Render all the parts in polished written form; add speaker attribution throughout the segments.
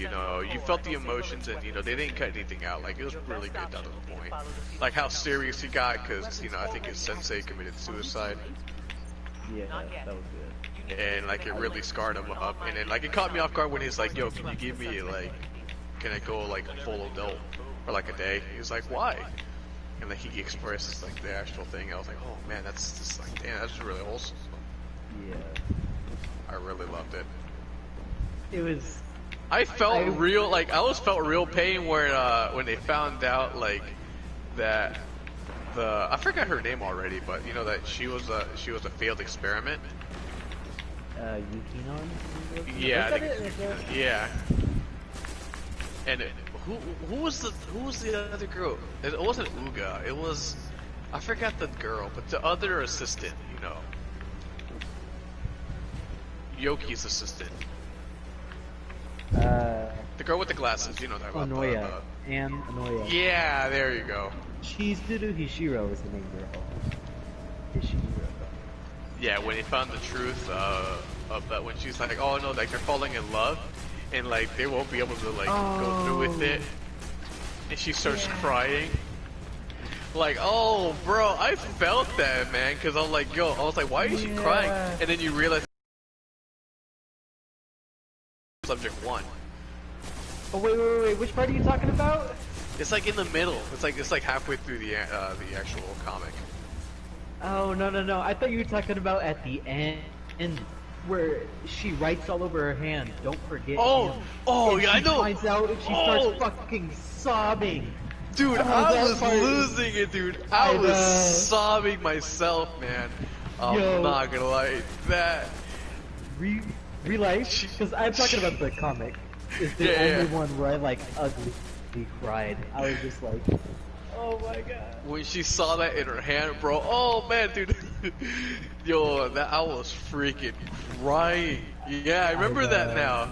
Speaker 1: you know, you felt the emotions, and you know they didn't cut anything out. Like it was really good down to the point. Like how serious he got, because you know I think his sensei committed suicide.
Speaker 2: Yeah, that was good.
Speaker 1: And like it really scarred him up, and then like it caught me off guard when he's like, "Yo, can you give me like, can I go like full adult for like a day?" He was like, "Why?" And like he expresses like the actual thing. I was like, "Oh man, that's just like, damn, that's really wholesome."
Speaker 2: Yeah.
Speaker 1: I really loved it.
Speaker 2: It was.
Speaker 1: I felt real, like I always felt real pain when they found out like that I forgot her name already, but you know that she was a failed experiment.
Speaker 2: Yukinon?
Speaker 1: Yeah, yeah. And who was the other girl? It wasn't Uga. It was, I forgot the girl, but the other assistant, you know, Yoki's assistant. The girl with the glasses, you know that about.
Speaker 2: Onoya. Anne Onoya.
Speaker 1: Yeah, there you go.
Speaker 2: Chizuru Hishiro is the main girl. Hishiro.
Speaker 1: Yeah, when they found the truth of that, when she's like, oh no, like they're falling in love, and like they won't be able to like go through with it, and she starts crying. Like, oh bro, I felt that, man, because I was like, yo, I was like, why is she crying? And then you realize subject 1.
Speaker 2: Oh wait, which part are you talking about?
Speaker 1: It's like in the middle. It's like halfway through the actual comic.
Speaker 2: Oh no! I thought you were talking about at the end where she writes all over her hand. Don't forget.
Speaker 1: Oh,
Speaker 2: him.
Speaker 1: oh
Speaker 2: and
Speaker 1: yeah, I know.
Speaker 2: Finds out and she starts fucking sobbing.
Speaker 1: Dude, I was losing it, dude. I was sobbing myself, man. I'm not gonna lie. That
Speaker 2: Relight, because I'm talking about the comic. Is the only one where I like ugly cried. I was just like, oh my god.
Speaker 1: When she saw that in her hand, bro, oh man, dude. Yo, I was freaking crying. Yeah, I remember that now.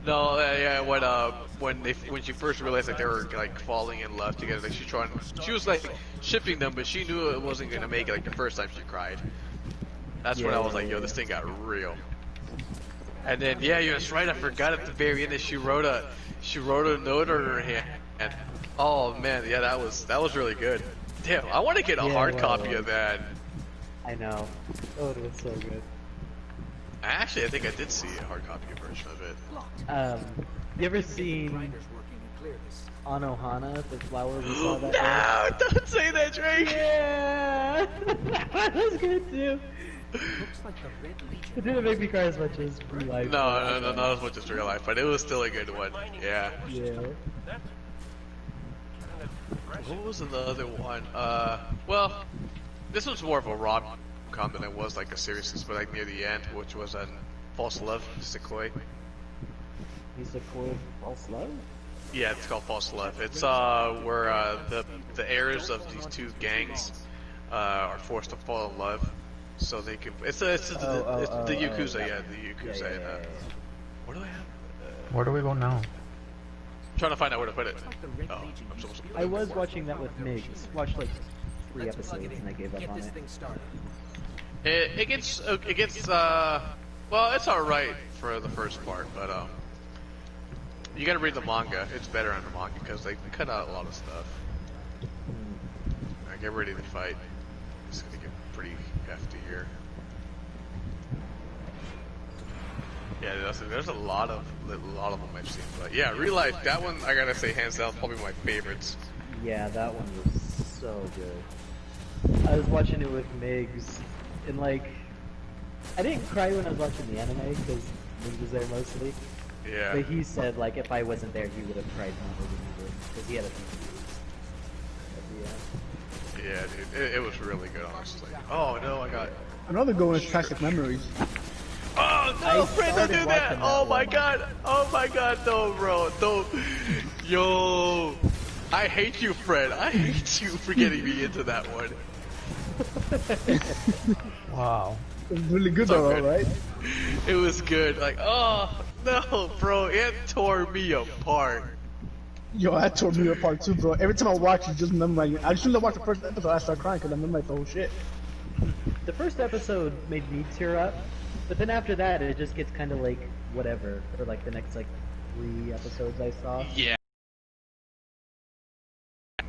Speaker 1: No, yeah, when she first realized that they were like falling in love together, like she was like shipping them, but she knew it wasn't gonna make it like the first time she cried. That's when I was like, yo, this thing got real. And then, yeah, you're right. I forgot at the very end that she wrote a note on her hand. And, oh man, yeah, that was really good. Damn, I want to get a hard copy of that.
Speaker 2: I know. Oh, it was so good.
Speaker 1: Actually, I think I did see a hard copy version of it.
Speaker 2: You ever seen Anohana, the flower we saw that
Speaker 1: No, don't say that, Drake.
Speaker 2: Yeah, that was good too. It didn't make me cry as much as real life.
Speaker 1: No, not as much as real life, but it was still a good one. Yeah.
Speaker 2: Yeah.
Speaker 1: What was another one? Well, this was more of a rom-com than it was like a seriousness, but like near the end, which was False Love, Nisekoi.
Speaker 2: Nisekoi, False Love?
Speaker 1: Yeah, it's called False Love. It's where the heirs of these two gangs are forced to fall in love. So they can. It's the Yakuza, yeah, the Yakuza.
Speaker 2: Yeah.
Speaker 1: What do I have?
Speaker 3: Where do we go now?
Speaker 1: I'm trying to find out where to put it. Oh, I'm supposed to.
Speaker 2: I was watching that with Migs. Watched like 3 episodes and I gave up on it.
Speaker 1: It gets well, it's all right for the first part, but you gotta read the manga. It's better on the manga because they cut out a lot of stuff. Alright, get ready to fight. It's gonna get pretty hefty here. Yeah, there's a lot of them I've seen, but yeah, Real Life, that one I gotta say hands down probably my favorites.
Speaker 2: Yeah, that one was so good. I was watching it with Migs, and like, I didn't cry when I was watching the anime because Migs was there mostly.
Speaker 1: Yeah.
Speaker 2: But he said like if I wasn't there, he would have cried more than he did because he had a few.
Speaker 1: Yeah, dude, it was really good, honestly. Oh no, I got.
Speaker 4: Another good one is Classic Memories.
Speaker 1: Oh no, Fred, don't do that! Oh my god, no, bro, don't. Yo, I hate you, Fred. I hate you for getting me into that one.
Speaker 3: Wow.
Speaker 4: It was really good though, right?
Speaker 1: It was good. Like, oh no, bro, it tore me apart.
Speaker 4: Yo, that tore me apart too, bro. Every time I watch it, just remember, like, I shouldn't have watched the first episode. I start crying because I remember like the whole shit.
Speaker 2: the first episode made me tear up, but then after that, it just gets kind of like whatever for like the next like 3 episodes I saw.
Speaker 1: Yeah.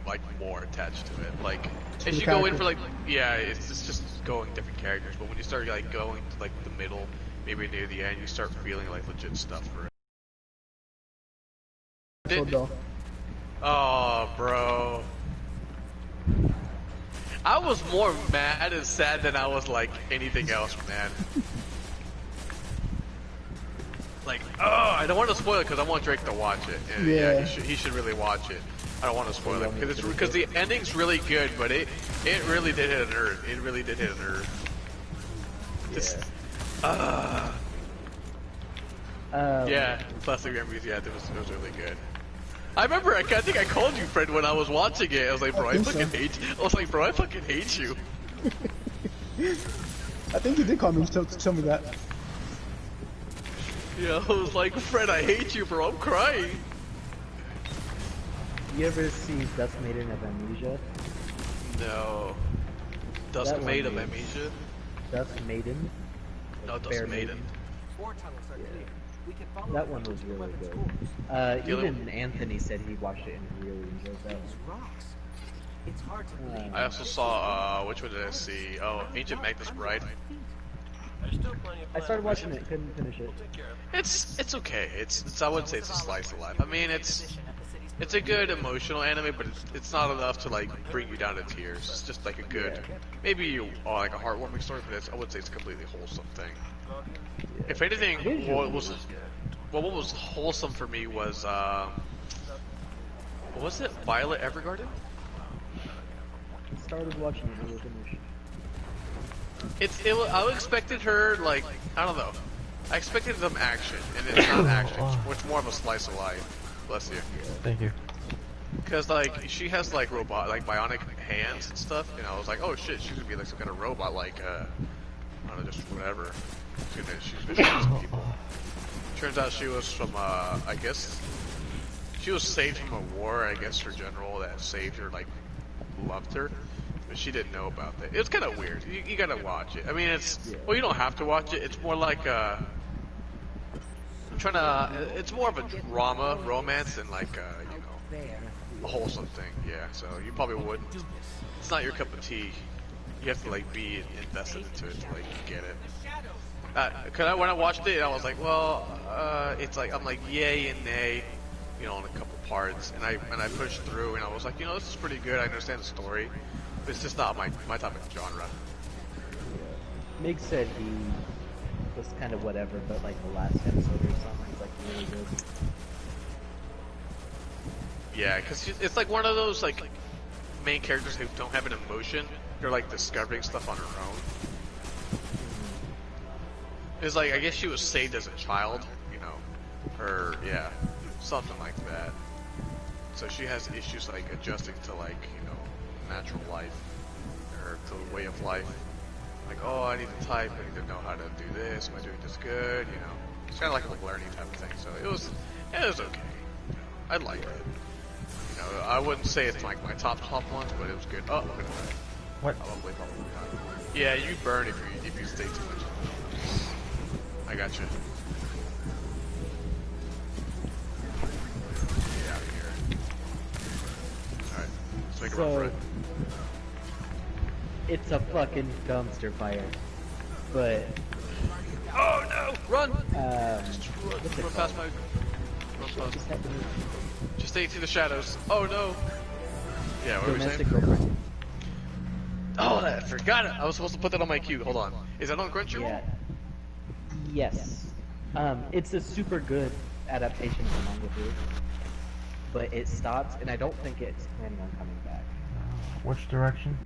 Speaker 1: Like more attached to it. Like
Speaker 2: To
Speaker 1: as
Speaker 2: the
Speaker 1: you go in
Speaker 2: characters.
Speaker 1: for like yeah, it's just going different characters. But when you start like going to like the middle, maybe near the end, you start feeling like legit stuff for it.
Speaker 4: So dull.
Speaker 1: Oh, bro. I was more mad and sad than I was like anything else, man. Like, oh, I don't want to spoil it because I want Drake to watch it. And
Speaker 4: Yeah.
Speaker 1: he should really watch it. I don't want to spoil it because the ending's really good, but it really did hit a nerve. It really did hit a nerve. Just, yeah, Plastic Memories. Yeah, it was really good. I remember, I think I called you, Fred, when I was watching it. I was like, bro, I fucking hate you. I was like, bro, I fucking hate you.
Speaker 4: I think you did call me to tell me that.
Speaker 1: Yeah, I was like, Fred, I hate you, bro. I'm crying.
Speaker 2: You ever see Dust Maiden of Amnesia?
Speaker 1: No. Dusk
Speaker 2: That
Speaker 1: Maid of
Speaker 2: one is-
Speaker 1: Amnesia?
Speaker 2: Dust Maiden?
Speaker 1: No, Dusk
Speaker 2: Fair
Speaker 1: Maiden.
Speaker 2: That one was really good.
Speaker 1: The other
Speaker 2: Even Anthony said he watched it and really enjoyed that one.
Speaker 1: I also saw, which one did I see? Oh, Ancient Magnus Bride.
Speaker 2: I started watching it, couldn't finish it.
Speaker 1: It's okay. It's I wouldn't say it's a slice of life. I mean, it's a good emotional anime, but it's not enough to like bring you down to tears. It's just like a good, maybe like a heartwarming story, but I wouldn't say it's a completely wholesome thing. If anything, what was wholesome for me was what was it? Violet Evergarden?
Speaker 2: Started watching it, never finished.
Speaker 1: I expected her like I don't know. I expected some action, and it's not action. It's more of a slice of life. Bless you.
Speaker 3: Thank you.
Speaker 1: Because like she has like bionic hands and stuff, and I was like, oh shit, she's gonna be like some kind of robot, like I don't know, just whatever. She's gonna shoot some people. Turns out she was from I guess she was saved from a war. I guess her general that saved her like loved her, but she didn't know about that. It's kind of weird. You gotta watch it. I mean, well, you don't have to watch it. It's more like it's more of a drama, romance, than like you know, a wholesome thing. Yeah, so you probably wouldn't. It's not your cup of tea. You have to like be invested into it to like get it. Cause when I watched it, I was like, well, it's like I'm like yay and nay, you know, on a couple parts, and I pushed through, and I was like, you know, this is pretty good. I understand the story, but it's just not my type of genre.
Speaker 2: Mig said he was kind of whatever, but like the last episode or something was like really good.
Speaker 1: Yeah, cause it's like one of those like main characters who don't have an emotion. They're like discovering stuff on her own. It's like, I guess she was saved as a child, you know, yeah, something like that. So she has issues like adjusting to like, you know, natural life, or to the way of life. Like, oh, I need to type, I need to know how to do this, am I doing this good, you know. It's kind of like a learning type of thing, so it was okay. You know, I liked it. You know, I wouldn't say it's like my top ones, but it was good. Oh, look at that.
Speaker 3: What?
Speaker 1: Probably not. Yeah, you burn if you stay too much. I got you. Get out of here. Alright, let's make a run for it.
Speaker 2: It's a fucking dumpster fire. But
Speaker 1: Oh no! Run!
Speaker 2: what's it
Speaker 1: Run past
Speaker 2: called?
Speaker 1: my... Run past.
Speaker 2: Just had to move.
Speaker 1: Just stay through the shadows. Oh no! Yeah, what were we
Speaker 2: Domestic
Speaker 1: saying?
Speaker 2: girlfriend.
Speaker 1: Oh, I forgot it! I was supposed to put that on my queue. Hold on. Is that on Crunchyroll?
Speaker 2: Yeah. Yes. It's a super good adaptation of the manga too. But it stops, and I don't think it's planning on coming back.
Speaker 3: Which direction?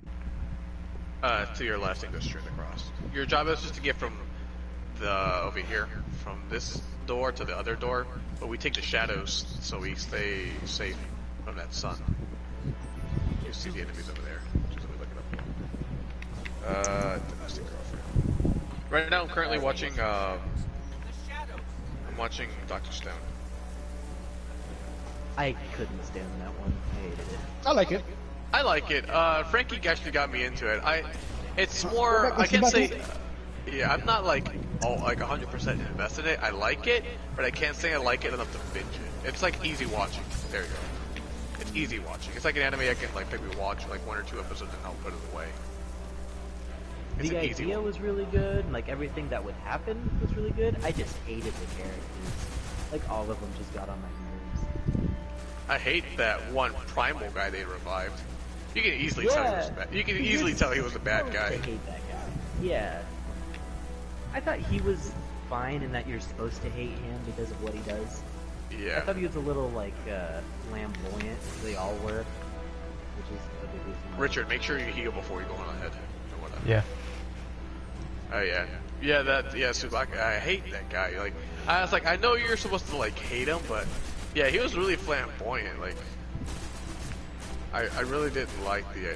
Speaker 1: To your left and go straight across. Your job is just to get from over here, from this door to the other door, but we take the shadows so we stay safe from that sun. You see the enemies over there. Just let me look it up. Domestic girlfriend. Right now I'm currently watching, I'm watching Dr. Stone.
Speaker 2: I couldn't stand that one. I hated it.
Speaker 4: I like it.
Speaker 1: I like it. Frankie actually got me into it. It's more. I
Speaker 4: What's
Speaker 1: can
Speaker 4: about
Speaker 1: say.
Speaker 4: this?
Speaker 1: Yeah, I'm not like 100% invested in it. I like it, but I can't say I like it enough to binge it. It's like easy watching. There you go. It's easy watching. It's like an anime I can like maybe watch like 1 or 2 episodes and I'll put it away. It's
Speaker 2: The
Speaker 1: an easy
Speaker 2: idea
Speaker 1: one.
Speaker 2: was really good, and like everything that would happen was really good. I just hated the characters. Like all of them just got on my nerves.
Speaker 1: I hate that one primal guy they revived. You can easily tell he was
Speaker 2: Yeah.
Speaker 1: bad. You can
Speaker 2: You're
Speaker 1: easily tell he was a bad
Speaker 2: supposed
Speaker 1: guy.
Speaker 2: to hate that guy. Yeah. I thought he was fine in that you're supposed to hate him because of what he does. I
Speaker 1: Yeah.
Speaker 2: thought he was a little like flamboyant. They all were, which is a big reason. why.
Speaker 1: Richard, make sure you heal before you go on ahead. Or whatever.
Speaker 3: Yeah.
Speaker 1: Oh yeah. Yeah, Tsubaki, I hate that guy. Like, I was like, I know you're supposed to like hate him, but yeah, he was really flamboyant. Like, I really didn't like the idea.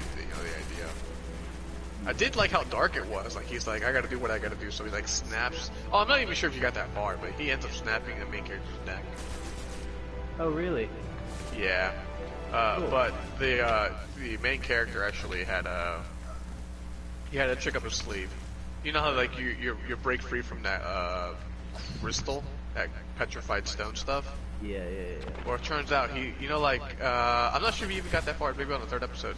Speaker 1: I did like how dark it was. Like, he's like, I gotta do what I gotta do. So he like snaps. Oh, I'm not even sure if you got that far, but he ends up snapping the main character's neck.
Speaker 2: Oh really?
Speaker 1: Yeah.
Speaker 2: Cool.
Speaker 1: But the main character actually had he had a trick up his sleeve. You know how like you break free from that crystal, that petrified stone stuff.
Speaker 2: Yeah.
Speaker 1: Well, it turns out I'm not sure if you even got that far. Maybe on the 3rd episode.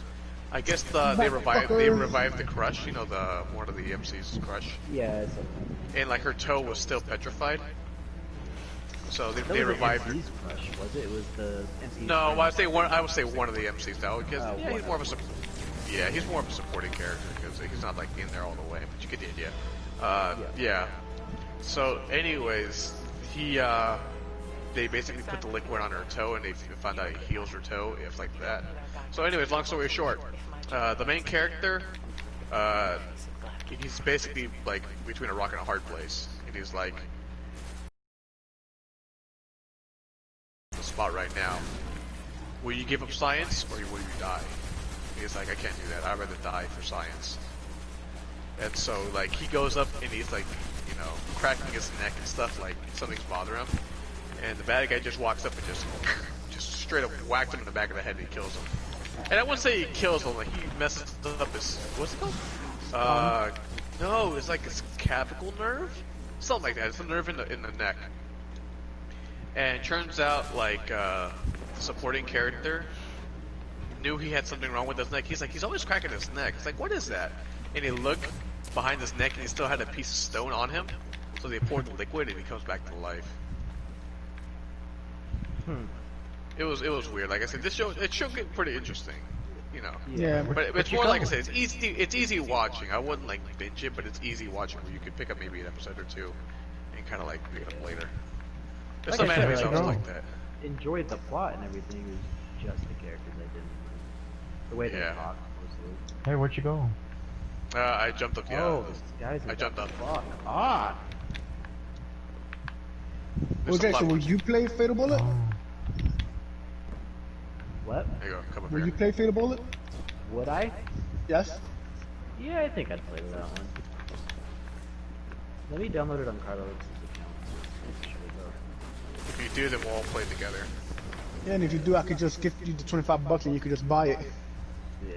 Speaker 1: I guess they revived the Crush. You know, the one of the MC's Crush,
Speaker 2: Yeah. It's
Speaker 1: and like her toe was still petrified. So
Speaker 2: that
Speaker 1: they
Speaker 2: was
Speaker 1: revived
Speaker 2: the
Speaker 1: her.
Speaker 2: MC's crush, was it? It was the MC's
Speaker 1: No,
Speaker 2: friend.
Speaker 1: I would say one of the MCs though, because
Speaker 2: Oh,
Speaker 1: yeah, he's
Speaker 2: one
Speaker 1: more of
Speaker 2: of
Speaker 1: a he's more of a supporting character because he's not like in there all the way, but you get the idea. Yeah. So, anyways, they basically put the liquid on her toe, and they found out it heals her toe, if like that. So, anyways, long story short, the main character, he's basically like between a rock and a hard place, and he's like the spot right now. Will you give up science or will you die? He's like, I can't do that. I'd rather die for science. And so, like, he goes up and he's like, cracking his neck and stuff, like something's bothering him. And the bad guy just walks up and just straight up whacks him in the back of the head and he kills him. And I wouldn't say he kills him, like he messes up his, what's it called? No, it's like his clavicle nerve? Something like that. It's a nerve in the neck. And it turns out, like, the supporting character knew he had something wrong with his neck. He's like, he's always cracking his neck. It's like, what is that? And he looked behind his neck and he still had a piece of stone on him. So they poured the liquid and he comes back to life. It was weird. Like I said, it should get pretty interesting,
Speaker 4: Yeah,
Speaker 1: But it's more like I said, it's easy watching. I wouldn't like binge it, but it's easy watching where you could pick up maybe an episode or two and kind of like pick it up later. There's
Speaker 2: Like
Speaker 1: some
Speaker 2: I said,
Speaker 1: animes
Speaker 2: like,
Speaker 1: always like that.
Speaker 2: enjoyed the plot and everything. It was just the characters I didn't like. The way they
Speaker 1: Yeah.
Speaker 2: talk mostly.
Speaker 3: Hey, where'd you go?
Speaker 1: I jumped up. Yeah,
Speaker 2: Oh, this guys
Speaker 1: I jumped up.
Speaker 2: Fuck. Ah.
Speaker 1: There's
Speaker 4: Okay,
Speaker 1: a lot
Speaker 4: so
Speaker 1: more-
Speaker 4: will you play Fatal Bullet?
Speaker 3: Oh.
Speaker 2: What?
Speaker 1: There you go. Come up
Speaker 4: Will
Speaker 1: here.
Speaker 4: you play Fatal Bullet?
Speaker 2: Would I?
Speaker 4: Yes.
Speaker 2: Yeah, I think I'd play that one. Let me download it on Carlos' account. Should we go?
Speaker 1: If you do, then we'll all play together.
Speaker 4: Yeah, and if you do, I could just give you the $25 and you could just buy it.
Speaker 2: Yeah.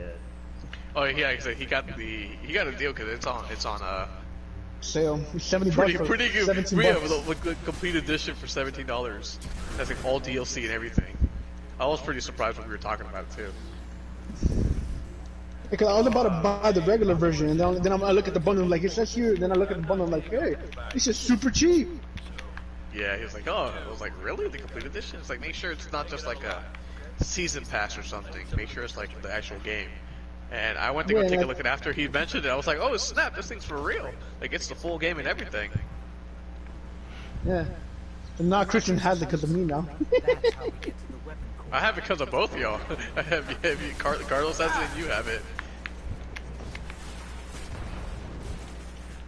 Speaker 1: Oh yeah, he got a deal because it's on
Speaker 4: Sale. It's $70 for
Speaker 1: pretty good.
Speaker 4: 17
Speaker 1: We have
Speaker 4: bucks.
Speaker 1: a complete edition for $17. That's like all DLC and everything. I was pretty surprised when we were talking about it too.
Speaker 4: Because I was about to buy the regular version, and then I look at the bundle like it says here. Then I look at the bundle like, hey, this is super cheap.
Speaker 1: Yeah, he was like, oh, I was like, really? The complete edition? It's like, make sure it's not just like a season pass or something. Make sure it's like the actual game. And I went to go
Speaker 4: Yeah,
Speaker 1: take a
Speaker 4: like-
Speaker 1: look, and after he mentioned it, I was like, oh snap, this thing's for real. Like, it's the full game and everything.
Speaker 4: Yeah. And now Christian has it because of me now.
Speaker 1: I have it because of both of y'all. I have Carlos has it and you have it.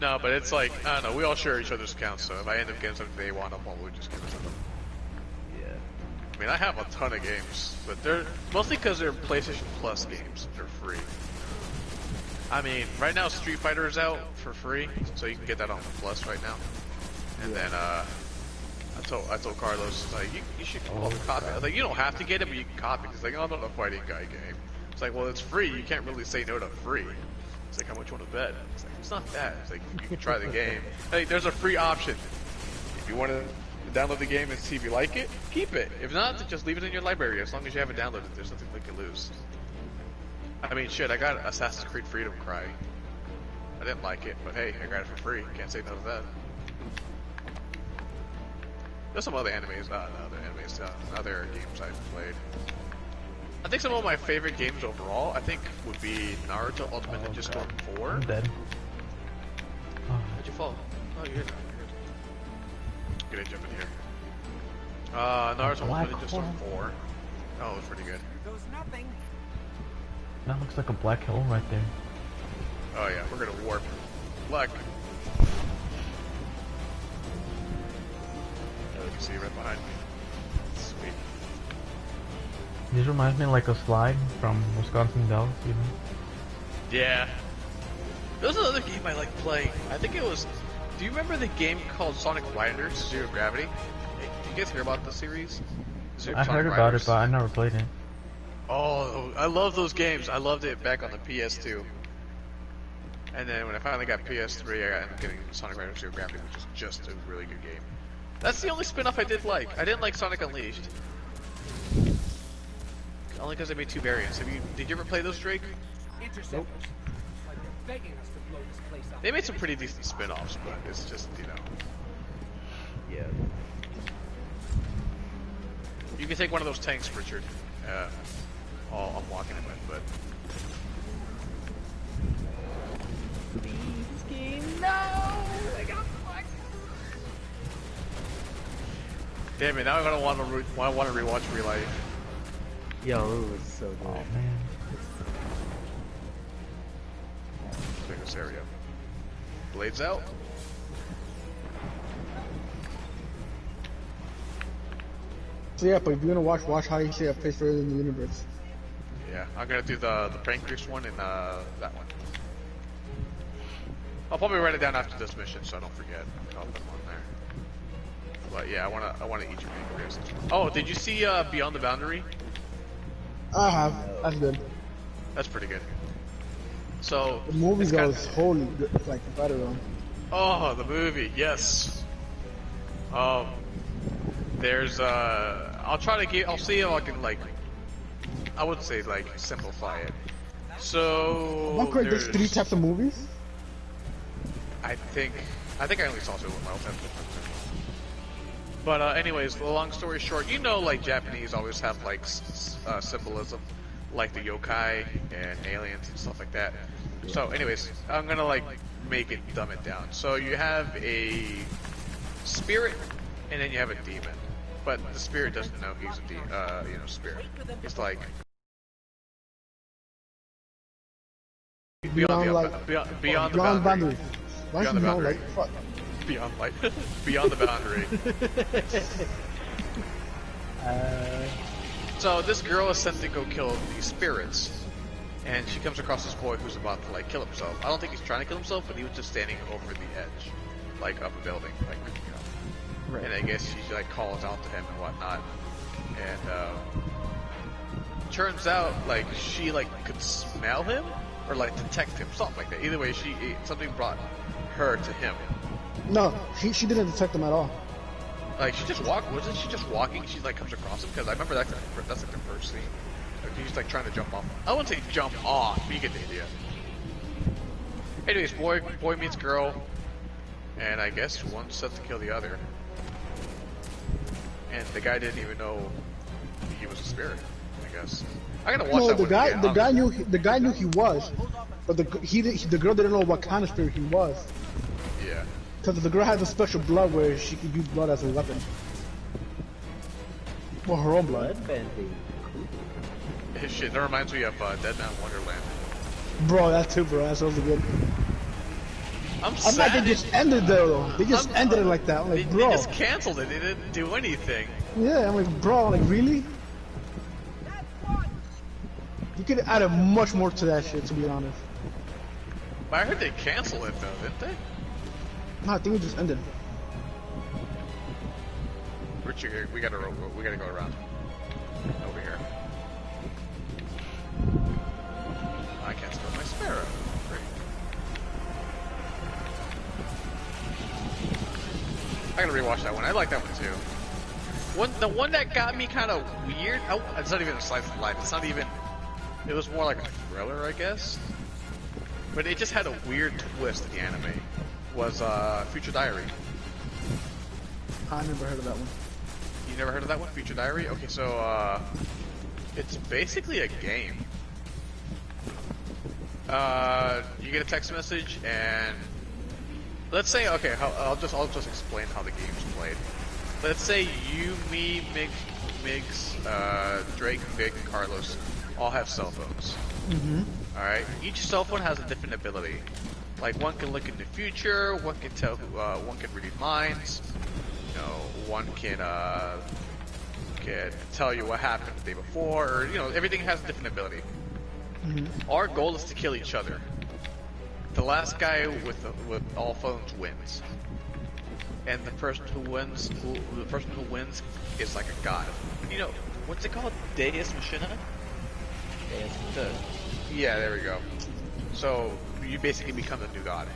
Speaker 1: No, but it's like, I don't know, we all share each other's accounts, so if I end up getting something they want, I'll probably just give it to them.
Speaker 2: Yeah.
Speaker 1: I mean, I have a ton of games, but they're mostly because they're PlayStation Plus games. They're free. I mean, right now Street Fighter is out for free, so you can get that on the Plus right now. And then, I told Carlos, like, you should copy it. I was like, you don't have to get it, but you can copy it. He's like, oh, I'm not a fighting guy game. It's like, well, it's free. You can't really say no to free. It's like, how much you want to bet? It's like, it's not that. It's like, you can try the game. Hey, there's a free option. If you want to download the game and see if you like it, keep it. If not, then just leave it in your library. As long as you have it downloaded, there's nothing you can lose. I mean, shit, I got Assassin's Creed Freedom Cry. I didn't like it, but hey, I got it for free. Can't say no to that. There's some other animes, other games I've played. I think some of my favorite games overall, I think, would be Naruto Ultimate Ninja Storm 4.
Speaker 3: I'm dead.
Speaker 1: How'd you fall? Oh, you're not. You're good. Gonna jump in here. Naruto Ultimate Ninja Storm 4. Oh, it was pretty good.
Speaker 3: That looks like a black hole right there.
Speaker 1: Oh yeah, we're gonna warp. Luck. Oh, you can see right behind me. Sweet.
Speaker 3: This reminds me of like a slide from Wisconsin Dells, you know?
Speaker 1: Yeah. There's another game I like playing. I think it was... Do you remember the game called Sonic Riders Zero Gravity? Hey, did you guys hear about the series?
Speaker 3: I heard about it, but I never played it.
Speaker 1: Oh, I love those games. I loved it back on the PS2. And then when I finally got PS3, I ended up getting Sonic Riders Zero Gravity, which is just a really good game. That's the only spin-off I did like. I didn't like Sonic Unleashed. Only because they made 2 variants. Did you ever play those, Drake?
Speaker 2: Nope.
Speaker 1: They made some pretty decent spin-offs, but it's just, you know.
Speaker 2: Yeah.
Speaker 1: You can take one of those tanks, Richard. I'm walking him in, but...
Speaker 2: Please, game, no! I got fucked.
Speaker 1: Damn it, now I'm gonna want to rewatch Real Life.
Speaker 2: Yo, it was so good.
Speaker 3: Oh man.
Speaker 1: Check this area. Blades out.
Speaker 4: So yeah, but if you're gonna watch how you say a place further in the universe.
Speaker 1: Yeah, I'm gonna do the Pancreas one and that one. I'll probably write it down after this mission so I don't forget. I'll put them on there. But yeah, I wanna eat your Pancreas. Oh, did you see Beyond the Boundary?
Speaker 4: I have. That's good.
Speaker 1: That's pretty good. So
Speaker 4: The movie
Speaker 1: it's
Speaker 4: goes holy good, like better on.
Speaker 1: Oh, the movie, yes. There's I'll see how I can I would say simplify it. So
Speaker 4: Am I correct? There's 3 types of movies.
Speaker 1: I think I only saw 2 of them. But anyways, the long story short, Japanese always have symbolism, like the yokai and aliens and stuff like that. So anyways, I'm gonna dumb it down. So you have a spirit, and then you have a demon. But the spirit doesn't know he's a demon, spirit. It's like beyond the boundary.
Speaker 4: Why
Speaker 1: Beyond
Speaker 4: is
Speaker 1: the
Speaker 4: it
Speaker 1: boundary.
Speaker 4: fuck?
Speaker 1: Beyond the boundary. So this girl is sent to go kill these spirits, and she comes across this boy who's about to kill himself. I don't think he's trying to kill himself, but he was just standing over the edge, up a building,
Speaker 2: Right.
Speaker 1: And I guess she calls out to him and whatnot, and turns out she could smell him or detect him, something like that. Either way, something brought her to him.
Speaker 4: No, she didn't detect them at all.
Speaker 1: She just walked. Wasn't she just walking? She comes across him because I remember that's the first scene. He's trying to jump off. I wouldn't say jump off, but you get the idea. Anyways, boy meets girl, and I guess one's set to kill the other. And the guy didn't even know he was a spirit. I guess I gotta watch
Speaker 4: No,
Speaker 1: that
Speaker 4: the
Speaker 1: one
Speaker 4: guy,
Speaker 1: again.
Speaker 4: the guy knew he was, but the girl didn't know what kind of spirit he was.
Speaker 1: Yeah.
Speaker 4: Because the girl has a special blood where she could use blood as a weapon. Well, her own blood.
Speaker 2: Bloodbending.
Speaker 1: Shit, that reminds me of Dead Man Wonderland.
Speaker 4: Bro, that too, bro. That's also good.
Speaker 1: I'm
Speaker 4: I'm like,
Speaker 1: sad.
Speaker 4: they just ended there, though. They just ended it like that. I'm like,
Speaker 1: They
Speaker 4: bro.
Speaker 1: just canceled it. They didn't do anything.
Speaker 4: Yeah, I'm like, bro, I'm like, really? You could add much more to that shit, to be honest.
Speaker 1: But I heard they canceled it though, didn't they?
Speaker 4: No, I think it just ended.
Speaker 1: Richard, we gotta go around over here. I can't spell my sparrow. Great. I gotta rewatch that one. I like that one too. The one that got me kind of weird. Oh, it's not even a slice of life. It's not even. It was more like a thriller, I guess. But it just had a weird twist in the anime. Was Future Diary.
Speaker 4: I never heard of that one.
Speaker 1: You never heard of that one, Future Diary? Okay, so it's basically a game. You get a text message, and let's say, okay, I'll just explain how the game's played. Let's say you, me, Migs, Drake, Vic, and Carlos all have cell phones.
Speaker 4: Mm-hmm.
Speaker 1: All right, each cell phone has a different ability. Like one can look in the future, one can tell, one can read minds. You know, one can tell you what happened the day before, or you know, everything has a different ability.
Speaker 4: Mm-hmm.
Speaker 1: Our goal is to kill each other. The last guy with all phones wins, and the person who wins is like a god. You know, what's it called? Deus Machina. Yeah, there we go. So you basically become the new god.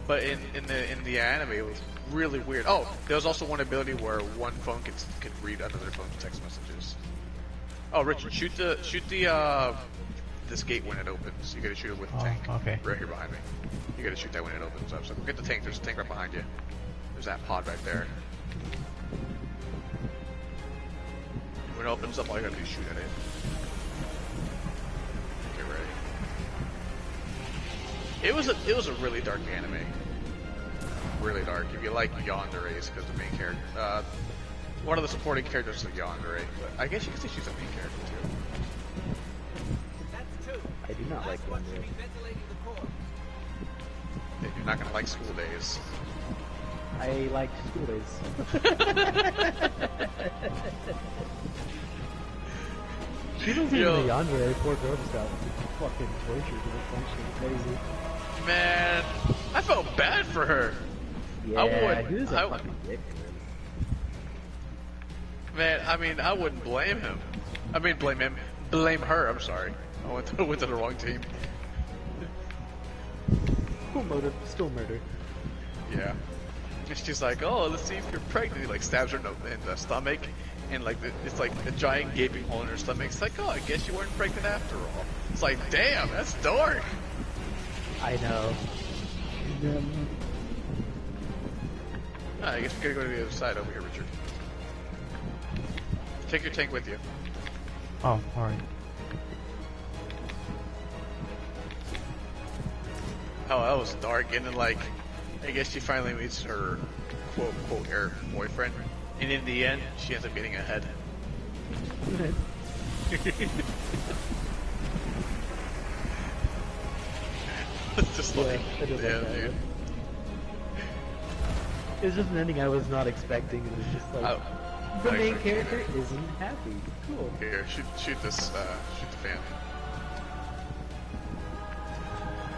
Speaker 1: But in the anime, it was really weird. Oh, there was also one ability where one phone can read another phone's text messages. Oh, Richard, shoot this gate when it opens. You gotta shoot it with the tank.
Speaker 3: Okay.
Speaker 1: Right here behind me. You gotta shoot that when it opens up. So go get the tank. There's a tank right behind you. There's that pod right there. When it opens up, all you gotta do is shoot at it. Get ready. It was a really dark anime. Really dark. If you like Yandere, because the main character, one of the supporting characters is Yandere, but I guess you could say she's a main character too.
Speaker 2: I do not like Yandere.
Speaker 1: You're not gonna like School Days.
Speaker 2: I like School Days. She doesn't even the Yandere. Poor girl just got fucking tortured to the point she was crazy.
Speaker 1: Man, I felt bad for her.
Speaker 2: Yeah, he was a fucking dick.
Speaker 1: Man, I mean, I wouldn't blame him. I mean, blame him. Blame her, I'm sorry. I went to the wrong team.
Speaker 2: Cool motive, still murder.
Speaker 1: Yeah. And she's like, oh, let's see if you're pregnant. He like stabs her in the stomach, and like it's like a giant gaping hole in her stomach. It's like, oh, I guess you weren't pregnant after all. It's like, damn, that's dark.
Speaker 2: I know.
Speaker 1: I guess we gotta go to the other side over here, Richard. Take your tank with you.
Speaker 3: Oh, alright.
Speaker 1: Oh, that was dark, and then like, I guess she finally meets her quote air boyfriend, and in the end, she ends up getting ahead. Just like,
Speaker 2: I did like that,
Speaker 1: dude.
Speaker 2: It was just an ending I was not expecting. It was just like the main character isn't happy. Cool.
Speaker 1: Here, shoot this, shoot the fan.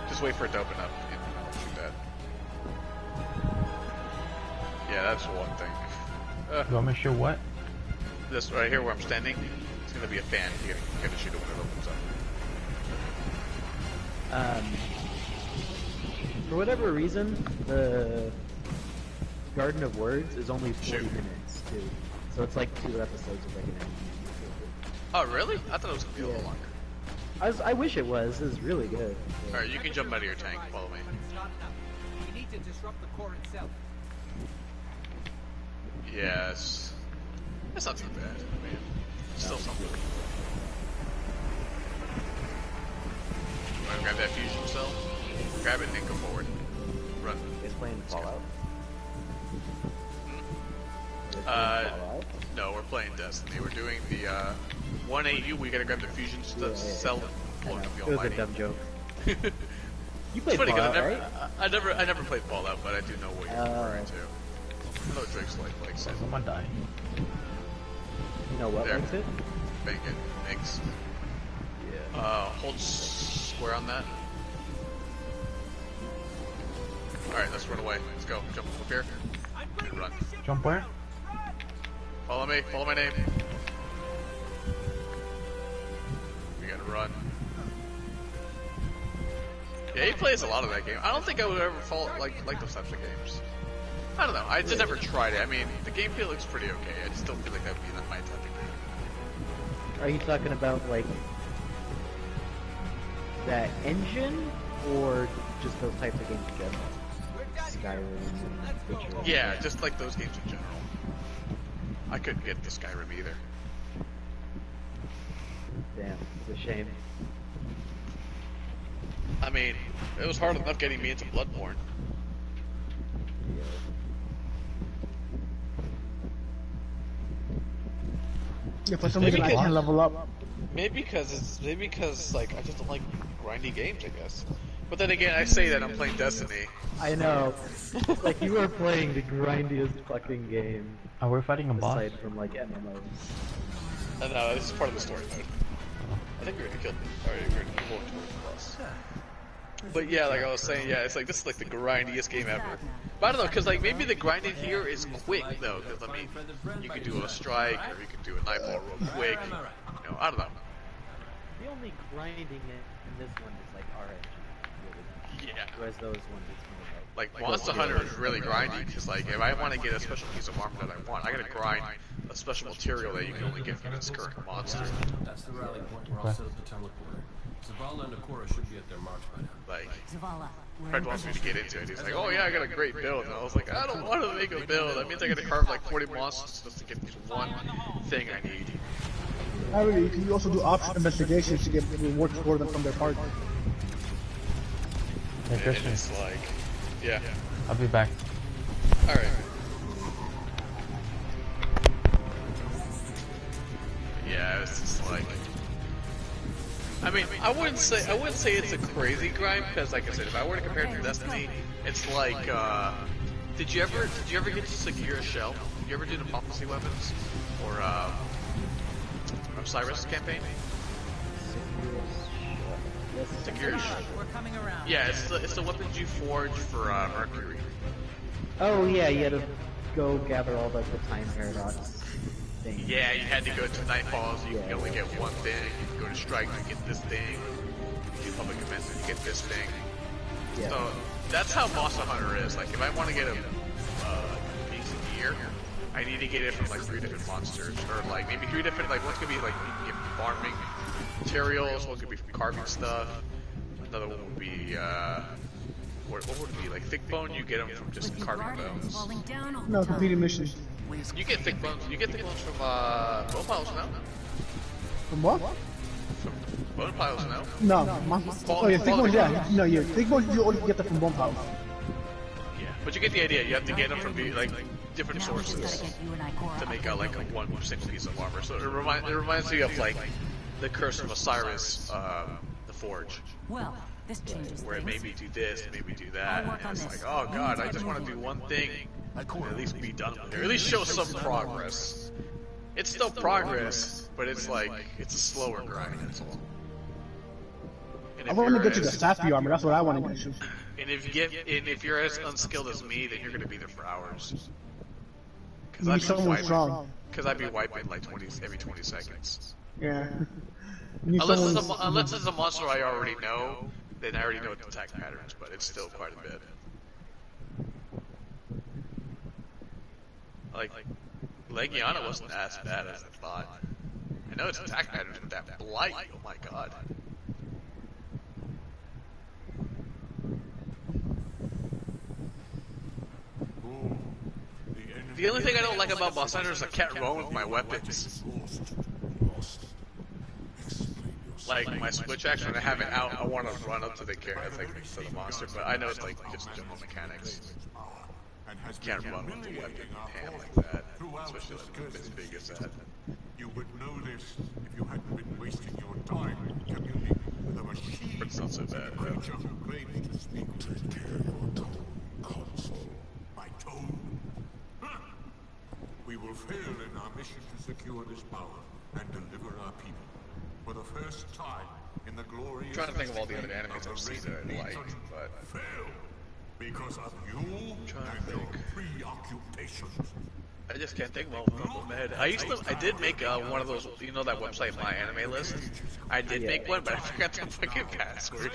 Speaker 1: Just wait for it to open up, and I'll shoot that. Yeah, that's one thing.
Speaker 3: You want me to shoot what?
Speaker 1: This right here where I'm standing, it's gonna be a fan. You gotta shoot it when it opens up.
Speaker 2: For whatever reason, the Garden of Words is only 40 minutes too. So it's like 2 episodes of like an anime.
Speaker 1: Oh, really? I thought it was gonna be a little longer.
Speaker 2: I wish it was. It was really good.
Speaker 1: Alright, you can jump out of your tank. Follow me.
Speaker 5: We need to disrupt the core itself.
Speaker 1: Yes. That's not too bad. I mean, still something. Wanna grab that fusion cell? Grab it and then go forward. Run.
Speaker 2: Is playing Fallout?
Speaker 1: No, we're playing Destiny. We're doing the 1AU. We gotta grab the fusion cell and float up the
Speaker 2: It was a
Speaker 1: Almighty.
Speaker 2: dumb joke. You
Speaker 1: It's
Speaker 2: played
Speaker 1: funny
Speaker 2: Fallout,
Speaker 1: because
Speaker 2: right?
Speaker 1: I never played Fallout, but I do know what you're referring to. I know Drake's like said.
Speaker 3: Someone died.
Speaker 2: You know what
Speaker 1: There.
Speaker 2: makes it?
Speaker 1: Make it mix.
Speaker 2: Yeah.
Speaker 1: Hold square on that. Alright, let's run away. Let's go. Jump up here and run.
Speaker 3: Jump where?
Speaker 1: Follow me. Follow my name. We gotta run. Yeah, he plays a lot of that game. I don't think I would ever fall like those types of games. I don't know. I just never tried it. I mean, the gameplay looks pretty okay. I just don't feel like that would be my type of game.
Speaker 2: Are you talking about like that engine, or just those types of games in general? Skyrim and Witcher.
Speaker 1: Yeah, just like those games in general. I couldn't get the Skyrim either.
Speaker 2: Damn, it's a shame.
Speaker 1: I mean, it was hard enough getting me into Bloodborne.
Speaker 4: Yeah, for some reason I can't level up.
Speaker 1: Maybe because like I just don't like grindy games, I guess. But then again, I say that I'm playing Destiny.
Speaker 2: I know. Like you are playing the grindiest fucking game.
Speaker 3: Are we fighting a boss?
Speaker 2: Aside from like MMOs.
Speaker 1: No, this is part of the story mode. I think we're gonna kill them. Alright, we're gonna go towards the boss. But yeah, like I was saying, yeah, it's like this is like the grindiest game ever. But I don't know, cause like maybe the grinding here is quick though, cause I mean, you could do a strike or you could do a nightfall real quick. You know, I don't know.
Speaker 2: The only grinding in this one is like RNG, really.
Speaker 1: Yeah.
Speaker 2: Whereas those ones it's more
Speaker 1: Like Monster Hunter is really grindy, cause like if I want to get a special piece of armor that I want, I gotta grind a special material that you can only get from this current monster.
Speaker 6: That's the rally point where I'll set up the teleporter. Zavala and Akora should be at their march by now.
Speaker 1: Like,
Speaker 7: Zavala,
Speaker 1: Fred wants me to get into it. He's like, oh yeah, I got a great build. And I was like, I don't want to make a build. That means I gotta carve like 40 monsters just to get this one thing I need.
Speaker 4: Not really, you can also do option investigations to get rewards for them from their party.
Speaker 3: Hey,
Speaker 1: And
Speaker 3: Christian,
Speaker 1: it's like, yeah.
Speaker 3: I'll be back.
Speaker 1: Alright. Yeah, it's just like, I mean, I wouldn't say it's a crazy grind because, like I said, if I were to compare it to Destiny, it's like, did you ever get to secure a shell? Did you ever do the prophecy weapons or Osiris campaign? Secure.
Speaker 7: we're coming around.
Speaker 1: Yeah, it's the weapons you forge for Mercury.
Speaker 2: Oh yeah, you had to go gather all like the time paradox things.
Speaker 1: Yeah, you had to go to Nightfalls, you can only get one thing, you can go to Strike, you get this thing, you do Public Events, you get this thing.
Speaker 2: Yeah.
Speaker 1: So, that's how Monster Hunter is. Like, if I want to get a piece of gear, I need to get it from like 3 different monsters, or like maybe 3 different, like one's gonna be like, you can get farming materials, one could be carving stuff, another one would be, what would it be, like thick bone, you get them from just carving bones.
Speaker 7: Falling down all
Speaker 4: No,
Speaker 7: the time.
Speaker 4: completing missions.
Speaker 1: You get thick bones from, bone piles, no?
Speaker 4: From what?
Speaker 1: From bone piles, no?
Speaker 4: No, oh yeah, thick bones, yeah. No, yeah, thick bones you only get that from bone piles.
Speaker 1: Yeah, but you get the idea, you have to get them from, like, different
Speaker 7: Now we just
Speaker 1: sources
Speaker 7: gotta get you and I, Cora,
Speaker 1: to make
Speaker 7: up
Speaker 1: out like a one single piece of armor. So it reminds me of like the Curse of Osiris, the Forge,
Speaker 7: Well, this changes
Speaker 1: where it
Speaker 7: things.
Speaker 1: maybe do this, maybe do that,
Speaker 7: I'll work
Speaker 1: and
Speaker 7: on
Speaker 1: it's
Speaker 7: this.
Speaker 1: like, oh god, I just want to do one thing, and at least be done with it, or at least show some progress. It's still progress, but it's like it's a slower grind. That's all. And
Speaker 4: I
Speaker 1: if
Speaker 4: want to
Speaker 1: you're
Speaker 4: get to the
Speaker 1: as-
Speaker 4: Safi armor, that's what I want to get to.
Speaker 1: And if you're as unskilled as me, then you're gonna be there for hours.
Speaker 4: You need someone strong.
Speaker 1: Because I'd be wiping like every 20 seconds.
Speaker 4: Yeah. You need
Speaker 1: Unless
Speaker 4: someone...
Speaker 1: it's a monster I already know, then I already know the attack patterns, but it's still quite a bit. Like, Legiana wasn't as bad as I thought. I know its attack patterns, but that blight, oh my god. The only thing I don't like about Boss Hunter is I can't roll with my weapons. Like my switch action, when I have it out, I want to run up to the to the monster, but I know it's like just general mechanics. You can't run with the weapon in hand like that, especially like as big as that.
Speaker 8: You would know this if you hadn't been wasting your time communing with a machine.
Speaker 1: But it's not so bad, though.
Speaker 8: Creature who claims to speak. Take care of your tongue, console. My tone? Huh. We will fail in our mission to secure this power and deliver our people. For the first time in the glorious...
Speaker 1: I'm trying to think of all the other animes I've seen that I like, but...
Speaker 8: Fail! Because of you
Speaker 1: trying to
Speaker 8: and your
Speaker 1: think.
Speaker 8: preoccupations.
Speaker 1: I just can't think of them. I did make one of those, you know, that website, My Anime List. I did make one, but I forgot the fucking password.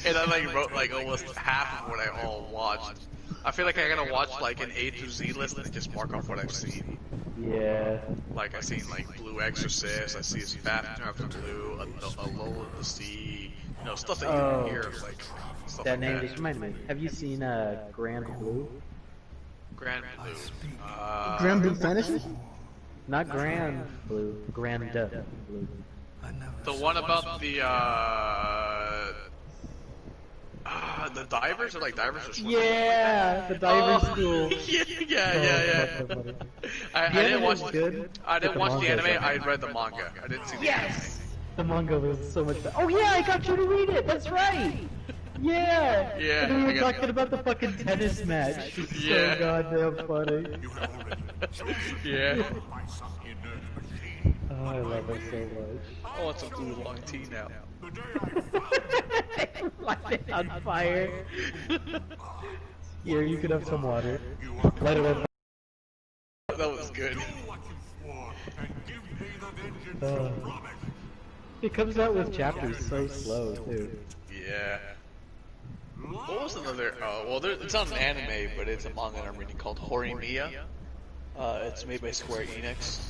Speaker 1: And I like wrote like almost half of what I all watched. I feel like I gotta watch like an A to Z list and just mark off what I've seen.
Speaker 2: Yeah.
Speaker 1: Like I seen like Blue Exorcist, I see Bathroom After Blue, a Lull in the Sea, you know, stuff that you don't hear, like stuff
Speaker 2: That
Speaker 1: like
Speaker 2: name
Speaker 1: that.
Speaker 2: just reminded me. Have you seen Grand Blue?
Speaker 1: Grand Blue.
Speaker 4: Grand Blue Fantasy?
Speaker 2: Not Grand Blue, Grand Blue.
Speaker 1: The one about the divers, or like divers or something.
Speaker 2: Yeah, the diving school.
Speaker 1: yeah. I didn't watch.
Speaker 2: Good.
Speaker 1: I didn't
Speaker 2: The
Speaker 1: watch the
Speaker 2: manga's
Speaker 1: anime. I
Speaker 2: amazing.
Speaker 1: read the manga. I didn't see the
Speaker 2: Yes! The manga was so much better. Oh yeah, I got you to read it. That's right. Yeah.
Speaker 1: Yeah,
Speaker 2: And we
Speaker 1: I
Speaker 2: were
Speaker 1: got-
Speaker 2: talking about the fucking tennis match. It's
Speaker 1: Yeah.
Speaker 2: so goddamn funny.
Speaker 8: You have already chosen
Speaker 1: Yeah.
Speaker 8: by some inert machine.
Speaker 2: Oh, I love it so much.
Speaker 1: I want some oolong tea now.
Speaker 8: The day I found
Speaker 2: Light it on fire. Here, you can have some water.
Speaker 8: you are
Speaker 2: Light it on
Speaker 1: That was good.
Speaker 8: what you swore, and give me the vengeance
Speaker 2: Uh.
Speaker 8: you promised.
Speaker 2: It comes out with chapters so slow, too.
Speaker 1: Yeah. What was another? Well, it's not an anime, but it's a manga I'm reading called Horimiya. It's made by Square Enix.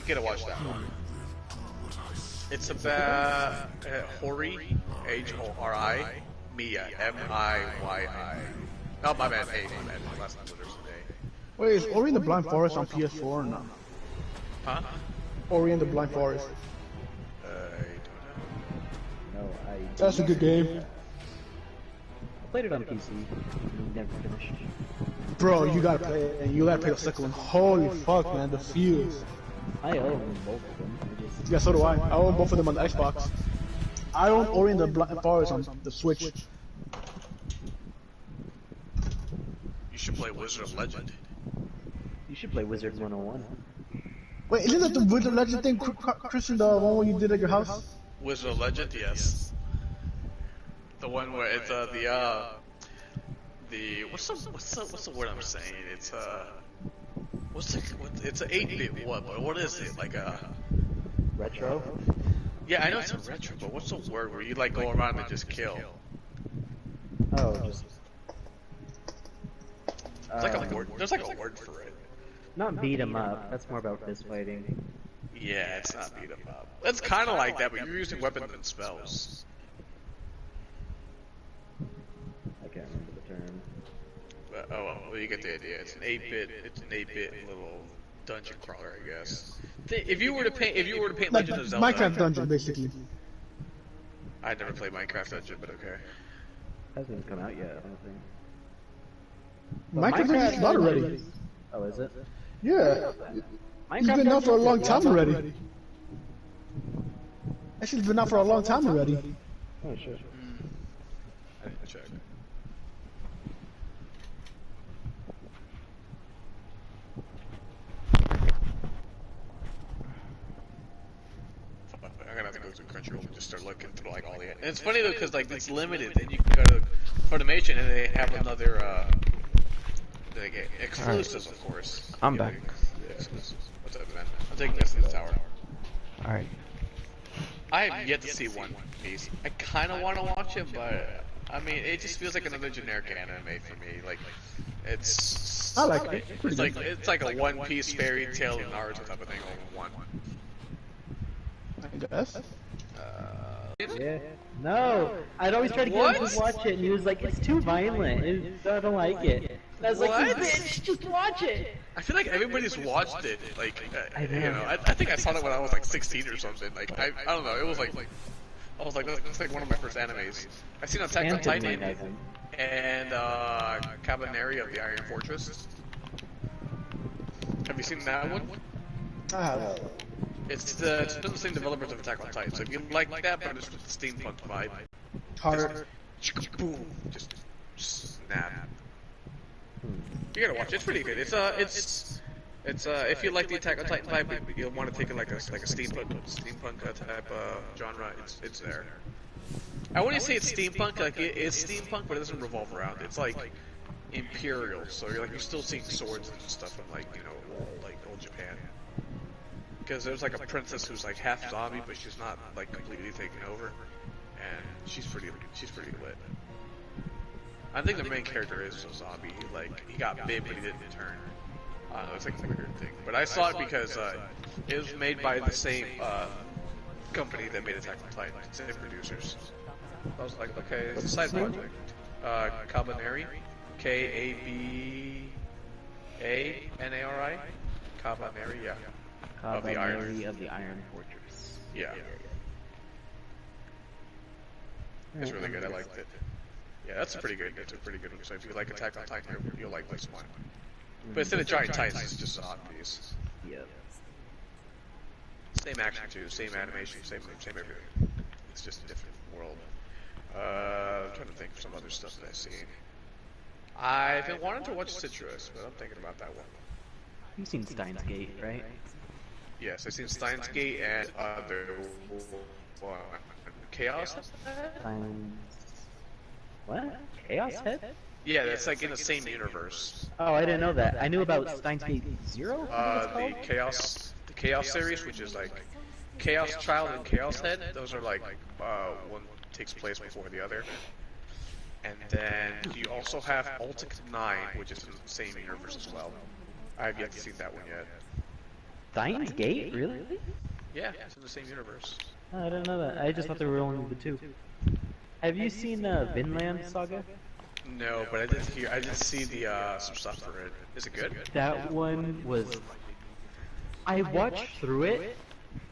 Speaker 1: You gotta watch that one. It's about Hori, Hori, Miya, Miyi. Oh, my bad, my last letters today.
Speaker 4: Wait, is Ori and the Blind Forest on PS4 or not?
Speaker 1: Huh?
Speaker 4: Ori and the Blind Forest.
Speaker 1: I don't know.
Speaker 2: No, I
Speaker 4: That's a good game.
Speaker 2: played it on PC. Never finished.
Speaker 4: Bro, you gotta play it, and you gotta play the second one. Holy fuck, man, the feels.
Speaker 2: I own both of them. I just...
Speaker 4: Yeah, so do I. I own both of them on the Xbox. I own Ori and the Blind Forest on the Switch.
Speaker 1: You should play Wizard of Legend.
Speaker 2: You should play Wizard 101.
Speaker 4: Wait, isn't that the Wizard Legend thing, Christian, the one where you did at your house?
Speaker 1: Wizard of Legend, yes. The one where it's the what's the word I'm saying? It's it's an 8-bit what is it, like
Speaker 2: Retro?
Speaker 1: yeah, I know it's a retro, but what's the word where you like go around and just kill?
Speaker 2: Oh, just...
Speaker 1: It's like a word. There's like a word for it.
Speaker 2: Not beat 'em up. That's more about fist fighting.
Speaker 1: Yeah, it's not beat 'em up. It's kind of like that, but you're using weapons and spells.
Speaker 2: I can't remember the term.
Speaker 1: But, well, you get the idea. It's an 8-bit little dungeon crawler, I guess. If you were to paint
Speaker 4: Like
Speaker 1: Legend of Zelda,
Speaker 4: Minecraft Dungeon, basically.
Speaker 1: I never played Minecraft Dungeon, but okay.
Speaker 2: Hasn't come out yet, I don't think.
Speaker 4: Minecraft Dungeon's not already.
Speaker 2: Oh, is it?
Speaker 4: Yeah. It's
Speaker 2: Minecraft
Speaker 4: been out for a long
Speaker 2: Dungeon?
Speaker 4: time already. Actually, it's been out for a long time already.
Speaker 2: Oh, sure.
Speaker 1: I didn't check. I'm gonna have to go through Crunchyroll and just start looking through like all the. And it's funny though, because like it's limited, and you can go to Funimation and they have another. They get exclusives, of course.
Speaker 3: I'm
Speaker 1: You know,
Speaker 3: back.
Speaker 1: exclusives. What's up, man? I'm taking this to the tower.
Speaker 3: Alright.
Speaker 1: I have yet to see One Piece. I kind of want to watch it, but I mean, it just feels like another generic anime for me. Like, it's
Speaker 4: I like it. Pretty
Speaker 1: it's like a One Piece fairy tale Naruto type of thing all in one.
Speaker 4: I guess.
Speaker 2: Yeah. No! I'd always try to get him
Speaker 1: What?
Speaker 2: to watch it, and he was like, it's too violent. I don't like it. And I was like, you
Speaker 1: What?
Speaker 2: bitch, just watch it!
Speaker 1: I feel like everybody's watched it. Like,
Speaker 2: I know.
Speaker 1: you know, I think I saw it when I was like 16 or something. Like, I don't know. It was like I was like, that's like one of my first animes. I seen Attack on
Speaker 2: Anthony
Speaker 1: Titan
Speaker 2: hasn't.
Speaker 1: and Cabaneri of the Iron Fortress. Have you seen that one?
Speaker 4: I have.
Speaker 1: It's been the same developers of Attack on Titan. So if you like that, but it's with the steampunk vibe,
Speaker 4: Hard.
Speaker 1: boom, just snap. You gotta watch it. It's pretty good. It's if you like the Attack on Titan vibe, but you'll want to take it like a steampunk type genre. It's there. I wouldn't say it's steampunk. Like it's steampunk, but it doesn't revolve around. It's like imperial, so you're still seeing swords and stuff from old Japan. Because there's like a princess who's like half zombie, but she's not like completely taken over, and she's pretty lit. I think the main character is a zombie. Like he got bit, but he didn't turn. It's like a weird thing. But I saw it because it was made by the same company that made Attack on Titan, same producers. I was like, okay, it's a side project. Kabaneri, Kabanari, Kabaneri, yeah. Of the Iron
Speaker 2: Fortress.
Speaker 1: Yeah. It's really good. I liked it. Yeah, that's a pretty good one. So if you like Attack on Titan, you'll like this one. But instead of giant titans, it's just zombies.
Speaker 2: Yep.
Speaker 1: Same action too, same animation, same everything. It's just a different world. I'm trying to think of some other stuff that I've seen. I've been wanting to watch Citrus, but I'm thinking about that one.
Speaker 2: You've seen Steins Gate, right?
Speaker 1: Yes, I've seen Steins Gate and other one. Chaos Head?
Speaker 2: What? Chaos Head?
Speaker 1: Yeah, that's like in the same universe.
Speaker 2: Oh, I didn't know that. I knew about Steins Gate Zero?
Speaker 1: The Chaos series, which is like Chaos Child and Chaos Head. Those are like one takes place before the other. And then you also have Ultic 9, which is in the same universe as well. I have yet to see that one yet.
Speaker 2: Steins Gate? Really?
Speaker 1: Yeah, it's in the same universe.
Speaker 2: Oh, I didn't know that. I just thought they were only the two. Have you seen Vinland Saga?
Speaker 1: No, but I did see the some stuff for it. Is it good?
Speaker 2: That one was... I watched through it,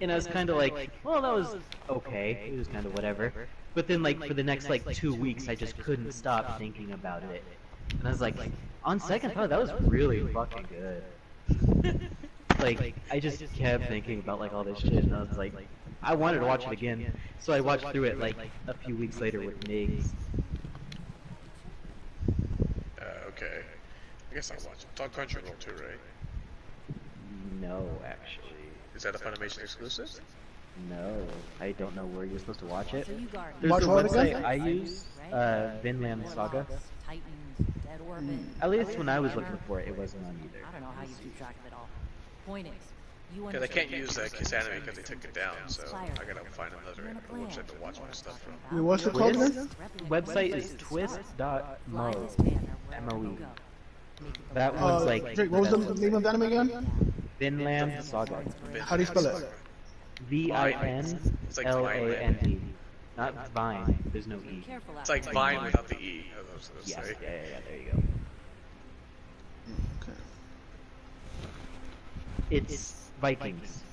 Speaker 2: and I was kind of like, well, that was okay. It was kind of whatever. But then, like, for the next, 2 weeks, I just couldn't stop thinking about it. And I was like, on second thought, that was really fucking good. I just kept thinking about, all this shit, and I was like, I wanted to watch it again. So I watched through it, a few weeks later with Migs.
Speaker 1: Okay. I guess I'll watch it. It's on Crunchyroll too, right?
Speaker 2: No, actually.
Speaker 1: Is that a Funimation exclusive?
Speaker 2: No, I don't know where you're supposed to watch it.
Speaker 7: So you guard
Speaker 2: There's
Speaker 4: Watch
Speaker 2: a
Speaker 4: what
Speaker 2: website
Speaker 4: again?
Speaker 2: I use, Vinland Saga.
Speaker 7: Titans, Dead Orbit.
Speaker 2: At least when I was looking for it, it wasn't on either.
Speaker 7: I don't know how you keep track of it all. Point is, you
Speaker 1: Because I can't use Kiss Anime because they took it down, so I gotta find another website to watch my stuff from.
Speaker 4: What's it called again?
Speaker 2: Website is twist.mo. M-O-E. That one's
Speaker 4: Drake, what was the name of the anime again?
Speaker 2: Vinland Saga.
Speaker 4: How do you spell it?
Speaker 2: Vinland. Not Vine. There's no E.
Speaker 1: It's like Vine without the E. I was gonna
Speaker 2: Yes,
Speaker 1: say.
Speaker 2: yeah, there you go.
Speaker 4: Okay.
Speaker 2: It's Vikings.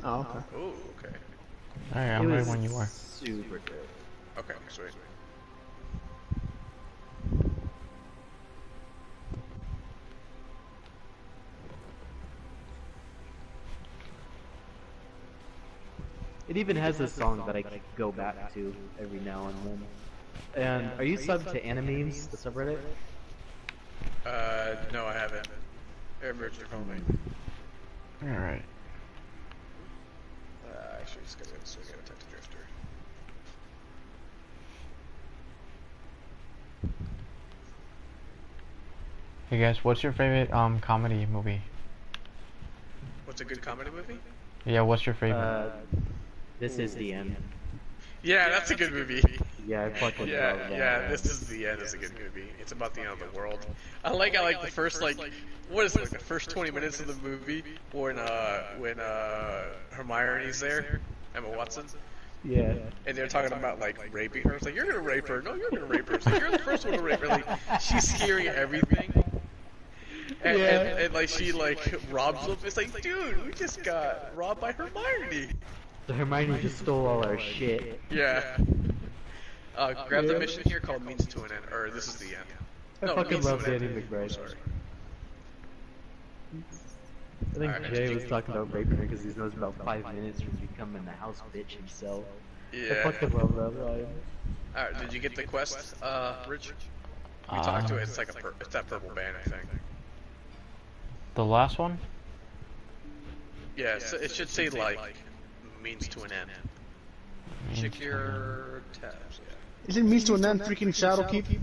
Speaker 4: Oh, okay.
Speaker 1: Oh, okay.
Speaker 3: Alright,
Speaker 2: It
Speaker 3: I'm ready
Speaker 2: was
Speaker 3: when you are.
Speaker 2: super good.
Speaker 1: Okay, sweet.
Speaker 2: It even has a song that I go back to every now and then. And are you subbed to Animemes, the subreddit?
Speaker 1: No, I haven't. Emerged from me.
Speaker 3: Alright.
Speaker 1: Actually, just gotta swing out attack the Drifter.
Speaker 3: Hey guys, what's your favorite comedy movie?
Speaker 1: What's a good comedy movie?
Speaker 3: Yeah, what's your favorite?
Speaker 2: This is the end.
Speaker 1: Yeah, that's a good movie.
Speaker 2: Yeah, I fucking love that.
Speaker 1: Yeah, This Is the End is a good movie. It's about the end of the world. I like the first what is it, the first 20 minutes of the movie when Hermione's there, Emma Watson,
Speaker 2: Yeah.
Speaker 1: and they're talking about raping her. It's like, you're gonna rape her. No, you're gonna rape her. It's like, you're the first one to rape her. Like, she's hearing everything. And she robs them. It's like, dude, we just got robbed by Hermione.
Speaker 2: So Hermione just stole all our shit.
Speaker 1: Yeah. Grab the mission here called Means to an End, or This Is the End.
Speaker 2: I fucking
Speaker 1: Means to
Speaker 2: love
Speaker 1: an End.
Speaker 2: Danny McBride.
Speaker 1: Sorry.
Speaker 2: I think
Speaker 1: Alright,
Speaker 2: Jay was talking about raping her because he knows about 5 minutes from becoming the house bitch himself. I
Speaker 1: Yeah.
Speaker 2: fucking love that line.
Speaker 1: Alright, did you get the quest, Rich? We talked to it. It's like it's that purple band, I think.
Speaker 3: The last one?
Speaker 1: Yeah, so it should say Means to an End. Check your tabs. Yeah.
Speaker 4: Is it means to an end freaking Shadowkeep?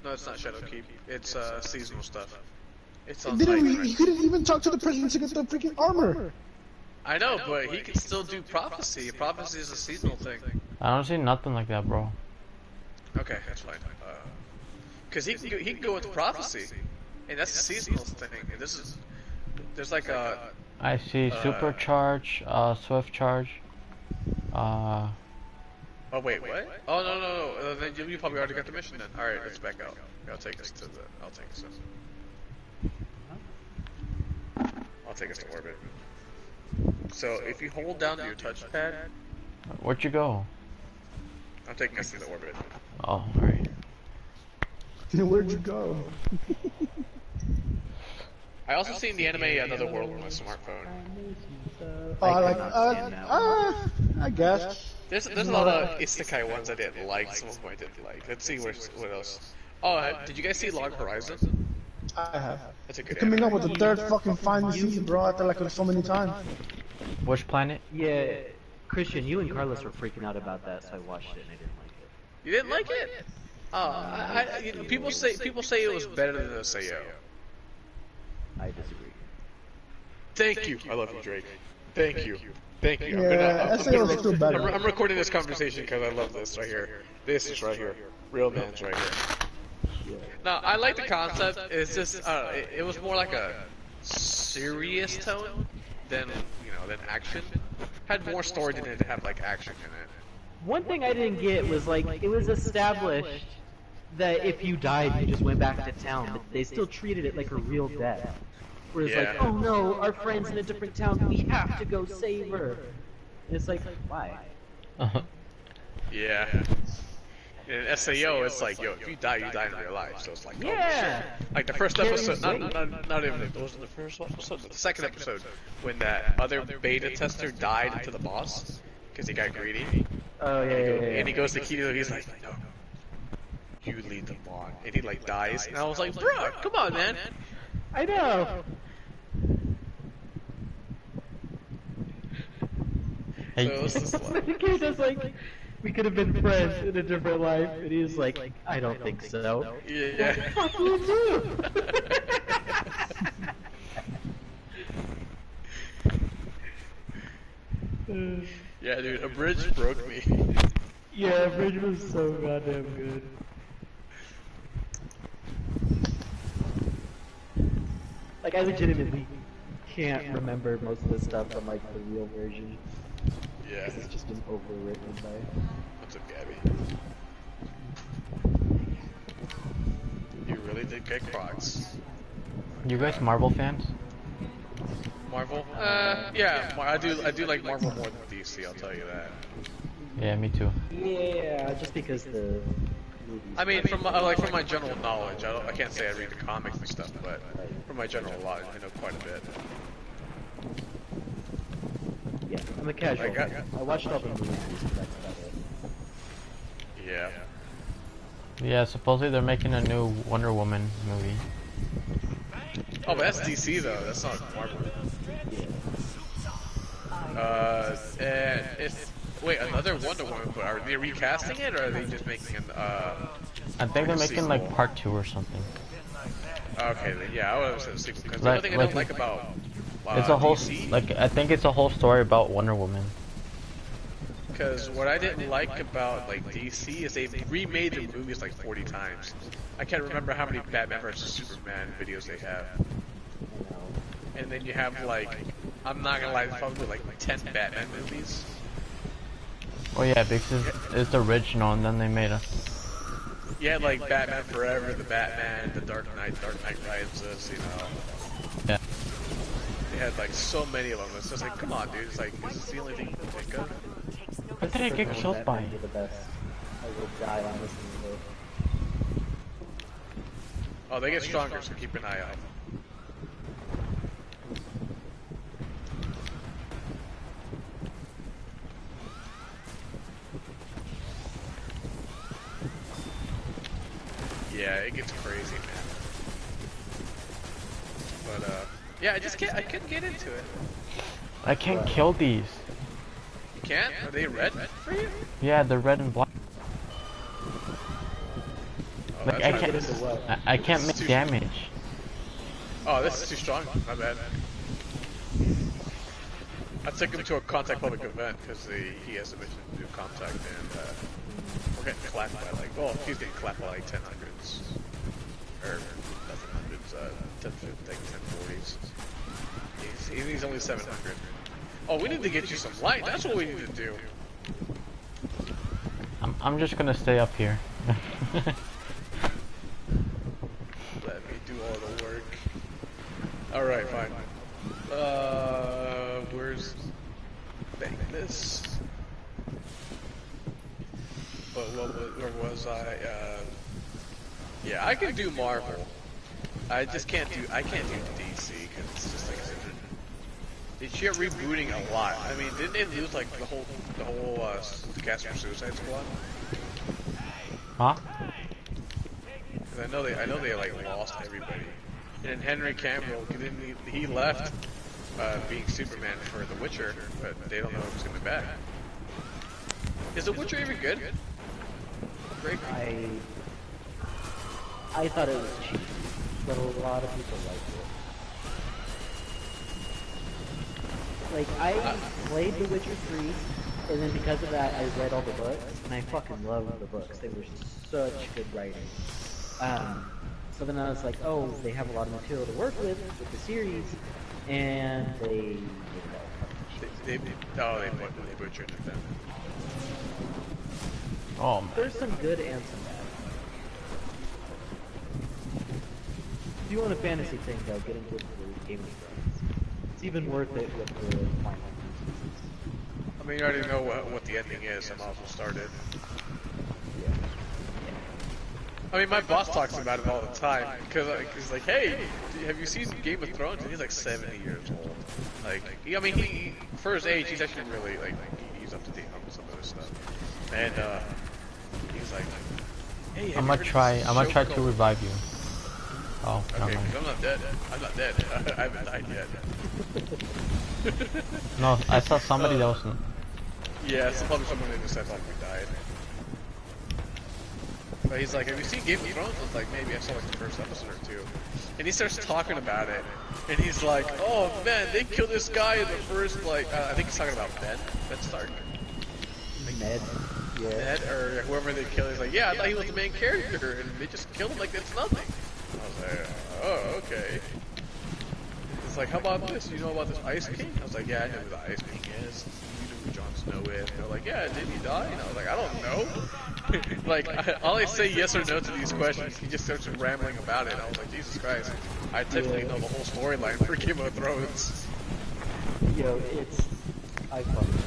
Speaker 1: No, it's not Shadowkeep. It's seasonal stuff. It's
Speaker 4: He
Speaker 1: on
Speaker 4: didn't.
Speaker 1: Titan.
Speaker 4: He couldn't even talk to the president to get the freaking armor.
Speaker 1: I know, but he can still do prophecy. Prophecy is a seasonal thing.
Speaker 3: I don't see nothing like that, bro.
Speaker 1: Okay, that's fine. Because he can go with prophecy, and that's a seasonal thing. And there's like a.
Speaker 3: I see supercharge, swift charge.
Speaker 1: Oh wait, what? Oh no. Then you probably already got the mission then. All right, let's back out. I'll take us to orbit. So if you hold down your touchpad,
Speaker 3: Where'd you go?
Speaker 1: I'm taking us to the orbit.
Speaker 3: Oh, alright.
Speaker 4: Where'd you go?
Speaker 1: I also seen the anime Another World on my smartphone.
Speaker 4: I guess.
Speaker 1: There's a lot of isekai ones I didn't like. Some of them I didn't like. Let's see what else. Oh, did you guys see Log Horizon?
Speaker 4: I have.
Speaker 1: That's a good.
Speaker 4: Coming up
Speaker 1: anime.
Speaker 4: with the third fucking final season, bro. After like so many times.
Speaker 3: Which planet?
Speaker 2: Yeah, Christian, you and Carlos were freaking out about that, so I watched it and I didn't like it.
Speaker 1: You didn't like it? You know, people say it was better than the Sayo.
Speaker 2: I disagree.
Speaker 1: Thank you. I love you, Drake. Thank you. Thank you.
Speaker 4: Yeah, SAO is still better.
Speaker 1: I'm recording this conversation because I love this right here. This is right here. Real man's right here. Now, I like the concept. It's just, it was more like a serious tone than, than action. Had more story than it had like action in it.
Speaker 2: One thing I didn't get was like, it was established that if you died, you just went back to town, but they still treated it like a real death. Whereas like, oh no, our friend's in a different town, we have to go save her. And it's like, why?
Speaker 1: Yeah. In SAO, it's like, yo, if you die in real life. So it's like, oh,
Speaker 2: Yeah!
Speaker 1: shit. Like the first episode, not even, it wasn't the first episode, the second episode, when that other beta tester died to the boss, because he got greedy.
Speaker 2: Oh yeah,
Speaker 1: And he goes to Kido, he's like, no, you lead the bond. And he like dies, and I was like, bruh, come on, man.
Speaker 2: I know!
Speaker 1: So it was just like,
Speaker 2: The kid is like, we could have been friends in a different life, and he's like, I don't think so.
Speaker 1: yeah.
Speaker 2: Fuck you too!
Speaker 1: Yeah, dude, a bridge broke me.
Speaker 2: Yeah, Bridge was so goddamn good. Like, I legitimately can't remember most of the stuff from like the real version.
Speaker 1: Yeah.
Speaker 2: It's just been overwritten by.
Speaker 1: What's up, Gabby? You really did get Crocs.
Speaker 3: You guys Marvel fans?
Speaker 1: Marvel? Yeah, I do like Marvel more than DC, I'll tell you that.
Speaker 3: Yeah, me too.
Speaker 2: Yeah, just because the movies.
Speaker 1: I mean, from my general knowledge, I can't say I read the comics and stuff, but from my general knowledge, I know quite a bit.
Speaker 2: Yeah, I'm a casual.
Speaker 1: Like,
Speaker 2: I watched all the movies, but that's about it.
Speaker 1: Yeah.
Speaker 3: Yeah, supposedly they're making a new Wonder Woman movie.
Speaker 1: Oh, but that's DC though. That's not Marvel. And it's wait, another Wonder Woman. But are they recasting it, or are they just making an
Speaker 3: I think they're making like
Speaker 1: sequel?
Speaker 3: part 2 or something.
Speaker 1: Okay, then yeah, I would have said a sequel because
Speaker 3: Like-
Speaker 1: the only thing I don't
Speaker 3: like-
Speaker 1: like about
Speaker 3: It's a whole
Speaker 1: DC,
Speaker 3: I think it's a whole story about Wonder Woman.
Speaker 1: because what I didn't like about like DC is they remade their movies like 40 times. I can't remember how many Batman vs Superman videos they have. And then you have like, I'm not gonna lie, there's probably like 10 Batman movies.
Speaker 3: Oh yeah, because it's the original and then they made a...
Speaker 1: You had like Batman Forever, the Batman, the Dark Knight Rises,
Speaker 3: Yeah.
Speaker 1: They had like so many of them. It's just like, come on, dude. It's like, is this the only thing you can think of?
Speaker 3: What did I get killed by?
Speaker 2: Batman's are the best. I will die on this movie.
Speaker 1: Oh, they get stronger, so keep an eye out. Yeah, it gets crazy, man. But yeah, I couldn't get into it.
Speaker 3: I can't kill these.
Speaker 1: You can't? Are they red for you?
Speaker 3: Yeah, they're red and black. Like,
Speaker 1: that's
Speaker 3: I
Speaker 1: not
Speaker 3: can't,
Speaker 1: good.
Speaker 3: I can't make damage.
Speaker 1: Oh, this is too strong. My bad. I took him to a contact public event because he has a mission to do contact, and we're getting clapped by like, well, he's getting clapped by like 1000s or nothing hundreds, 1040s. He's only 700. Oh, we need to get you some light. That's what we need to do.
Speaker 3: I'm just gonna stay up here.
Speaker 1: Let me do all the work. Alright, fine. Where's... Bang this. But where was I? Yeah, I can do Marvel. I just can't do DC, because it's just like... They keep rebooting a lot. I mean, didn't they lose like the whole cast from Suicide Squad?
Speaker 3: Huh?
Speaker 1: Cause I know they like lost everybody. And Henry Cavill, he left being Superman for The Witcher, but they don't know if he's gonna be back. Is The Witcher even good? Great.
Speaker 2: I thought it was cheap, but a lot of people liked it. Like, I played The Witcher 3, and then because of that, I read all the books, and I fucking loved the books. They were such good writing. So then I was like, oh, they have a lot of material to work with the series, and they
Speaker 1: butchered it then.
Speaker 3: Oh man.
Speaker 2: There's some good and some bad. If you want a fantasy thing, though, get into the Game of Thrones. It's even worth it with the final seasons.
Speaker 1: I mean, you already know what the ending is. I might as well start it. I mean, my boss talks about it all the time because he's like, "Hey, have you seen Game of Thrones?" And he's like 70 years old. Like, I mean, he for his age, he's actually really like he's up to date on some other stuff. And he's like, "Hey,
Speaker 3: I'm gonna try to revive you. Oh,
Speaker 1: okay,
Speaker 3: never mind.
Speaker 1: 'cause I'm not dead. I'm not dead. I haven't died yet."
Speaker 3: No, I saw somebody that wasn't.
Speaker 1: Yeah, it's probably someone that just said like we died. But he's like, "Have you seen Game of Thrones?" I was like, "Maybe I saw like the first episode or two." And he starts talking about it, and he's like, "Oh man, they killed this guy in the first like I think he's talking about Ben Stark."
Speaker 2: Ned. Yeah.
Speaker 1: Ned or whoever they killed. He's like, "Yeah, I thought he was the main character, and they just killed him like it's nothing." I was like, "Oh, okay." It's like, "How about this? You know about this Ice King?" I was like, "Yeah, I know who the Ice King is. You know who Jon Snow is." And they're like, "Yeah, didn't he die?" And I was like, "I don't know." Like, all I say yes or no to these questions, he just starts rambling about it. I was like, Jesus Christ, I typically know the whole storyline for Game of Thrones.
Speaker 2: Yo, I fucking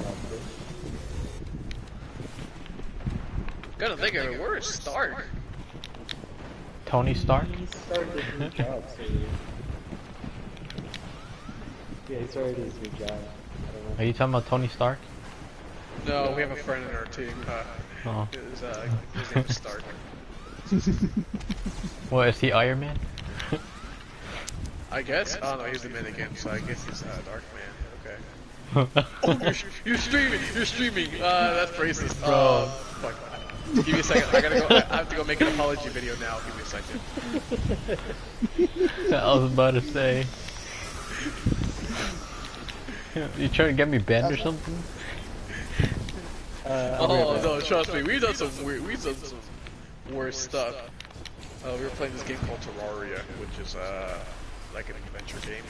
Speaker 2: loved it.
Speaker 1: Gotta think of it, where is Stark?
Speaker 3: Tony Stark?
Speaker 2: He started his new job, so... Yeah, he started his new job. I don't know.
Speaker 3: Are you talking about Tony Stark?
Speaker 1: No, we have a friend in our team.
Speaker 3: Oh.
Speaker 1: His name is Stark.
Speaker 3: What, is he Iron Man?
Speaker 1: I guess? Oh no, he's the man again, so I guess he's Dark Man. Okay. Oh, you're streaming! You're streaming! That's racist.
Speaker 3: Bro.
Speaker 1: Fuck. Give me a second. I have to go make an apology video now. Give me a second.
Speaker 3: I was about to say. You trying to get me banned or something?
Speaker 1: Oh no, trust me, we've done some worse stuff. We were playing this game called Terraria, which is like an adventure game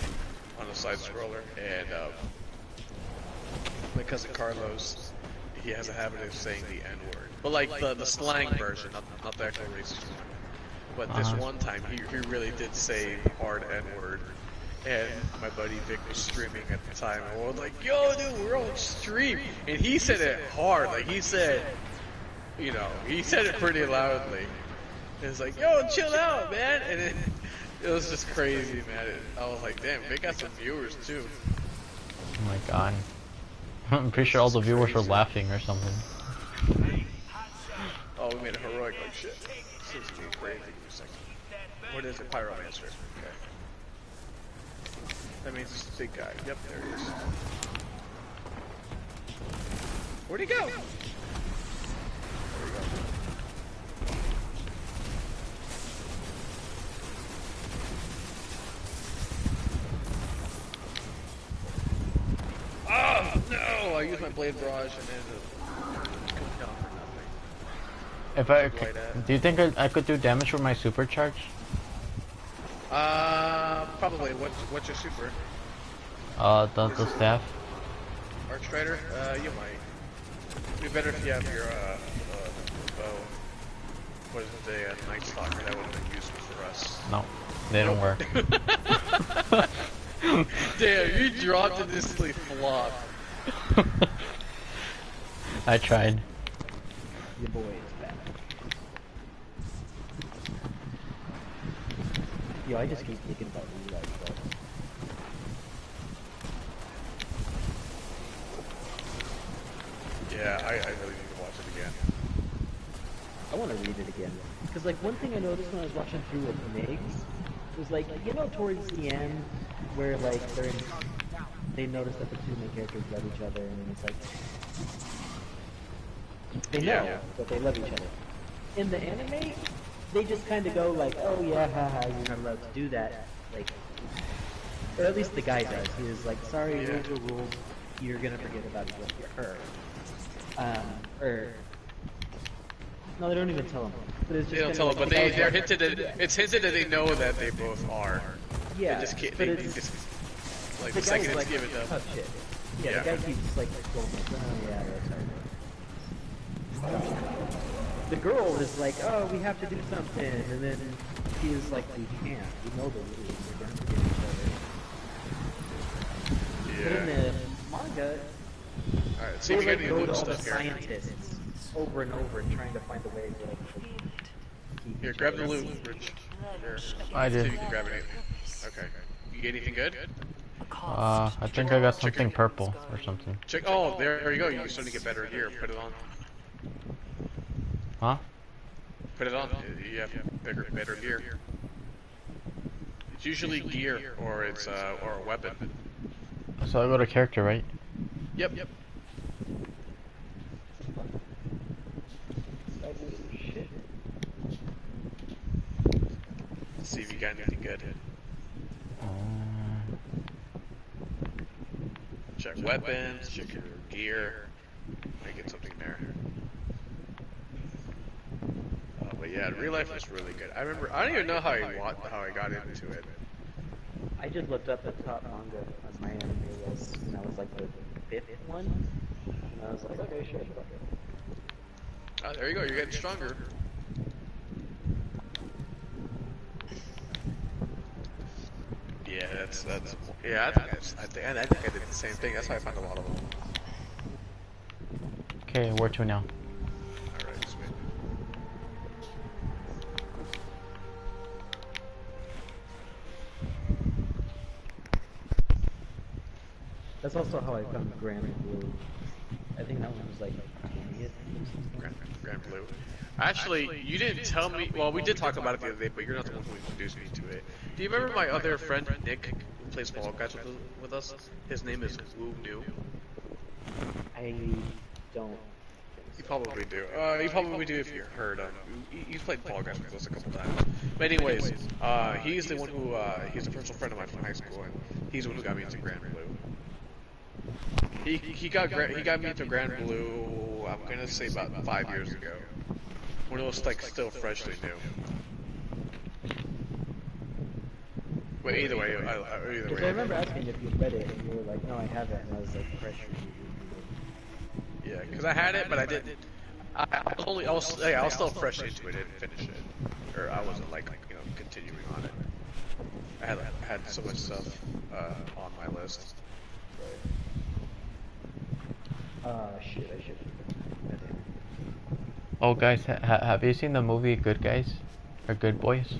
Speaker 1: on a side scroller, and my cousin Carlos, he has a habit of saying the N-word, but like the slang version, not the actual racist one. But this one time, he really did say the hard N-word. And my buddy Vic was streaming at the time, and we were like, "Yo, dude, we're on stream," and he said it hard, like he said, you know, he said it pretty loudly. It was like, "Yo, chill out, man," and it was just crazy, man. I was like, "Damn, Vic got some viewers too."
Speaker 3: Oh my god. I'm pretty sure all the viewers were laughing or something.
Speaker 1: Oh, we made a heroic like shit. This is crazy. What is it, Pyromancer? Okay. That means it's a big guy. Yep, there he is. Where'd he go? There we go. I used my blade barrage and then it comes down for nothing.
Speaker 3: If I
Speaker 1: Something like that.
Speaker 3: do you think I could do damage with my supercharge?
Speaker 1: Probably. What's your super?
Speaker 3: The staff.
Speaker 1: Archstrider? You might. It'd be better if you have your bow. What is it? The Night Stalker. That would have been useful for us.
Speaker 3: No, they don't work.
Speaker 1: Damn, you dropped it instantly flop.
Speaker 3: I tried.
Speaker 2: Your boy is back. Yo, I just keep thinking about Relight, bro.
Speaker 1: Yeah, I really need to watch it again.
Speaker 2: I want to read it again. Because, like, one thing I noticed when I was watching through with Migs was, like, you know, towards the end, where, like, they notice that the two main characters love each other, and it's like, they know that they love each other. In the anime, they just kind of go, like, oh yeah, haha, you're not allowed to do that. Like, or at least the guy does. He is like, sorry, rules are rules, you're gonna forget about her. Or no, they don't even tell him. But it's just
Speaker 1: They don't tell them, but they're hinted at, it's hinted that they know that they both are.
Speaker 2: Yeah,
Speaker 1: They just can't,
Speaker 2: but
Speaker 1: they
Speaker 2: it's,
Speaker 1: just, like,
Speaker 2: the
Speaker 1: the
Speaker 2: guy
Speaker 1: second
Speaker 2: is
Speaker 1: it's
Speaker 2: like,
Speaker 1: given them.
Speaker 2: tough shit. Yeah,
Speaker 1: Yeah.
Speaker 2: the guy keeps like going like, oh yeah, that's right. The girl is like, oh, we have to do something, and then he is like, we can't. We know the rules. We're gonna forget each other. But in
Speaker 1: Yeah.
Speaker 2: the manga,
Speaker 1: Alright, see
Speaker 2: they
Speaker 1: if you
Speaker 2: like
Speaker 1: got any
Speaker 2: go
Speaker 1: loot
Speaker 2: to all the
Speaker 1: stuff here.
Speaker 2: scientists over and over, trying to find a way to like keep
Speaker 1: Here,
Speaker 2: each
Speaker 1: grab
Speaker 2: other.
Speaker 1: the loot, Rich. Here.
Speaker 3: I
Speaker 1: See if
Speaker 3: did.
Speaker 1: you can grab anything. Okay. You get anything good?
Speaker 3: I think I got something purple or something.
Speaker 1: Check. Oh, there you go. You're starting to get better gear. Put it on.
Speaker 3: Huh?
Speaker 1: Put it on. You have better gear. It's usually gear or it's or a weapon.
Speaker 3: So I go to character, right?
Speaker 1: Yep. Let's see if you got anything good. Check weapons. Check your gear. Might get something there. But yeah, real life was really good. I remember. I don't even know how I got into it.
Speaker 2: I just looked up the top manga as my anime was, and I was like the 5th one, and I was like, okay, sure.
Speaker 1: Oh, there you go. You're getting stronger. Yeah, that's. Yeah, I think I did the same thing. That's how I found a lot of them.
Speaker 3: Okay, where to now?
Speaker 1: All right, sweet.
Speaker 2: That's also how I found Grand Blue. I think that one was like 20th.
Speaker 1: Grand Blue. Actually, you didn't tell me. Well, we did talk about it the other day, but you're not the one who introduced me to it. Do you remember my other friend Nick, who plays Fall Guys with us? His name is Woo New.
Speaker 2: I don't.
Speaker 1: You probably do. You probably do if you heard him. He's played Fall Guys with us a couple times. But anyways, he's the one who he's a personal friend of mine from high school, and he's the one who got me into Grand Blue. He got me into Grand Blue. I'm gonna say about 5 years ago, when it was like still freshly new. But either way, either
Speaker 2: Because I
Speaker 1: way.
Speaker 2: remember asking if you read it, and you were like, no, I haven't, and I was like, pressure you.
Speaker 1: Yeah, because I had it, but I didn't. I was still fresh into it. Didn't finish it, or I wasn't like continuing on it. I had so much stuff on my list.
Speaker 2: Shit, I should have.
Speaker 3: Oh, guys, have you seen the movie Good Guys? Or Good Boys?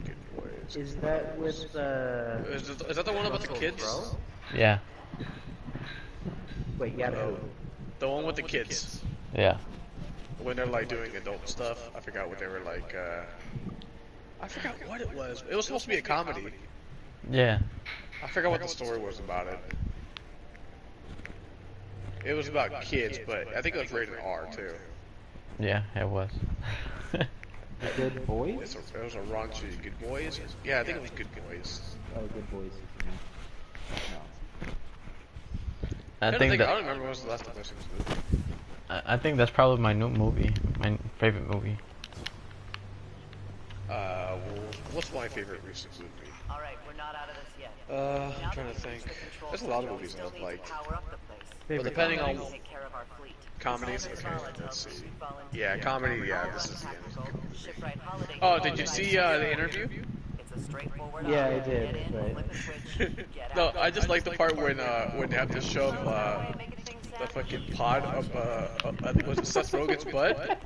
Speaker 1: Good boys.
Speaker 2: Is that with
Speaker 1: Is that the one about the kids?
Speaker 2: Crowe?
Speaker 3: Yeah.
Speaker 2: Wait, yeah,
Speaker 1: Oh, the one with the kids.
Speaker 3: Yeah.
Speaker 1: When they're like doing adult stuff. I forgot what they were like. I forgot what it was. It was supposed to be a comedy.
Speaker 3: Yeah.
Speaker 1: I forgot what the story was about it. It was about kids, but I think it was rated R too.
Speaker 3: Yeah, it was.
Speaker 2: Good Boys?
Speaker 1: It was a raunchy Good Boys. Yeah, I think it was Good Boys.
Speaker 2: Oh, Good Boys. No.
Speaker 3: I think
Speaker 1: I
Speaker 3: that
Speaker 1: don't remember when was the last time I seen this movie.
Speaker 3: I think that's probably my new movie, my favorite movie.
Speaker 1: Well, what's my favorite recent movie?
Speaker 9: All right, we're not out of this yet.
Speaker 1: I'm trying to think. There's a lot of movies I've liked.
Speaker 9: Power up the place.
Speaker 1: But depending on
Speaker 9: Take care of our fleet.
Speaker 1: comedies, okay, let's see. Yeah, comedy, yeah, this is the end.
Speaker 9: Shipwright Holiday.
Speaker 1: Oh, did you see the interview?
Speaker 9: It's a straightforward
Speaker 2: Yeah,
Speaker 9: option.
Speaker 2: I did,
Speaker 9: Get in,
Speaker 2: but-
Speaker 9: flip a switch, get
Speaker 1: No,
Speaker 9: out.
Speaker 1: I just like the part when they have to shove the fucking pod up I think it was Seth Rogen's butt.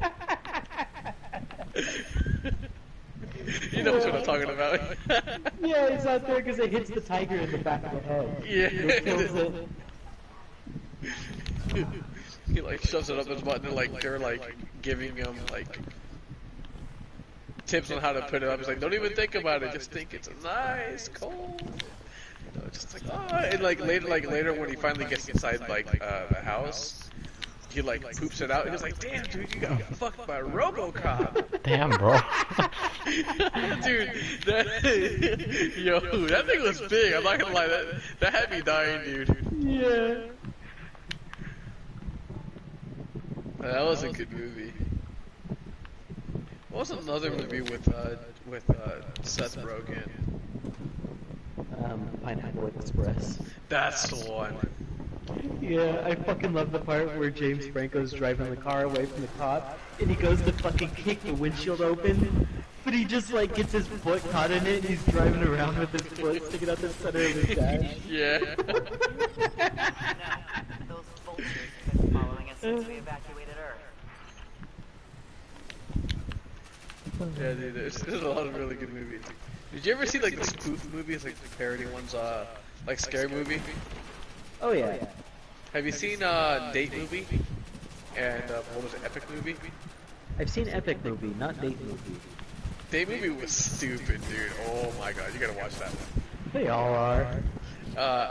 Speaker 1: You know what I'm talking about.
Speaker 2: Yeah, it's out there because it hits the tiger in the back of the head. It kills it.
Speaker 1: He like shoves it up his butt and they're like giving him like tips on how to put it up. He's like, don't even think about it, just think it's nice, cold. You know, just like and later when he finally gets inside the house, he like poops it out and he's like, damn dude, you got fucked by RoboCop.
Speaker 3: Damn, bro.
Speaker 1: Dude, that thing was big. I'm not gonna lie, that had me dying, dude.
Speaker 2: Yeah.
Speaker 1: That was a good movie. What was another movie with Seth Rogen?
Speaker 2: Pineapple Express.
Speaker 1: That's the one.
Speaker 2: Yeah, I fucking love the part where James Franco's driving the car away from the cop, and he goes to fucking kick the windshield open, but he just like gets his foot caught in it, and he's driving around with his foot sticking out the center of his dash.
Speaker 1: Yeah.
Speaker 9: No, those vultures have been following us since we evacuated Earth.
Speaker 1: Yeah, dude, there's a lot of really good movies. Did you ever see like the spoof movies, like the parody ones, like Scary Movie?
Speaker 2: Oh yeah.
Speaker 1: Have you seen Date Movie? And what was it, Epic Movie?
Speaker 2: I've seen Epic Movie, not Date Movie.
Speaker 1: Date Movie was stupid, dude. Oh my god, you gotta watch that one.
Speaker 2: They all are.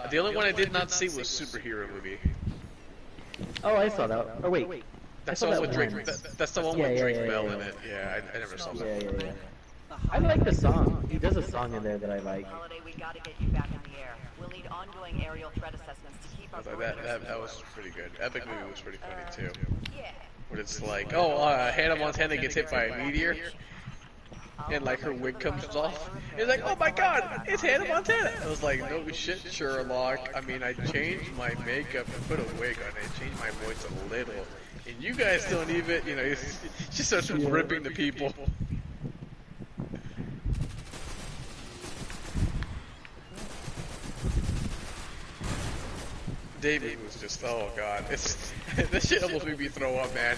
Speaker 1: The only one I did not see was Superhero Movie.
Speaker 2: Oh, I saw that. Oh wait.
Speaker 1: That's
Speaker 2: I
Speaker 1: the
Speaker 2: saw
Speaker 1: one with
Speaker 2: that
Speaker 1: Drake.
Speaker 2: once.
Speaker 1: That's the one
Speaker 2: Yeah,
Speaker 1: with
Speaker 2: yeah,
Speaker 1: Drake
Speaker 2: yeah,
Speaker 1: Bell
Speaker 2: yeah.
Speaker 1: in it. Yeah, I never saw that.
Speaker 2: Yeah. I like the song. He does a song in there that I like.
Speaker 9: Holiday, we gotta get you back in the air. We'll need ongoing aerial threat assessments to keep our
Speaker 1: That was pretty good. Epic Movie was pretty funny too.
Speaker 9: Yeah.
Speaker 1: When it's like, Hannah Montana gets hit by a meteor, and like her wig comes off. It's like, oh my god, it's Hannah Montana. I was like, no shit, Sherlock. I mean, I changed my makeup and put a wig on. I changed my voice a little, and you guys don't even, she starts ripping the people. David was just, oh god, this shit almost made me throw up, man.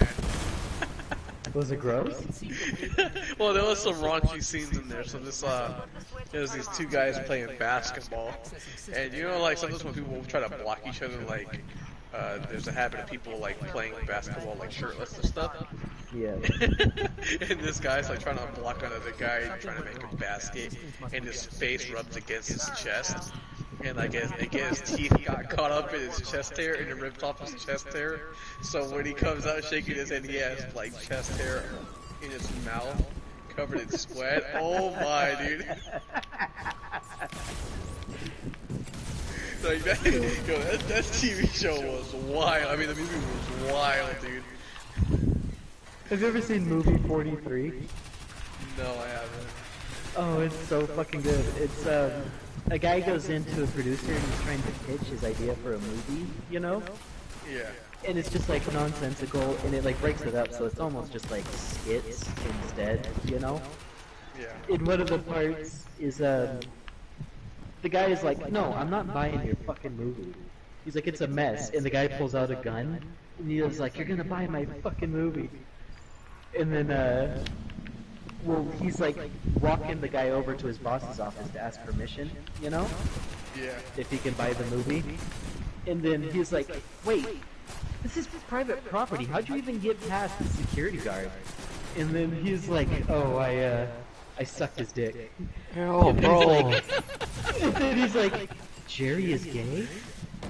Speaker 2: Was it gross?
Speaker 1: Well, there was some raunchy scenes in there. So there's these two guys playing basketball, and like sometimes when people try to block each other, like there's a habit of people like playing basketball like shirtless and stuff.
Speaker 2: Yeah.
Speaker 1: And this guy's like trying to block another guy, and trying to make a basket, and his face rubs against his chest. And I guess his teeth got caught up in his chest hair and it ripped off his chest hair. So when he comes out shaking his head, he has like chest hair in his mouth, covered in sweat. Oh my, dude. Like that TV show was wild. I mean, the movie was wild, dude.
Speaker 2: Have you ever seen movie 43?
Speaker 1: No, I haven't.
Speaker 2: Oh, it's so fucking good. It's a guy goes into a producer and he's trying to pitch his idea for a movie,
Speaker 1: Yeah.
Speaker 2: And it's just like nonsensical, and it like breaks it up, so it's almost just like skits instead,
Speaker 1: Yeah.
Speaker 2: In one of the parts is the guy is like, no, I'm not buying your fucking movie. He's like, it's a mess, and the guy pulls out a gun, and he was like, you're gonna buy my fucking movie. And then well, he's like walking the guy over to his boss's office to ask permission,
Speaker 1: Yeah.
Speaker 2: if he can buy the movie. And then he's like, wait, this is private property. How'd you even get past the security guard? And then he's like, oh, I sucked his dick.
Speaker 3: Oh, bro.
Speaker 2: And then he's like, Jerry is gay?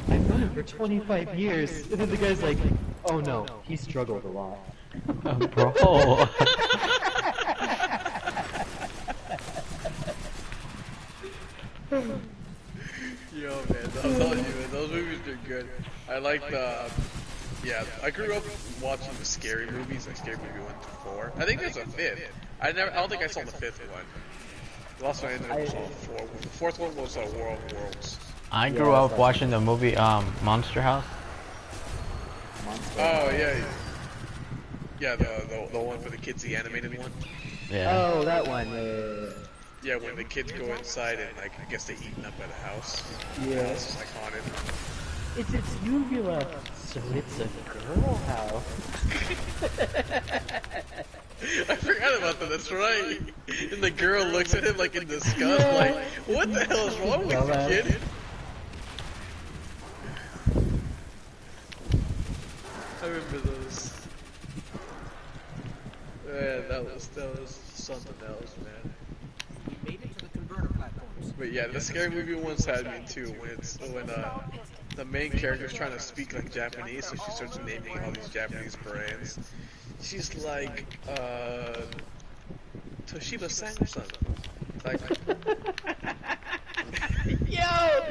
Speaker 2: I've known him for 25 years. And then the guy's like, oh no, he struggled a lot.
Speaker 3: Bro.
Speaker 1: Yo, man, I'm telling you, man, those movies are good. I like the, yeah, I grew up watching the scary movies, like Scary Movie 1 to 4. I think there's a fifth. I don't think I saw the fifth one. The last one I ended up saw the fourth. The fourth one was War of Worlds.
Speaker 3: I grew up watching the movie Monster House.
Speaker 1: Oh yeah, yeah, the one for the kids, the animated one.
Speaker 3: Yeah.
Speaker 2: Oh, that one.
Speaker 1: Yeah, when the kids go inside and like I guess they eaten up at a house.
Speaker 2: Yeah.
Speaker 1: It's just like haunted.
Speaker 2: It's uvula, so it's a girl house.
Speaker 1: I forgot about that. That's right. And the girl looks at him like in disgust, like, "What the hell is wrong with you, kid?" I remember those. Man, that was something else, man.
Speaker 5: We made it to the converter platforms.
Speaker 1: But yeah, the scary movie ones had me too. When the main character's trying to speak like Japanese, so she starts naming all these Japanese brands. She's like, Toshiba Samsung. Like,
Speaker 2: Yo!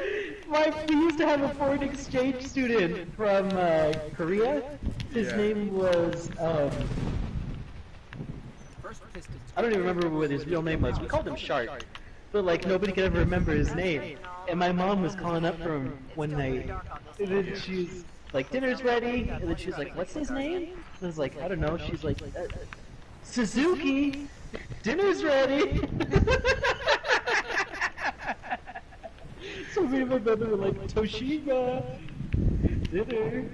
Speaker 2: We used to have a foreign exchange student from Korea. His name was,
Speaker 5: First Pistons.
Speaker 2: I don't even remember what his real name was. We called him Shark. But like, nobody could ever remember his name. And my mom was calling up for him one night. And then she's like, dinner's ready. And then she's like, what's his name? And I was like, I don't know. She's like, Suzuki! Dinner's ready! So me and my brother were like, Toshiba! Dinner!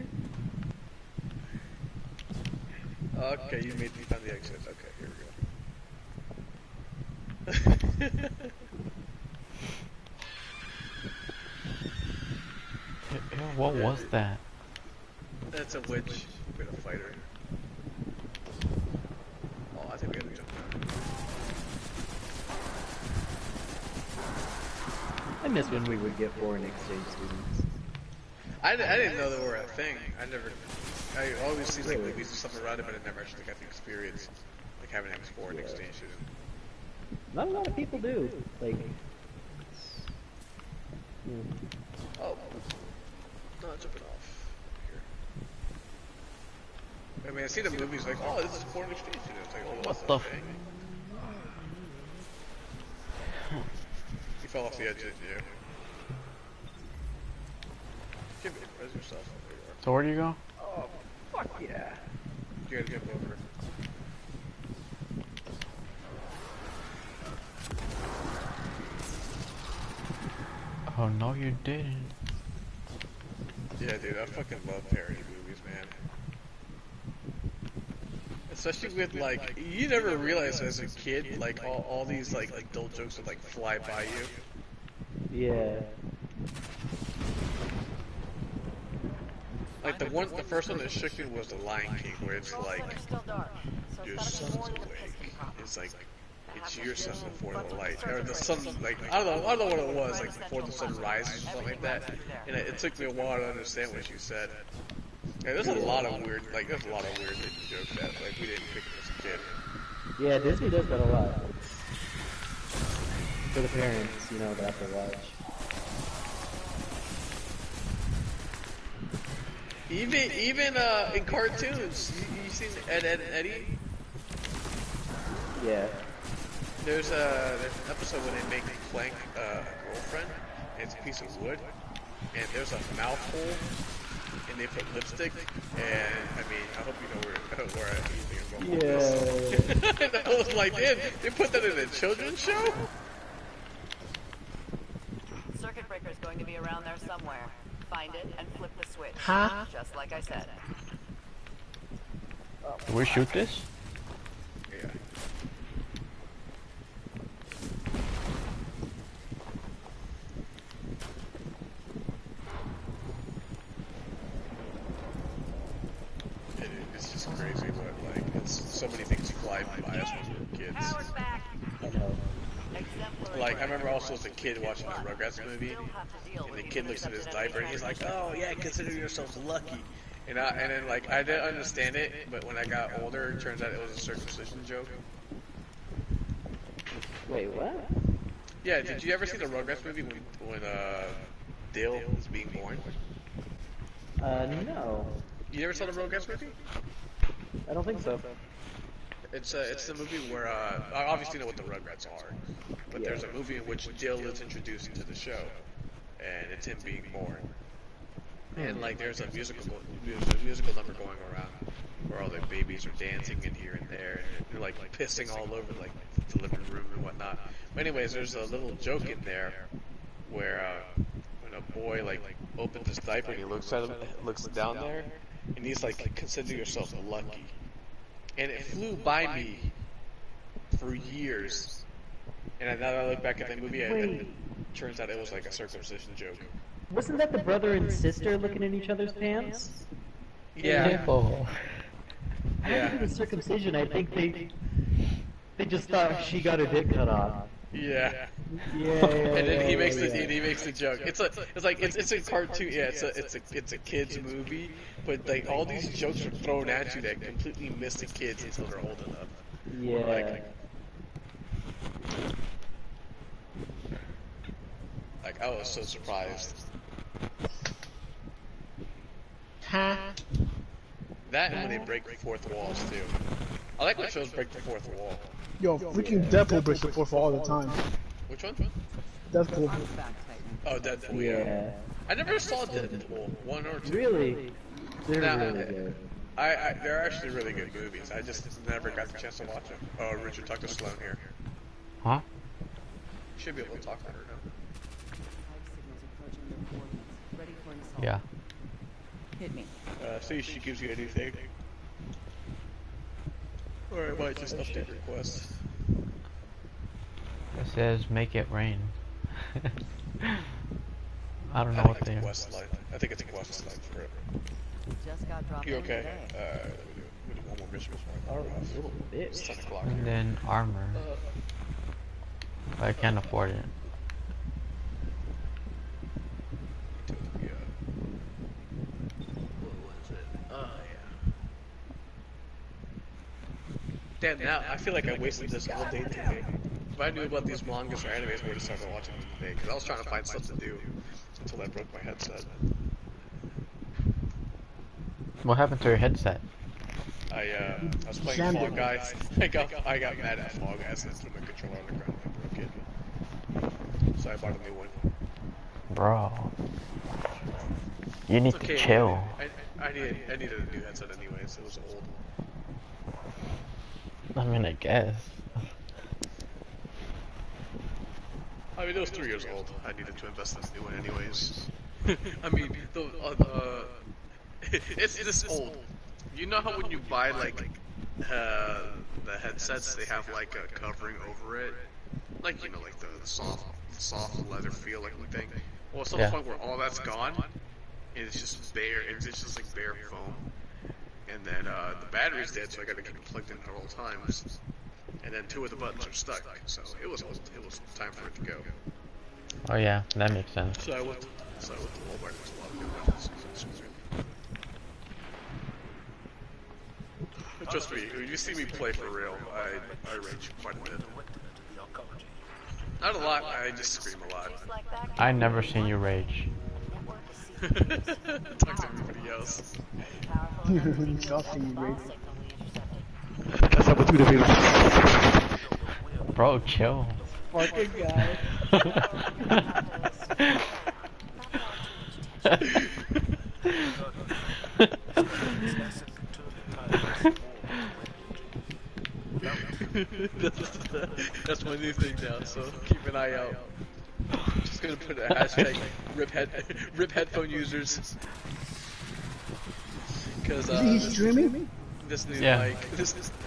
Speaker 1: okay, you made me find the exit. Okay, here we go.
Speaker 3: What was that?
Speaker 1: That's a witch. We're gonna fight her. Oh, I think we gotta jump down.
Speaker 2: I miss when we would get foreign exchange students.
Speaker 1: I didn't know they were a thing. I always see like movies and stuff around it, but I never actually got the experience like having a foreign exchange student.
Speaker 2: Not a lot of people do. Like,
Speaker 1: Oh, no, jumping off here. I mean, I see the movies like, oh, this is a foreign exchange student. It's like, oh,
Speaker 3: What the f-
Speaker 1: thing. You fell off the edge, didn't you? Give it, res yourself. There you are.
Speaker 3: So where do you go?
Speaker 2: oh, fuck yeah.
Speaker 1: You gotta jump over.
Speaker 3: Oh no, you didn't.
Speaker 1: Yeah, dude, I fucking love parody movies, man. Especially with like, you never realize as a kid, like all these like adult jokes would like fly by you.
Speaker 2: Yeah.
Speaker 1: Like the first one that shook me was The Lion King, where it's like,
Speaker 9: Still dark, so
Speaker 1: your
Speaker 9: it's gotta be
Speaker 1: son's
Speaker 9: more than the
Speaker 1: awake.
Speaker 9: pissing problem.
Speaker 1: It's like, it's your son before the light, or the sun, like I don't know what it was, like before the sun rises or something like that. And it took me a while to understand what you said. Yeah, there's a lot of weird, there's a lot of weird jokes that like we didn't pick up as a kid.
Speaker 2: Yeah, Disney does that a lot. For the parents, you know, that have to watch.
Speaker 1: Even in cartoons, you seen Ed, Edd n Eddy?
Speaker 2: Yeah.
Speaker 1: There's an episode where they make Plank a girlfriend, and it's a piece of wood, and there's a mouth hole, and they put lipstick, and I mean, I hope you know where I'm going with this. And I was like, damn, they put that in a children's show?
Speaker 9: Circuit breaker is going to be around there somewhere. Find it and flip the switch.
Speaker 2: Huh?
Speaker 9: Just like I said.
Speaker 3: Do we shoot this?
Speaker 1: Yeah. It's just crazy, but like, it's so many things fly by us when we were kids.
Speaker 9: Power's back.
Speaker 2: I know.
Speaker 9: Exemplary.
Speaker 1: Like, I remember also as a kid watching the Rugrats movie, and the kid looks at his diaper and he's like, oh yeah, consider yourselves lucky. And then like, I didn't understand it, but when I got older, it turns out it was a circumcision joke.
Speaker 2: Wait, what?
Speaker 1: Yeah, did you ever see the Rugrats movie when Dale is being born?
Speaker 2: No.
Speaker 1: You never saw the Rugrats movie?
Speaker 2: I don't think so.
Speaker 1: It's the movie where I obviously know what the Rugrats are, but there's a movie in which Dale is introduced into the show, and it's him being born. And like there's a musical number going around where all the babies are dancing in here and there, and they're like pissing all over like the living room and whatnot. But anyways, there's a little joke in there where when a boy like opens his diaper and he looks down there, and he's like, consider yourself lucky. And it flew by me for years. And now that I look back at the movie, it turns out it was like a circumcision joke.
Speaker 2: Wasn't that the brother and sister looking in each other's pants?
Speaker 1: Yeah.
Speaker 3: Oh.
Speaker 2: I don't think it was circumcision. I think they just thought she got her dick cut off.
Speaker 1: Yeah.
Speaker 2: Yeah.
Speaker 1: And then he makes the joke. It's a cartoon. Yeah, it's a kids movie, but like all these jokes are thrown at you that completely miss the kids until they're old enough.
Speaker 2: Yeah.
Speaker 1: Like I was so surprised. That and when they break the fourth walls too. I like when shows break the fourth wall.
Speaker 4: Yo, freaking Deadpool breaks the fourth wall all the time.
Speaker 1: Which one?
Speaker 4: Deadpool.
Speaker 1: Oh, Deadpool. Yeah. I never saw Deadpool 1 or 2.
Speaker 2: Really? They're really good.
Speaker 1: They're actually really good movies. I just never got the chance to watch them. Oh, Richard, talk to Sloan here.
Speaker 3: Huh?
Speaker 1: Should be able to talk to her now.
Speaker 3: Yeah.
Speaker 7: Hit me.
Speaker 1: See if she gives you anything. Or it might just update request.
Speaker 3: It says make it rain. I don't know what they are.
Speaker 1: I think it's a quest line for it.
Speaker 7: Just got dropped
Speaker 1: You
Speaker 7: in
Speaker 1: okay?
Speaker 7: today.
Speaker 1: We do one more mission before I go off.
Speaker 2: Little
Speaker 1: It's
Speaker 2: bitch.
Speaker 1: 10 o'clock
Speaker 3: And
Speaker 1: here.
Speaker 3: then armor. But I can't afford it.
Speaker 1: Damn, now I feel like I wasted this all day today. If I knew about these mangas or animes, I would have started watching them today. Because I was trying to find stuff to do until I broke my headset.
Speaker 3: What happened to your headset?
Speaker 1: I was playing Fall Guys. I got mad at Fall Guys and threw my controller on the ground and broke it. So I bought a new one.
Speaker 3: Bro. You need
Speaker 1: It's okay,
Speaker 3: to chill.
Speaker 1: I needed a new headset anyways. It was old.
Speaker 3: I mean, I guess.
Speaker 1: I mean, it was 3 years old. I needed to invest in a new one anyways. I mean, it's this old. You know how when you buy like the headsets, they have like a covering over it, like you know, like the soft leather feel like thing. Well, it's to the point where all that's gone, and it's just bare. It's just like bare foam. And then the battery's dead, so I gotta keep it plugged in at all times. And then 2 of the buttons are stuck, so it was time for it to go.
Speaker 3: Oh yeah, that makes sense.
Speaker 1: So I went to Walmart and there's a lot of good buttons. But trust me, when you see me play for real, I rage quite a bit. Not a lot, I just scream a lot.
Speaker 3: I never seen you rage.
Speaker 1: Talk to everybody else.
Speaker 4: That's how we do the baby.
Speaker 3: Bro, chill.
Speaker 2: Fucking guy.
Speaker 1: That's my new thing now, so keep an eye out. Just gonna put a hashtag rip headphone users. Cause
Speaker 4: Is he streaming?
Speaker 1: this new
Speaker 3: Yeah.
Speaker 1: mic,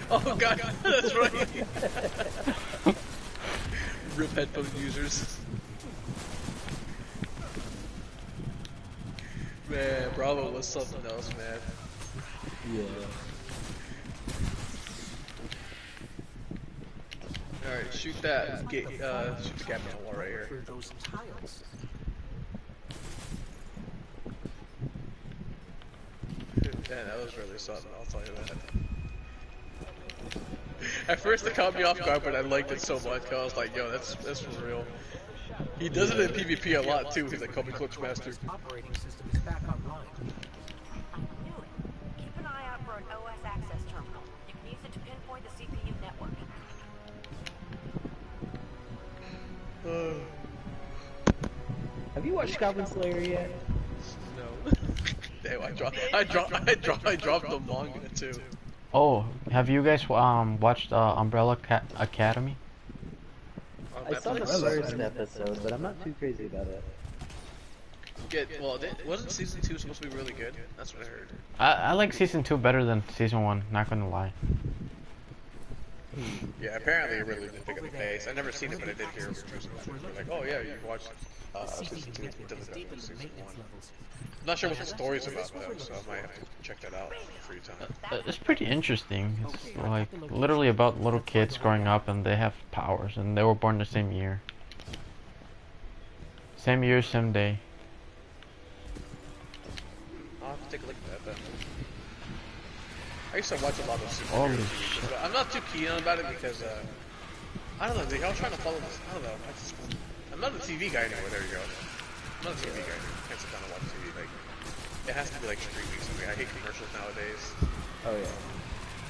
Speaker 1: oh god, that's right. Rip headphone users. Man, Bravo was something else, man.
Speaker 2: Yeah.
Speaker 1: Alright, shoot that shoot the gap in the wall right here.
Speaker 5: For those tiles.
Speaker 1: Yeah, that was really something, I'll tell you that. At first it caught me off guard, but I liked it so much, I was like, yo, that's for real. He does it in PvP a lot too. He's like Kobe Clutch Master.
Speaker 5: Operating system is back online.
Speaker 9: Knew it. Keep an eye out for an OS access terminal. You can use it to pinpoint the CPU network.
Speaker 2: Have you watched Goblin Slayer yet?
Speaker 1: No. Damn, I dropped the manga too.
Speaker 3: Oh, have you guys watched Umbrella Academy?
Speaker 2: I saw the first episode, but I'm not too crazy about it.
Speaker 1: Wasn't season 2 supposed to be really good? That's what I heard.
Speaker 3: I like season 2 better than season 1. Not gonna lie.
Speaker 1: Yeah, apparently it really did pick up the pace. I never seen it, but I did hear reviews about it. They're like, oh yeah, you can watch season 2 until it's done with season 1. I'm not sure what the story's about though, so I might have to check that out in free time.
Speaker 3: It's pretty interesting. It's like literally about little kids growing up and they have powers and they were born the same year. Same year, same day.
Speaker 1: I'll have to take a look at that then. I used to watch a lot of
Speaker 3: Holy
Speaker 1: superhero TV, but I'm not too keen on about it because, I don't know, I was trying to follow this, I don't know, I'm not a TV guy anymore, there you go. I'm not a TV guy anymore, I can't sit down and watch TV, like, it has to be like streaming something. I hate commercials nowadays.
Speaker 2: Oh yeah.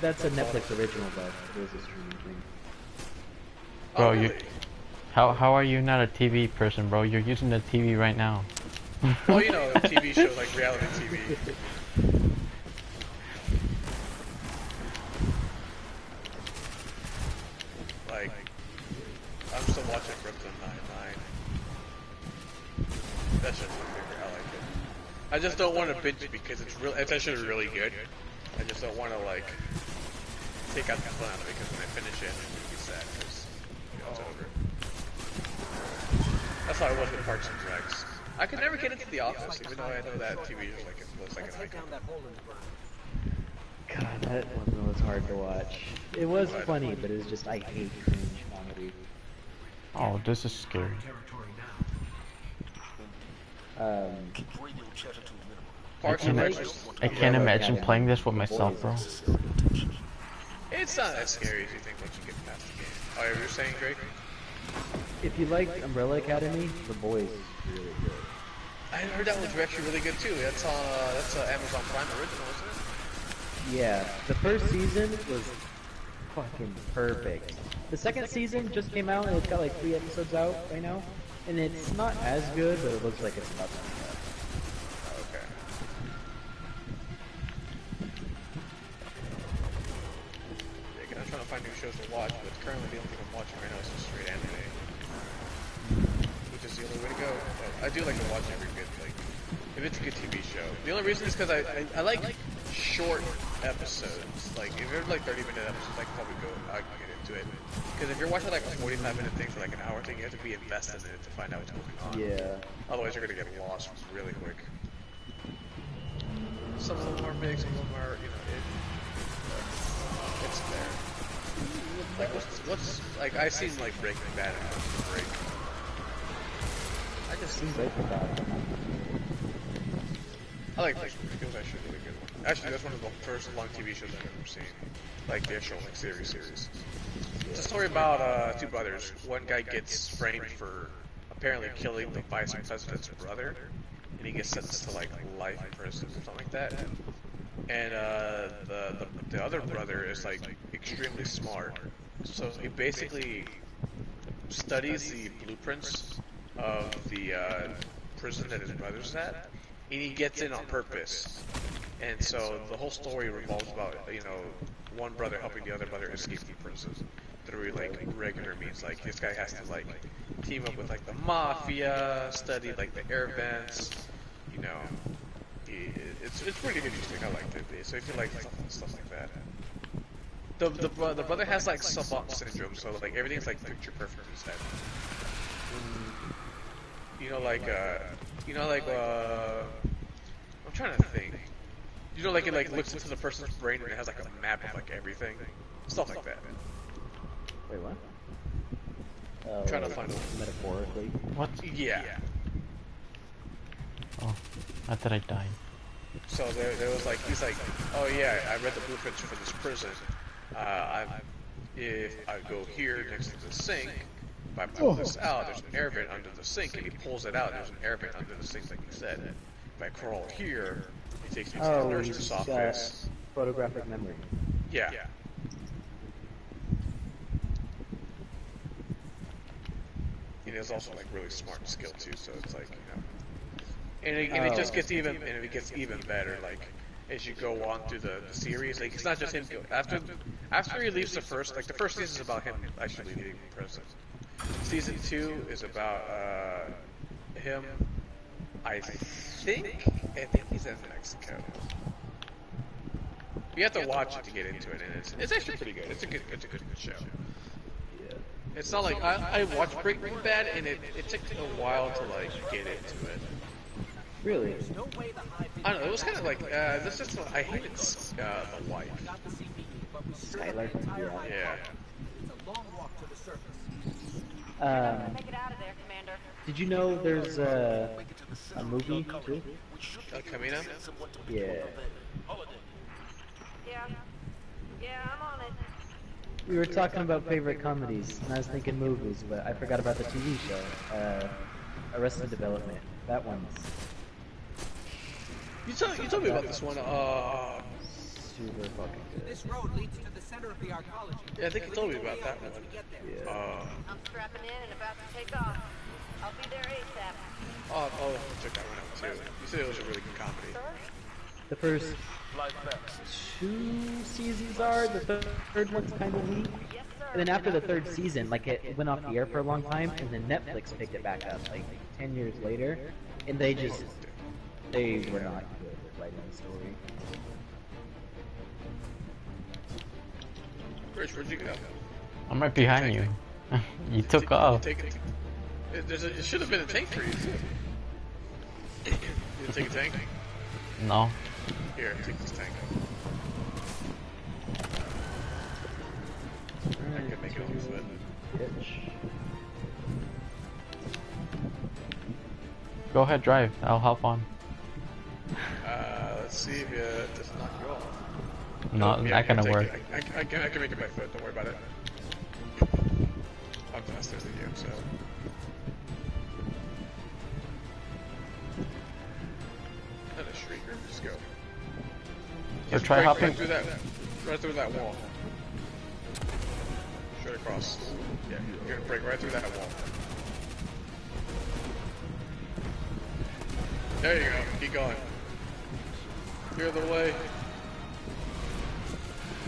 Speaker 2: That's a Netflix original, but it is a streaming thing.
Speaker 3: Bro,
Speaker 1: Oh, really?
Speaker 3: how are you not a TV person, bro? You're using the TV right now.
Speaker 1: Oh, you know, TV show, like reality TV. Like, I'm still watching Brooklyn Nine-Nine. That shit's my favorite, I like it. I just don't want to binge it because it's actually really good. I just don't want to, like, take out the fun out of it because when I finish it, I'm be sad because, you know, it's over. That's how I was with Parks and Recs. I could never get into The Office, even though I know that TV is like, it looks like an icon.
Speaker 2: God, that one was hard to watch. It was funny, but it was just, I hate cringe comedy.
Speaker 3: Oh, this is scary.
Speaker 1: Parks and Recs was,
Speaker 3: I can't imagine playing this with myself, bro.
Speaker 1: it's not as scary as you think once you get past the game. Oh, you're saying, Drake?
Speaker 2: If you like Umbrella Academy, The Boys is really good.
Speaker 1: I heard that one's actually really good too. That's Amazon Prime original, isn't it?
Speaker 2: Yeah, the first season was fucking perfect. The second season just came out and it's got like 3 episodes out right now. And it's not as good, but it looks like it's about to be better.
Speaker 1: Okay. Yeah, again, I'm trying to find new shows to watch, but currently the only thing I'm watching right now is just straight anime. Which is the only way to go. But I do like to watch every good, like, if it's a good TV show. The only reason is because I like short episodes. Like, if you're like 30-minute episodes, I can probably I can get into it. Because if you're watching like a 45-minute thing for like an hour thing, you have to be invested in it to find out what's going on.
Speaker 2: Yeah.
Speaker 1: Otherwise, you're gonna get lost really quick. Some of them are big, some of them are, you know, it's there. Like, what's like, I've seen like Breaking Bad and Quantum Break. I just
Speaker 2: Seems like that.
Speaker 1: I like Breaking Break. It was actually a really good one. Actually, that's one of the first long TV shows I've ever seen. Like the actual like series. It's a story about 2 brothers. One guy gets framed for apparently killing the vice president's brother, and he gets sentenced to like life in prison or something like that. And the other brother is like extremely smart, so he basically studies the blueprints of the prison that his brother's at, and he gets in on purpose. And so the whole story revolves about, you know, one brother helping the other brother escape from prison through like regular means. Like this guy has to like team up with like the mafia, study like the air vents, you know. It's pretty interesting. I liked it. So if you like stuff like that. The brother has like savant syndrome, so like everything's like picture perfect in his head. I'm trying to think. You know, like it like looks into the person's brain and it has like a map of like everything, stuff like that.
Speaker 2: Wait, what?
Speaker 1: I'm trying to find a
Speaker 2: metaphorically.
Speaker 3: What?
Speaker 1: Yeah.
Speaker 3: Oh, I thought I died.
Speaker 1: So there was like, he's like, oh yeah, I read the blueprints for this prison. If I go here next to the sink, If I pull this out, there's an air vent under the sink, and he pulls it out, there's an air vent under the sink, like you said. If I crawl here, he takes me to the
Speaker 2: Oh,
Speaker 1: nurse's
Speaker 2: he's
Speaker 1: office.
Speaker 2: photographic memory.
Speaker 1: Yeah. And he's also like really smart and skilled too, so it's like, you know. And it just gets even, and it gets even better, like, as you go on through the series. Like, it's not just him, after he leaves the first season is about him actually leaving prison. Season 2 is about, him, I think he's in Mexico. You have to watch it to get into it, and it's actually pretty good. It's a good show.
Speaker 2: Yeah.
Speaker 1: It's not like, I watched Breaking Bad, and it took a while to, like, get into it.
Speaker 2: Really?
Speaker 1: I don't know, it was kind of like, this is, I hated the wife.
Speaker 2: Skylar?
Speaker 1: Yeah.
Speaker 9: Make it out of there, Commander.
Speaker 2: Did you know there's a movie too?
Speaker 1: Camino?
Speaker 2: Yeah.
Speaker 9: Yeah, I'm on it.
Speaker 2: We were talking about favorite comedies, and I was thinking movies, but I forgot about the TV show. Arrested Development. That one's
Speaker 1: You told me about this one,
Speaker 2: super fucking good.
Speaker 5: This road leads to the center of the arcology.
Speaker 1: yeah, I think you told me about that one.
Speaker 2: Yeah.
Speaker 9: I'm strapping in and about to take off. I'll be there ASAP.
Speaker 1: Oh, check that one out too. You said it was a really good comedy.
Speaker 2: The first 2 seasons are, the third one's kind of weak.
Speaker 9: Yes, sir.
Speaker 2: And then after the third season, like it went off the air for a long time, and then Netflix picked it back up, like 10 years later, and they were not good at writing the story.
Speaker 1: Rich, where'd you go?
Speaker 3: I'm right behind you. You took off.
Speaker 1: It should have been a tank for you too. You take a tank?
Speaker 3: No.
Speaker 1: Here, take this tank. I can make it a little bit.
Speaker 2: Bitch.
Speaker 3: Go ahead, drive. I'll hop on.
Speaker 1: Let's see if it does knock you off.
Speaker 3: No,
Speaker 1: Yeah,
Speaker 3: not gonna
Speaker 1: take
Speaker 3: work.
Speaker 1: it. I can make it by foot, don't worry about it. I'm faster than you, so. Not a shrieker, just go.
Speaker 3: So try hopping.
Speaker 1: Right through that wall. Straight across. Yeah, you're gonna break right through that wall. There you go, keep going. Clear the way.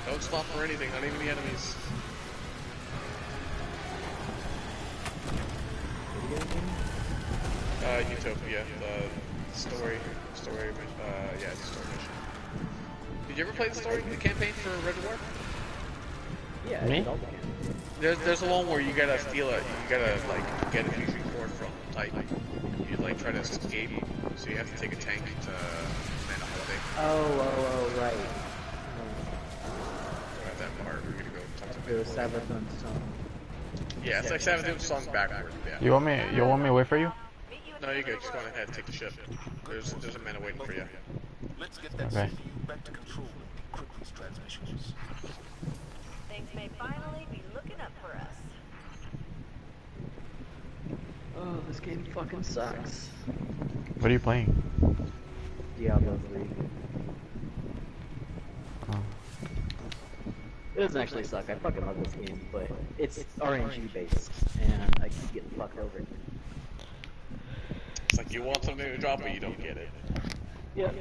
Speaker 1: Don't stop for anything, not even the enemies. Utopia, the story, yeah, it's a story mission. Did you ever play the campaign for Red War?
Speaker 2: Yeah,
Speaker 3: Me?
Speaker 2: it's all the cameras.
Speaker 1: There's a one where you gotta like get a fusion core from Titan. You like try to escape, so you have to take a tank to man a whole thing.
Speaker 2: Oh, right.
Speaker 1: At that part, we're gonna go talk to
Speaker 2: The Sabathun song.
Speaker 1: Yeah, it's like Savathun song backward. Yeah.
Speaker 3: You want me to wait for you?
Speaker 1: No, you're good. Just go ahead and take the ship. There's a man waiting for you.
Speaker 8: Let's get that
Speaker 3: Okay.
Speaker 8: CPU back to control and encrypt these transmissions.
Speaker 9: Things may finally be looking up for us.
Speaker 2: Oh, this game fucking sucks.
Speaker 3: What are you playing?
Speaker 2: Diablo 3.
Speaker 3: Oh.
Speaker 2: It doesn't actually suck. I fucking love this game, but it's RNG based, and I keep getting fucked over.
Speaker 1: It's like you want something to drop, but you don't get it.
Speaker 2: Yeah.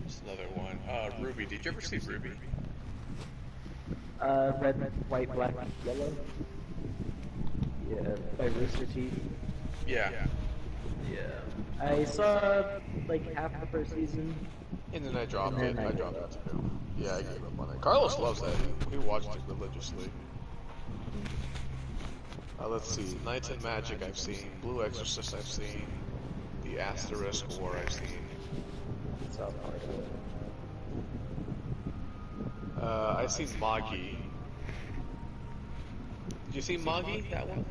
Speaker 1: There's another one. Ruby. Did you ever see Ruby?
Speaker 2: Red, white, black, yellow. Yeah, by Rooster Teeth.
Speaker 1: Yeah.
Speaker 2: Yeah. I saw like half the first season.
Speaker 1: And then I dropped
Speaker 2: And
Speaker 1: it.
Speaker 2: then
Speaker 1: I
Speaker 2: I
Speaker 1: dropped
Speaker 2: gave
Speaker 1: it too. Yeah, I gave up on it. Carlos loves that. He watched it religiously. Let's see. Knights and Magic I've seen. Blue Exorcist I've seen. The Asterisk War I've seen.
Speaker 2: South Park.
Speaker 1: I've seen Magi. Did you see Magi? That one?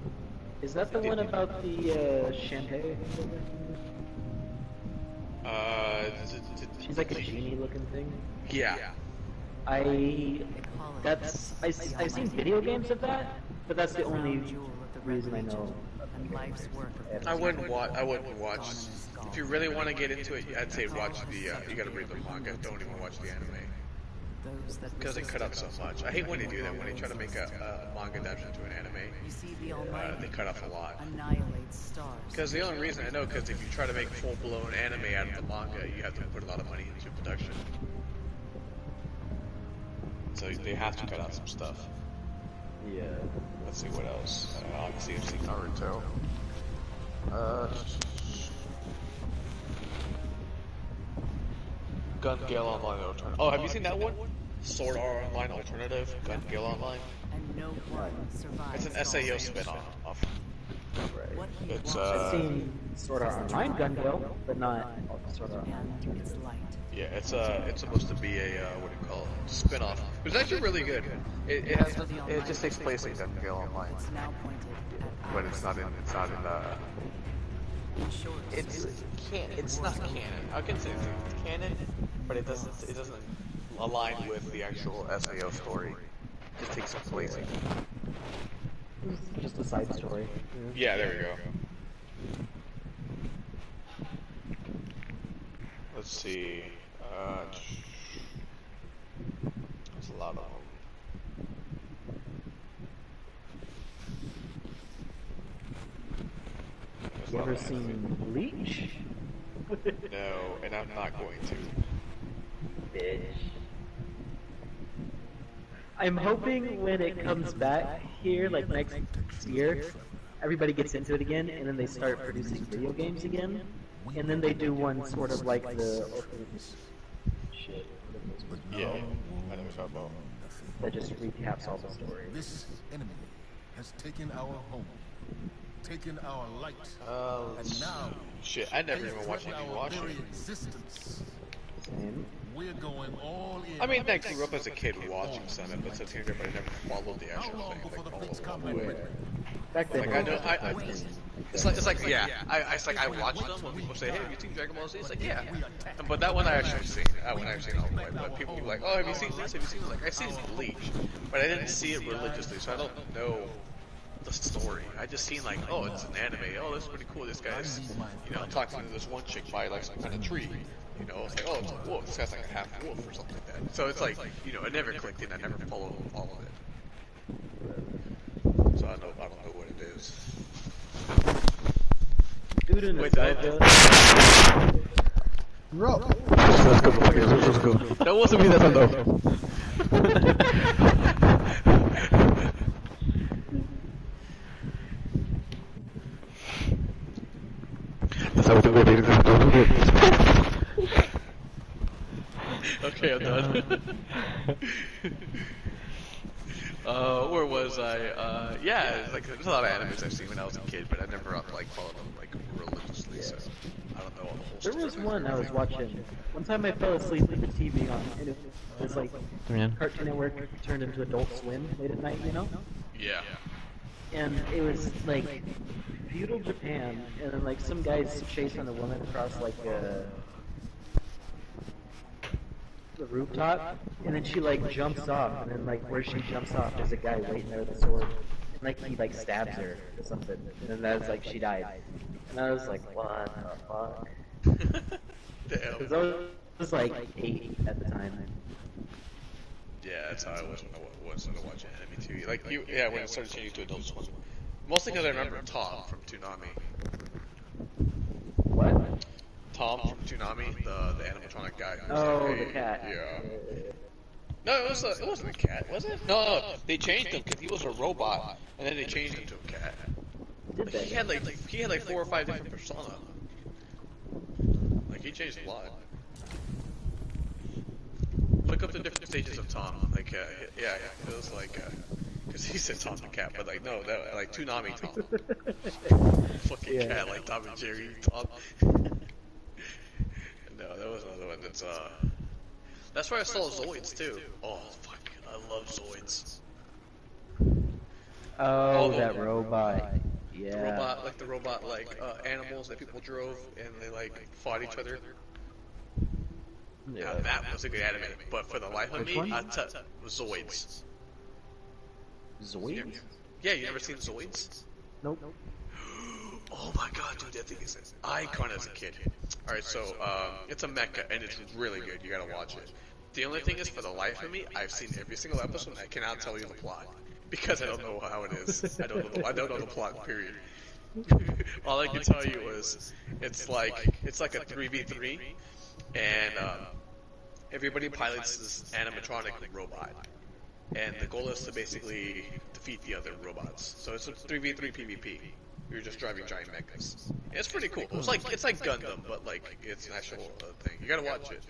Speaker 2: Is that the one about the champagne? She's like a genie looking thing.
Speaker 1: Yeah.
Speaker 2: I've seen video games of that, but that's the only reason I know.
Speaker 7: And life's work of
Speaker 1: I wouldn't watch. If you really want to get into it, I'd say watch the. You gotta read the manga. Don't even watch the anime.
Speaker 7: those that
Speaker 1: Because they cut out so much. I hate when they do that, when they try to make a manga adaptation to an anime.
Speaker 7: you see the Almighty
Speaker 1: They cut off a lot.
Speaker 7: annihilate stars.
Speaker 1: Because the only reason I know, because if you try to make full-blown anime out of the manga, you have to put a lot of money into production. So they have to cut out some stuff.
Speaker 2: Yeah.
Speaker 1: Let's see what else. Obviously, I've seen Naruto. Gun Gale Online Alternative. Oh, have you seen that one? Sword Art Online Alternative, Gun Gale Online.
Speaker 7: And no one survives.
Speaker 1: It's an SAO spin-off.
Speaker 7: What he
Speaker 1: It's
Speaker 2: I've seen Sword Art Online Gun Gale, but not Sword Art Online.
Speaker 7: and its light.
Speaker 1: Yeah, it's supposed to be a what do you call it? Spin-off. It's actually really good. It just takes place in Gun Gale Online,
Speaker 7: It's now pointed at
Speaker 1: but it's not in
Speaker 7: short
Speaker 1: it's not canon. I can say it's canon, but it doesn't align with the actual SAO story. It just takes place.
Speaker 2: Just a side story.
Speaker 1: Yeah, there we go. Let's see. There's a lot of them.
Speaker 2: You ever seen Bleach?
Speaker 1: No, and I'm not going to.
Speaker 2: Bitch. I'm hoping when it comes back here, like next year, everybody gets into it again, and then they start producing video games again, and then they do one sort of like the shit.
Speaker 1: Yeah, I know what you're talking about.
Speaker 2: That just recaps all the story.
Speaker 8: This enemy has taken our home, taken our light,
Speaker 1: And
Speaker 8: now
Speaker 1: shit, I never even watched any
Speaker 8: our
Speaker 1: watch
Speaker 8: very
Speaker 1: it.
Speaker 8: existence.
Speaker 2: Same.
Speaker 8: We're going all in.
Speaker 1: I mean, I grew up as a kid watching some episodes here, but I never followed the
Speaker 8: How
Speaker 1: actual
Speaker 8: long
Speaker 1: thing,
Speaker 8: before the
Speaker 1: like
Speaker 8: fates
Speaker 1: all
Speaker 8: come
Speaker 1: the
Speaker 8: and
Speaker 1: way.
Speaker 8: win?
Speaker 2: Back then,
Speaker 1: Like I know, it's like yeah, I watch them when people say, hey, have you seen Dragon Ball Z? It's like yeah, but that one I actually seen. That one I actually all the way. But people be like, oh, have you seen this? Have you seen this? Like I seen Bleach, but I didn't see it religiously, so I don't know the story. I just seen like, oh, it's an anime. Oh, this is pretty cool. This guy's, talking to this one chick by like some kind of tree. It's like, oh, it's a wolf. This guy's like a half wolf or something like that. So it's like, it never clicked in. I never followed all of it. So I don't know what it is.
Speaker 2: Dude in the
Speaker 1: Wait, that-
Speaker 4: Bro.
Speaker 1: Let's go. That wasn't me that time though. That's how we do it. Okay, I'm done. Where was I? Yeah, like there's a lot of animes I've seen when I was a kid, but I never followed them religiously. So I don't know all the whole
Speaker 2: There
Speaker 1: story.
Speaker 2: was one I was watching. One time I fell asleep with the TV on, and it was like Cartoon Network turned into Adult Swim late at night,
Speaker 1: Yeah.
Speaker 2: And it was like feudal Japan, and then like some guys chasing a woman across like the rooftop, and then she like jumps off, and then like where she jumps off, there's a guy waiting there with a sword, and like he like stabs her or something, and then that's like she died. And I was like, what the fuck?
Speaker 1: Damn.
Speaker 2: Because I was like 8 at the time.
Speaker 1: Yeah, that's how I was when I was watching anime too. When it started changing to Adult Swim. Mostly because I remember Tom from Toonami.
Speaker 2: What?
Speaker 1: Tom from Toonami, the animatronic guy. Who was
Speaker 2: Oh,
Speaker 1: like,
Speaker 2: the
Speaker 1: hey,
Speaker 2: cat.
Speaker 1: Yeah. No, it wasn't a cat, was it? No, they changed him because he was a robot, and then they changed him to a cat.
Speaker 2: Did they?
Speaker 1: He had like 4 or 5 different persona. Like he changed a lot. Look up the different stages of Tom. Yeah, it was like, because he said Tom the cat, but like no, that like Toonami Tom. Fucking
Speaker 2: Yeah.
Speaker 1: cat like Tom and Jerry Tom. No, that was another one that's where I saw Zoids too. Oh fuck, I love Zoids.
Speaker 2: Oh,
Speaker 1: Oh,
Speaker 2: that
Speaker 1: the-
Speaker 2: robot. Yeah.
Speaker 1: The robot, animals that people drove and they fought each other. Now that was a good anime, but for the life of
Speaker 2: Which
Speaker 1: me,
Speaker 2: one?
Speaker 1: Zoids.
Speaker 2: Zoids?
Speaker 1: Yeah, you never seen Zoids?
Speaker 2: Nope.
Speaker 1: Oh my god, dude, that thing is an icon as a kid. Alright, so, it's a mecha, and it's really good, you gotta watch it. The only thing is, for the life of me, I've seen every single episode, and I cannot tell you the plot. Because I don't know how it is. I don't know the plot, period. All I can tell you is, it's like a 3v3, and, everybody pilots this animatronic robot. And the goal is to basically defeat the other robots. So it's a 3v3 PvP. You're just driving giant mechas. It's pretty cool. It's like Gundam, but like it's an actual thing. You gotta watch it.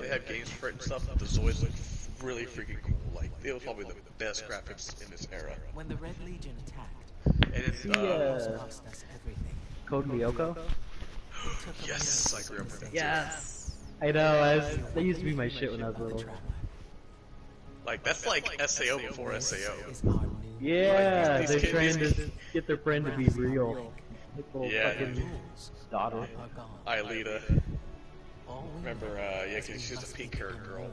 Speaker 1: They have games for it and stuff. The Zoids look really freaking cool. Like it was probably the best graphics in this era.
Speaker 5: When the Red Legion attacked,
Speaker 1: And it's
Speaker 5: cost us everything.
Speaker 2: Code Lyoko?
Speaker 1: yes, I grew up with that.
Speaker 2: Yes! I know, that used to be my shit when I was little.
Speaker 1: Like that's like SAO before SAO.
Speaker 2: Yeah,
Speaker 1: Like,
Speaker 2: they're
Speaker 1: these
Speaker 2: trying
Speaker 1: kids-
Speaker 2: to get their friend to be real. Like little
Speaker 1: Yeah.
Speaker 2: fucking daughter.
Speaker 1: Aelita. Remember, yeah, 'cause she's a pink-haired girl.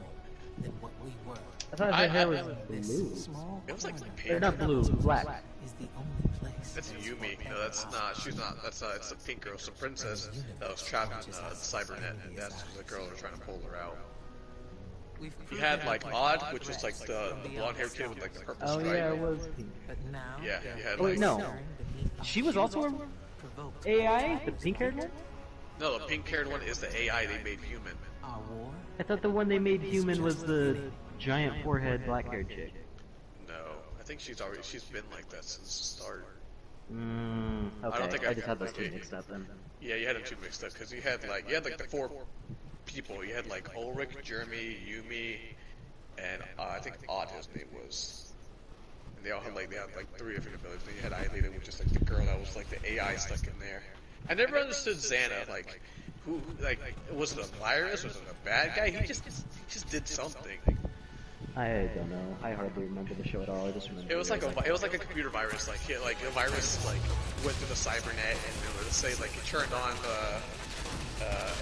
Speaker 5: Than what we were.
Speaker 2: I thought her hair was blue.
Speaker 5: Small
Speaker 1: It was like
Speaker 2: Or
Speaker 1: pink.
Speaker 2: not blue, black.
Speaker 5: is the only place.
Speaker 1: That's Yumi. No, that's not. She's not. That's it's a pink girl. It's a princess that was trapped in Cybernet, and that's the girl they're trying to pull her out. You had like Odd, which is like the blonde-haired kid with like the purple
Speaker 2: Oh
Speaker 1: stripe.
Speaker 2: yeah, it was pink.
Speaker 5: But now
Speaker 1: Yeah, you had
Speaker 2: Oh wait,
Speaker 1: like
Speaker 2: no. She was also a AI? The pink-haired one?
Speaker 1: no. The pink-haired one is the AI they made human.
Speaker 5: our war.
Speaker 2: I thought the one they made human was the giant forehead black-haired chick.
Speaker 1: No, I think she's been like that since the start.
Speaker 2: Okay,
Speaker 1: I don't think
Speaker 2: I
Speaker 1: I've
Speaker 2: just had those
Speaker 1: ever-
Speaker 2: two mixed up then.
Speaker 1: Yeah, you had them two mixed up because you had like the four people. You had like Ulrich, Jeremy, Yumi, and I think Odd his name was. And they had like three different abilities. Then you had Aelita, which is like the girl that was like the AI stuck in there. I never understood Xana. Like, who? Like, was it a virus? Was it a bad guy? He just did something.
Speaker 2: I don't know. I hardly remember the show at all. I just remember
Speaker 1: It was like a computer virus. Like, a virus like went through the cybernet, and let's say like it turned on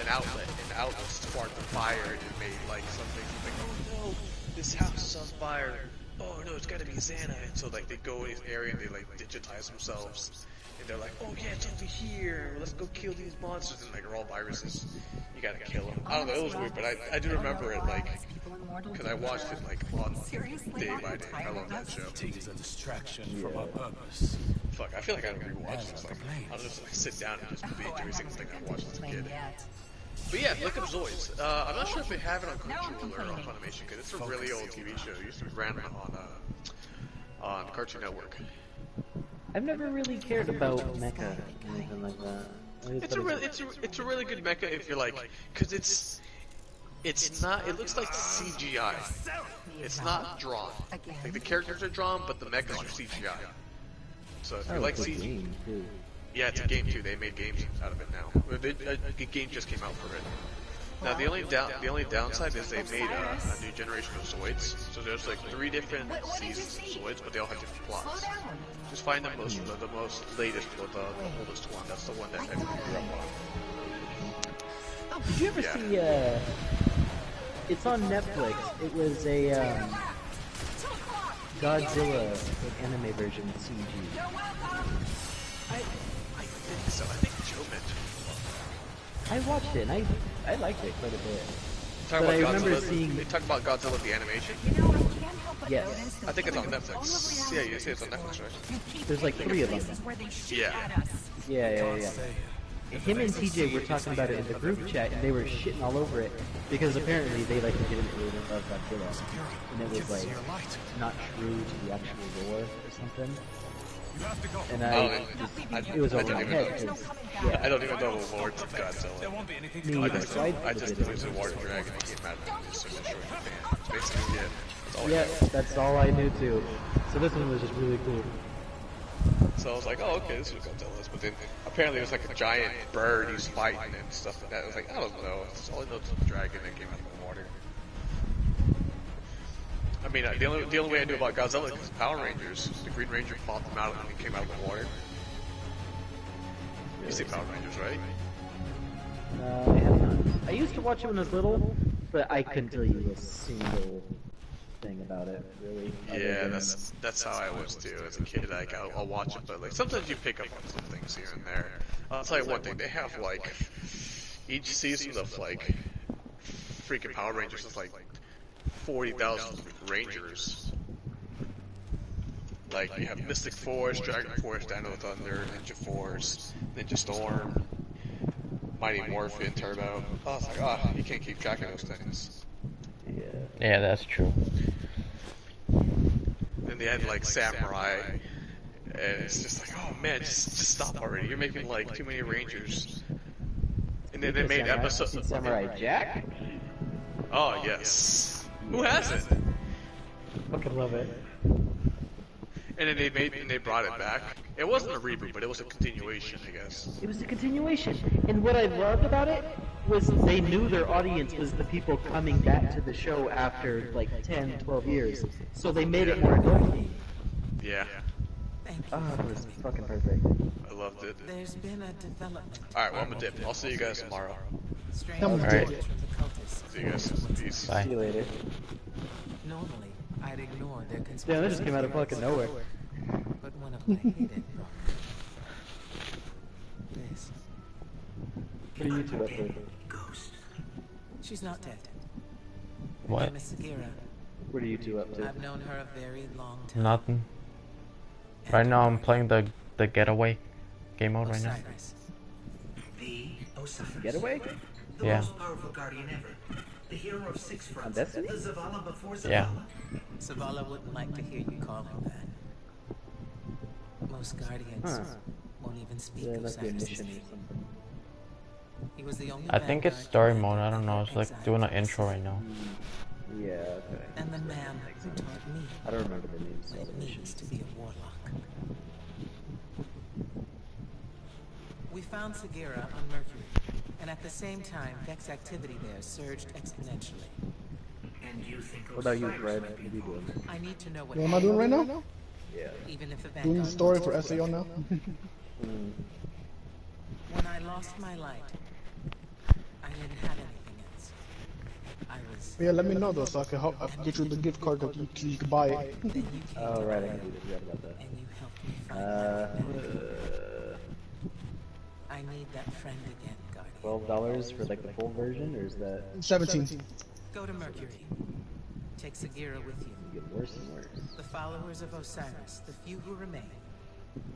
Speaker 1: an outlet, and the outlet sparked a fire, and it made like something like, oh no, this house is on fire. Oh no, it's gotta be Xana. And so like they go in this area and they like digitize themselves, and they're like, oh yeah, it's over here. Let's go kill these monsters. And like they're all viruses. You gotta kill them. I don't know. It was weird, but I do remember it like because I watched it like on day by day. I love that show.
Speaker 10: It is a distraction from our purpose.
Speaker 1: Fuck, I feel like I gotta rewatch this. Like, I'll just like sit down and just binge every single thing I watched as a kid. But yeah, look up Zoids. I'm not sure if they have it on Crunchyroll or on Funimation because it's a really old TV show. It used to be ran on Cartoon Network.
Speaker 2: I've never really cared about mecha or anything like that.
Speaker 1: It's a really good mecha if you're like, because it's not. It looks like CGI. It's not drawn. Like the characters are drawn, but the mechas are CGI. So if you like CGI, yeah, it's a game too. They made games out of it now. A game just came out for it. Now the only downside is they made a new generation of Zoids. So there's like 3 different seasons of Zoids, but they all have different plots. Just find the most latest or the oldest one. That's the one that everyone grew up on.
Speaker 2: Did you ever see, it's on Netflix. It was a, Godzilla like, anime version of CG.
Speaker 1: I think so. I think Joe mentioned it.
Speaker 2: I watched it, and I liked it quite a bit.
Speaker 1: Talk
Speaker 2: But
Speaker 1: about
Speaker 2: I remember
Speaker 1: Godzilla.
Speaker 2: seeing...
Speaker 1: They talk about Godzilla the animation?
Speaker 2: Yes.
Speaker 1: I think it's on Netflix. Yeah, you say it's on Netflix, right?
Speaker 2: There's like 3 of them.
Speaker 1: Yeah.
Speaker 2: Yeah. Him and TJ were talking about it in the group chat, and they were shitting all over it because apparently they like to get into it of Godzilla, and it was like not true to the actual lore or something. And it was over my head. Yeah,
Speaker 1: I don't even know the lore of Godzilla.
Speaker 2: Me either. So
Speaker 1: I just knew it was a water dragon that came out of it just to destroy Japan. Basically,
Speaker 2: that's all I knew too. So this one was just really cool.
Speaker 1: So I was like, oh, okay, this is what Godzilla is. But then apparently it was like a giant bird he's fighting and stuff like that. I was like, I don't know. It's all I know is the dragon that came out of the water. I mean, the only way I knew about Godzilla is Power Rangers. The Green Ranger fought them out when he came out of the water. You see Power Rangers, right?
Speaker 2: I have not. I used to watch it when I was little, but I couldn't tell you a single thing about it, really.
Speaker 1: Yeah, that's how I was too as a kid. Like I'll watch it, but like sometimes you pick up on some things here and there. I'll tell you one thing: they have like each season of like freaking Power Rangers is like 40,000 Rangers. Like you have Mystic Force, Dragon Force, Dino Thunder, Ninja Force, Ninja Storm, Mighty Morphin, Turbo. I was like, oh, you can't keep track of those things.
Speaker 2: Yeah.
Speaker 3: Yeah, that's true.
Speaker 1: Then they had like Samurai, and it's just like, oh man, just stop already. You're making like too many Rangers. And then they made episodes.
Speaker 2: Samurai Jack?
Speaker 1: Oh yes. Who hasn't?
Speaker 2: Fucking love it.
Speaker 1: And then they brought it back. It wasn't a reboot, but it was a continuation, I guess.
Speaker 2: It was a continuation. And what I loved about it was they knew their audience was the people coming back to the show after like 10, 12 years. So they made it more adult-y.
Speaker 1: Yeah.
Speaker 2: Oh, it was fucking perfect.
Speaker 1: I loved it.
Speaker 5: There's been a development.
Speaker 1: Alright, well I'm a dip. I'll see you guys tomorrow.
Speaker 5: Strange
Speaker 4: Come on,
Speaker 3: Alright.
Speaker 5: reports from the cultists.
Speaker 1: See you guys. Peace.
Speaker 3: Bye.
Speaker 2: See you later.
Speaker 5: Normally, I'd ignore their conspiracy.
Speaker 2: Damn, that just came out of fucking nowhere.
Speaker 5: But one of my hated brought this.
Speaker 2: What are you two up to?
Speaker 5: Ghost. She's not dead.
Speaker 3: What?
Speaker 5: Miss Sagira.
Speaker 2: What are you two up to?
Speaker 5: I've known her a very long time.
Speaker 3: Nothing. Right now I'm playing the getaway game mode right now.
Speaker 5: Osiris.
Speaker 11: The Osiris.
Speaker 2: Getaway?
Speaker 11: The
Speaker 3: Yeah.
Speaker 11: most powerful guardian ever. The hero of six fronts.
Speaker 2: On Destiny?
Speaker 11: The Zavala before Zavala.
Speaker 3: Yeah.
Speaker 5: Zavala wouldn't like to hear you call him that. Most guardians won't even speak
Speaker 2: Yeah,
Speaker 5: of
Speaker 2: that's the
Speaker 5: Osiris'
Speaker 2: mission or
Speaker 5: name.
Speaker 2: something.
Speaker 5: He was the only
Speaker 3: I think it's
Speaker 5: vanguard
Speaker 3: story
Speaker 5: who
Speaker 3: mode. I
Speaker 5: led
Speaker 3: don't know. It's like
Speaker 5: exile
Speaker 3: doing an
Speaker 5: from
Speaker 3: intro
Speaker 5: the
Speaker 3: right now.
Speaker 2: Yeah, okay.
Speaker 5: And the man who taught me
Speaker 2: I don't remember the names
Speaker 5: what
Speaker 2: of
Speaker 5: it
Speaker 2: the
Speaker 5: means
Speaker 2: missions.
Speaker 5: to be a warlock. We found Sagira on Mercury, and at the same time, Vex activity there surged exponentially.
Speaker 11: And you think
Speaker 2: What about you,
Speaker 11: Osiris
Speaker 2: Fred?
Speaker 11: might
Speaker 2: What
Speaker 11: be
Speaker 2: are you doing?
Speaker 5: I need to know what
Speaker 4: What am I doing right now?
Speaker 2: Yeah.
Speaker 5: even if the
Speaker 4: Doing
Speaker 5: Vanguard
Speaker 4: the story
Speaker 5: knows.
Speaker 4: for SAO now.
Speaker 5: When I lost my light, I didn't have anything else. I was.
Speaker 4: Yeah, let me know though, so I can help. I can get you the gift card that you can buy it.
Speaker 5: Then you came
Speaker 2: Oh, right, I completely forgot about that.
Speaker 5: and you helped me find my friend. I need that friend again, Guardian.
Speaker 2: $12 for like the full version, or is that
Speaker 4: 17.
Speaker 5: Go to Mercury. Take Sagira with you.
Speaker 2: get worse and worse?
Speaker 5: The followers of Osiris, the few who remain,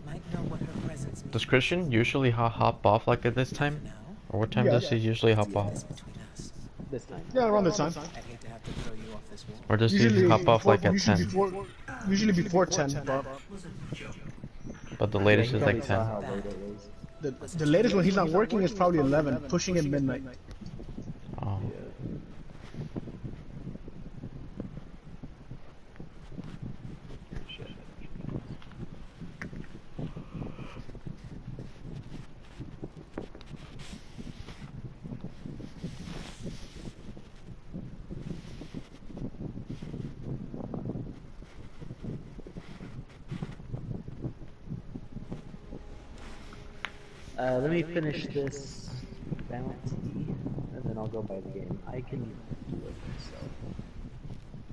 Speaker 5: might know what her presence means.
Speaker 3: Does Christian usually hop off like at this time? Or what time
Speaker 4: Yeah.
Speaker 3: does he usually hop off?
Speaker 5: Between us.
Speaker 2: This time.
Speaker 4: Yeah, around this time.
Speaker 5: I'd hate to have to throw you off this wall.
Speaker 3: Or does he hop off like at 10?
Speaker 4: Usually before 10, but
Speaker 3: But the latest
Speaker 2: Yeah,
Speaker 3: is
Speaker 2: he
Speaker 3: like
Speaker 2: probably saw
Speaker 3: 10.
Speaker 2: how late it was.
Speaker 4: the latest when he's not working is probably 11, pushing it midnight.
Speaker 3: Oh.
Speaker 2: Let me finish this bounty, and then I'll go buy the game. I can do it myself.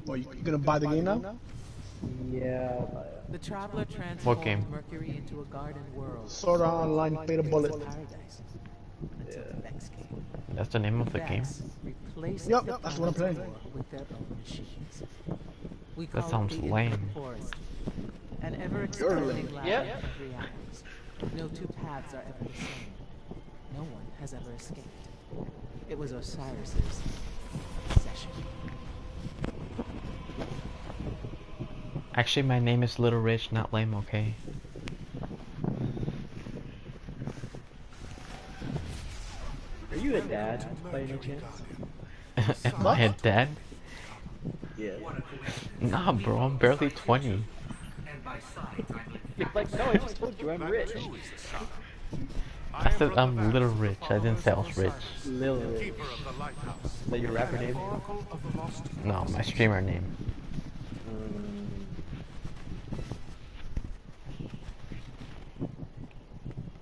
Speaker 4: Well, you gonna buy the game now?
Speaker 2: Yeah, I'll buy it.
Speaker 5: The traveler transformed
Speaker 3: What game?
Speaker 5: Mercury into a garden world.
Speaker 4: Sword Art Online Beta Bullet.
Speaker 5: Paradise. Until the Vex came.
Speaker 3: That's the name of the game?
Speaker 5: Vex replaced
Speaker 4: Yep,
Speaker 5: the
Speaker 4: that's what I'm playing.
Speaker 5: planet's war with their own machines. We
Speaker 3: That
Speaker 5: call it
Speaker 3: sounds
Speaker 5: the Infinite
Speaker 3: lame.
Speaker 5: Forest. An ever-expanding labyrinth of realities. No two paths are ever the same. No one has ever escaped. It was Osiris's obsession.
Speaker 3: Actually, my name is Little Rich, not lame, okay?
Speaker 2: Are you a dad, by any chance?
Speaker 3: Am I a dad?
Speaker 2: Yeah.
Speaker 3: Nah, bro, I'm barely 20.
Speaker 11: and by sight I mean
Speaker 2: You're like, no, I just told you I'm rich.
Speaker 3: I said I'm Little Rich, I didn't say I was rich.
Speaker 2: Lil Rich. Is that your rapper name?
Speaker 3: No, my streamer name.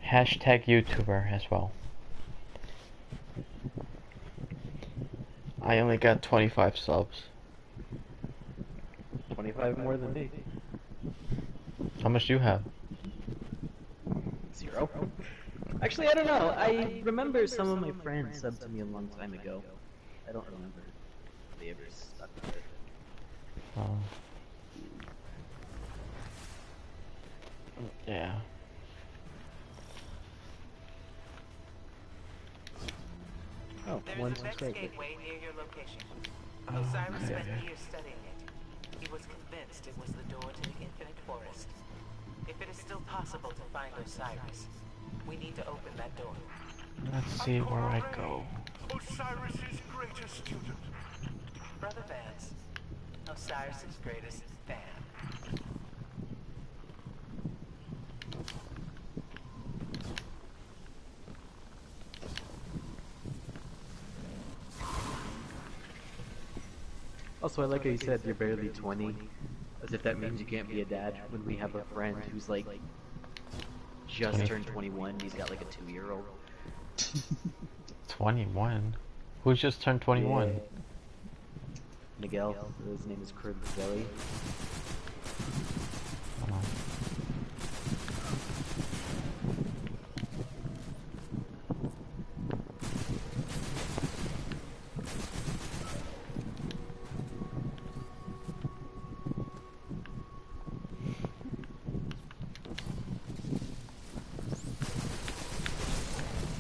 Speaker 3: Hashtag YouTuber as well. I only got 25 subs.
Speaker 2: 25 more than me.
Speaker 3: How much do you have?
Speaker 2: 0. Actually, I don't know. I remember some of my friends subbed to me a long time ago. I don't remember if they ever stuck with it.
Speaker 3: Oh. Yeah.
Speaker 2: Oh,
Speaker 9: There's
Speaker 2: one
Speaker 9: a Vex
Speaker 2: subscriber.
Speaker 9: gateway near your location.
Speaker 3: Oh,
Speaker 9: Osiris
Speaker 3: okay.
Speaker 9: spent years studying it. He was convinced it was the door to the Infinite Forest. If it is still possible to find Osiris, we need to open that door.
Speaker 3: Let's see where I go.
Speaker 8: Osiris's greatest student.
Speaker 9: Brother Vance, Osiris's greatest fan.
Speaker 2: Also, I like how you said you're barely 20, as if that means you can't be a dad when we have a friend who's like just turned 21. He's got like a 2-year-old.
Speaker 3: 21? Who's just turned 21?
Speaker 2: Yeah. Miguel. His name is Kurt Zelly.
Speaker 3: Oh.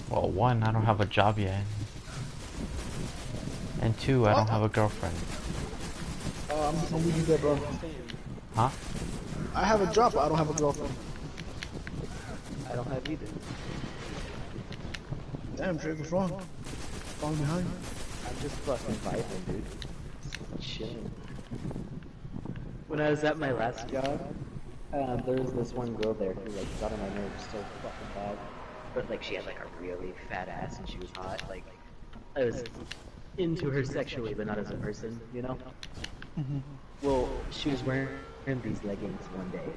Speaker 3: Well, 1, I don't have a job yet. And 2, I don't have a girlfriend.
Speaker 4: I'm with you there, bro.
Speaker 3: Huh?
Speaker 4: I have a job, but I don't have a girlfriend.
Speaker 2: I don't have either.
Speaker 4: Damn, Drake, what's wrong? Falling behind?
Speaker 2: I'm just fucking vibing, dude. Just chilling. When I was at my last job, there was this one girl there who like got on my nerves so fucking bad. But like she had like a really fat ass and she was hot. Like I was into her sexually, but not as a person, you know? Well, she was wearing these leggings one day.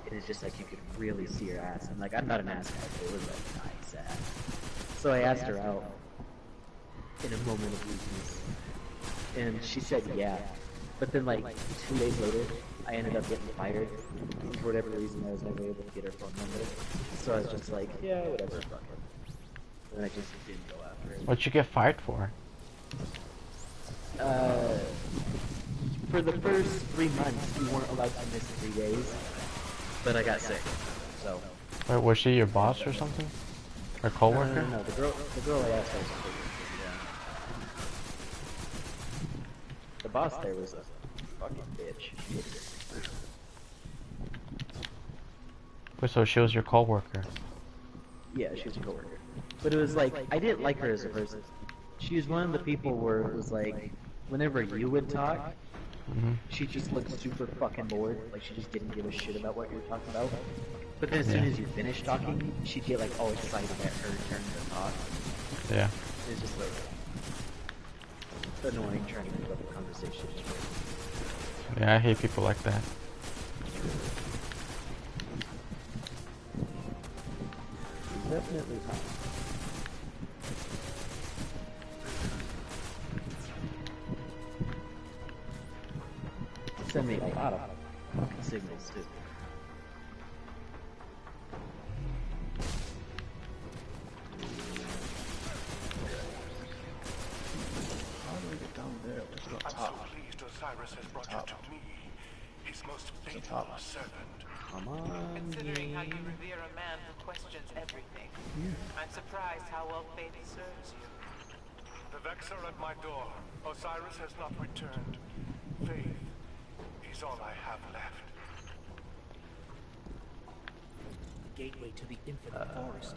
Speaker 2: It was just like you could really see her ass. And like I'm not an ass guy, but it was like nice ass. So I asked her out in a moment of weakness, and she said yeah. But then like 2 days later, I ended up getting fired. And for whatever reason, I was never able to get her phone number. So I was just like, yeah, whatever, fuck her. And I just didn't go after her.
Speaker 3: What'd you get fired for?
Speaker 2: For the first 3 months, we weren't allowed to miss 3 days. But I got sick, so.
Speaker 3: Wait, was she your boss or something? Or coworker?
Speaker 2: No, the girl I asked her was a coworker, yeah. The boss there was a fucking bitch.
Speaker 3: Wait, so she was your coworker?
Speaker 2: Yeah, she was a coworker. But it was like, I didn't like her as a person. She was one of the people where it was like, whenever you would talk, she just looked super fucking bored. Like she just didn't give a shit about what you were talking about. But then as soon as you finished talking, she'd get like all excited at her turn to talk.
Speaker 3: Yeah.
Speaker 2: It's just like annoying trying to keep up a conversation.
Speaker 3: Yeah, I hate people like that.
Speaker 2: Definitely hot. Send me a lot of fucking signals too.
Speaker 4: How do we get down there? What's the
Speaker 8: I'm
Speaker 4: top?
Speaker 8: so pleased Osiris has brought you to me, his most faithful servant.
Speaker 2: Come on.
Speaker 9: Considering how you revere a man who questions everything, I'm surprised how well faith serves you.
Speaker 8: The Vex are at my door. Osiris has not returned. Faith is all I have left.
Speaker 11: Gateway to the Infinite Forest,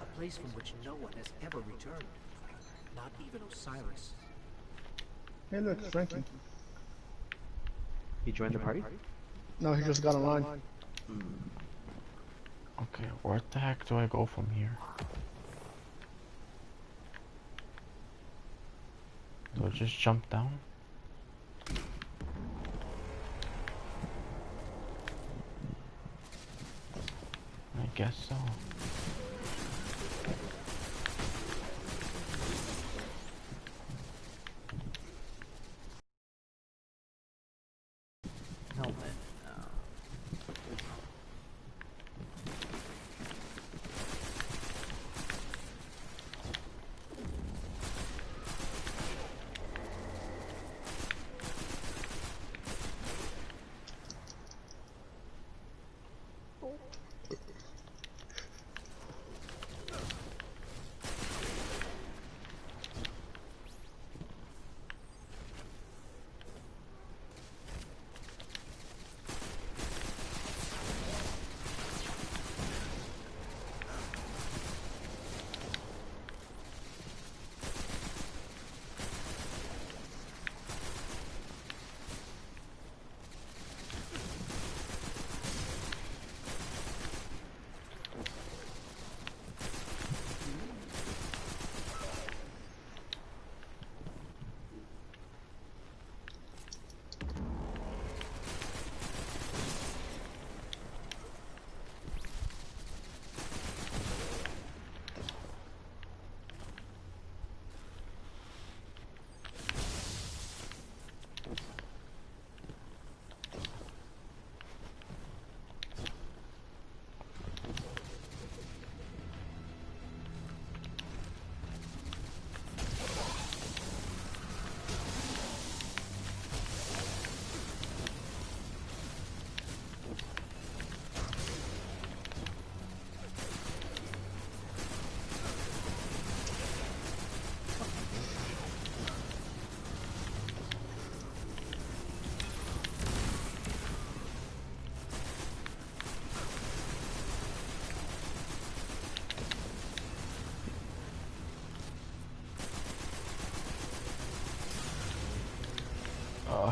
Speaker 11: a place from which no one has ever returned. Not even Osiris.
Speaker 4: Hey, look, Frankie.
Speaker 2: He joined the party?
Speaker 4: No, he just got online.
Speaker 3: Okay, where the heck do I go from here? Do I just jump down? I guess so.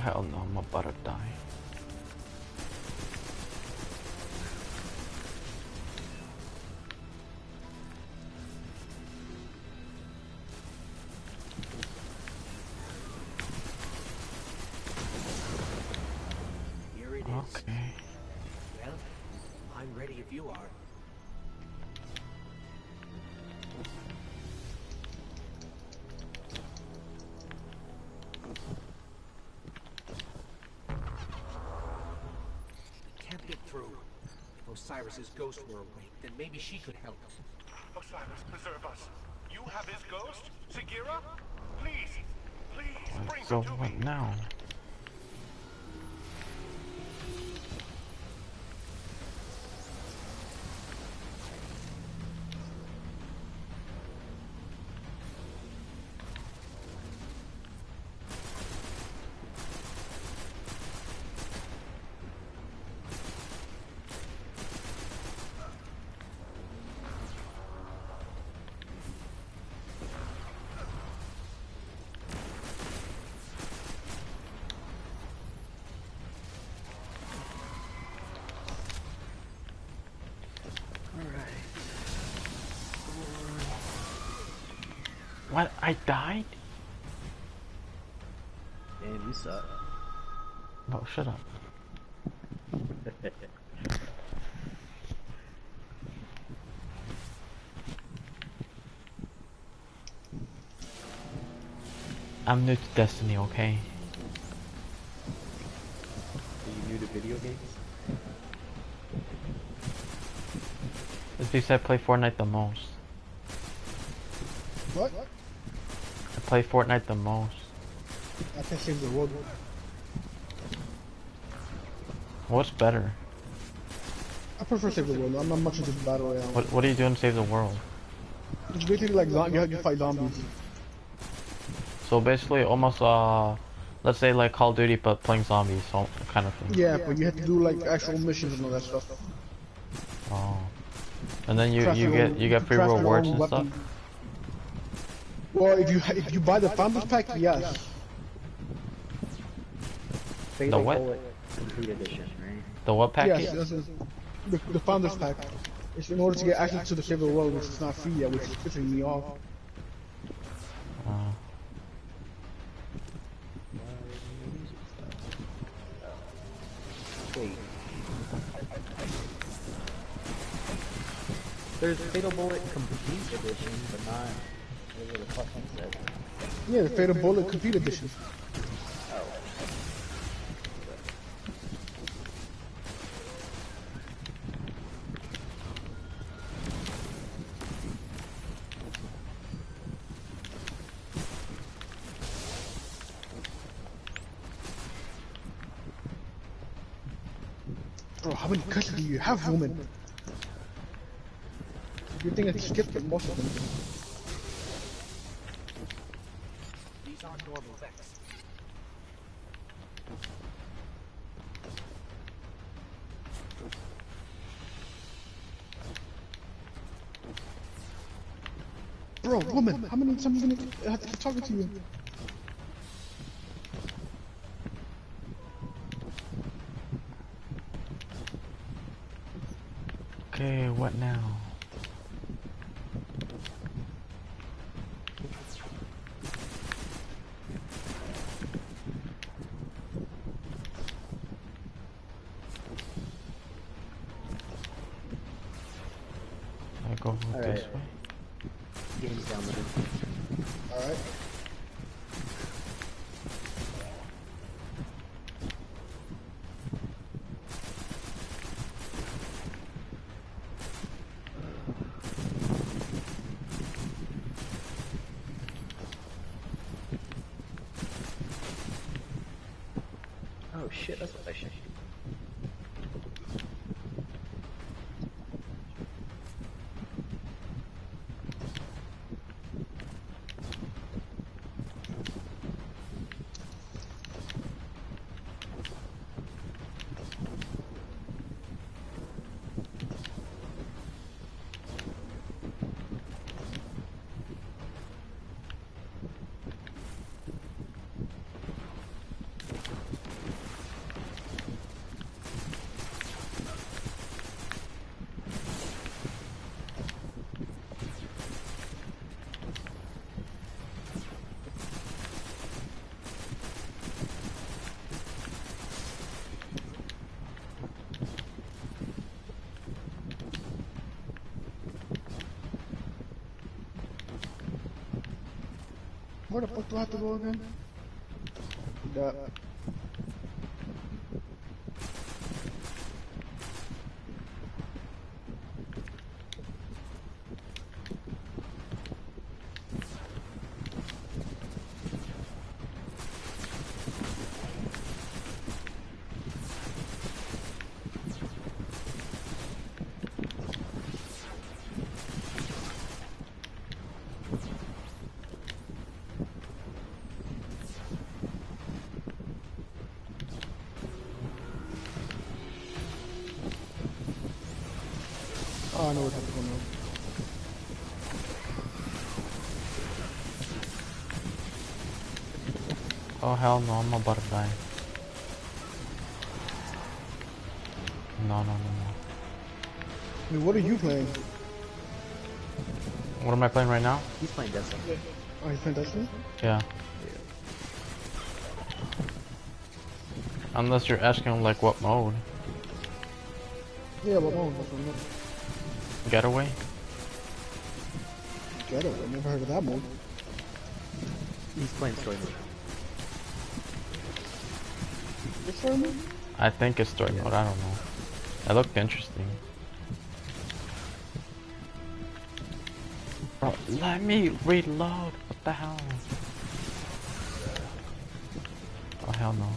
Speaker 3: hell no, I'm about to die.
Speaker 11: Here it is.
Speaker 3: Okay.
Speaker 11: Well, I'm ready if you are. Can't get through. If Osiris's ghost were awake, then maybe she could help us.
Speaker 12: Osiris, preserve us. You have his ghost? Sagira? Please, please, bring
Speaker 3: So
Speaker 12: her to
Speaker 3: what
Speaker 12: me.
Speaker 3: now? What? I died?
Speaker 2: Damn, you suck.
Speaker 3: Oh, shut up. I'm new to Destiny, okay?
Speaker 2: Are you new to video games?
Speaker 3: It's because I play Fortnite the most.
Speaker 4: What?
Speaker 3: I play Fortnite the most.
Speaker 4: I can save the world.
Speaker 3: What's better?
Speaker 4: I prefer save the world. I'm not much into the battle royale.
Speaker 3: What are you doing to save the world?
Speaker 4: It's basically like you fight zombies.
Speaker 3: So basically almost let's say like Call of Duty but playing zombies, so kind of thing.
Speaker 4: Yeah, but you have to do like actual missions and all that stuff.
Speaker 3: Oh. And then you
Speaker 4: Craft
Speaker 3: get free rewards and stuff?
Speaker 4: Well, if you buy the Founders Pack, yes.
Speaker 3: The what?
Speaker 2: Complete edition, right?
Speaker 3: The what package?
Speaker 4: Yes, the Founders Pack. It's in order to get access to the Save the World, which is not free yet, which is pissing me off.
Speaker 2: Wait. There's Fatal Bullet Complete Edition, but not whatever the fuck it said.
Speaker 4: Yeah, the Fatal Bullet Complete Edition.
Speaker 2: Oh.
Speaker 4: Bro, how many cuts do you have, woman? You think I skipped most of them?
Speaker 11: These aren't normal Vex.
Speaker 4: Bro, woman, how many times I have to keep talking to you?
Speaker 3: Okay, what now? I go this way.
Speaker 2: Game's downloaded.
Speaker 4: Alright.
Speaker 2: Oh shit, that's what I should.
Speaker 4: Where the fuck do I have to go again? That. Oh, I know what happened now.
Speaker 3: Oh hell no, I'm about to die. No.
Speaker 4: I mean, what are you playing?
Speaker 3: What am I playing right now?
Speaker 2: He's playing Destiny.
Speaker 4: Oh, he's playing Destiny?
Speaker 3: Yeah. Unless you're asking like what mode.
Speaker 4: Yeah, what mode? That's what I'm looking.
Speaker 3: Getaway?
Speaker 4: Getaway? Never heard of that mode.
Speaker 2: He's playing story mode.
Speaker 4: It's story mode?
Speaker 3: I think it's story mode, I don't know. It looked interesting. Bro, let me reload. What the hell? Oh hell no.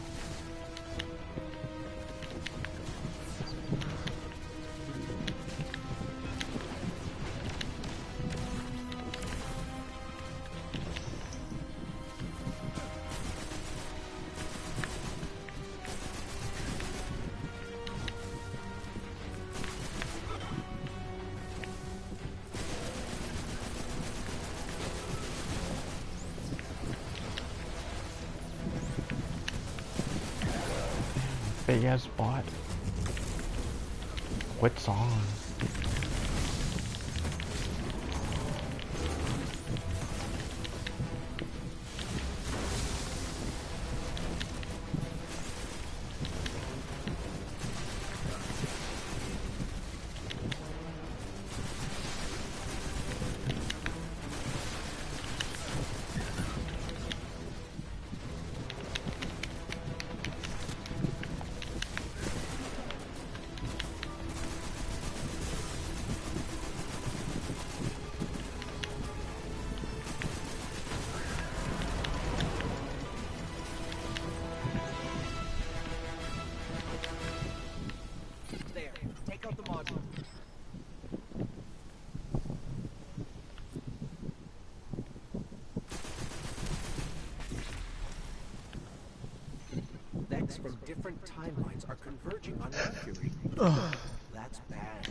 Speaker 3: Big ass bot. What song?
Speaker 11: There, take out the module. Mechs from different timelines are converging on Mercury. That's bad.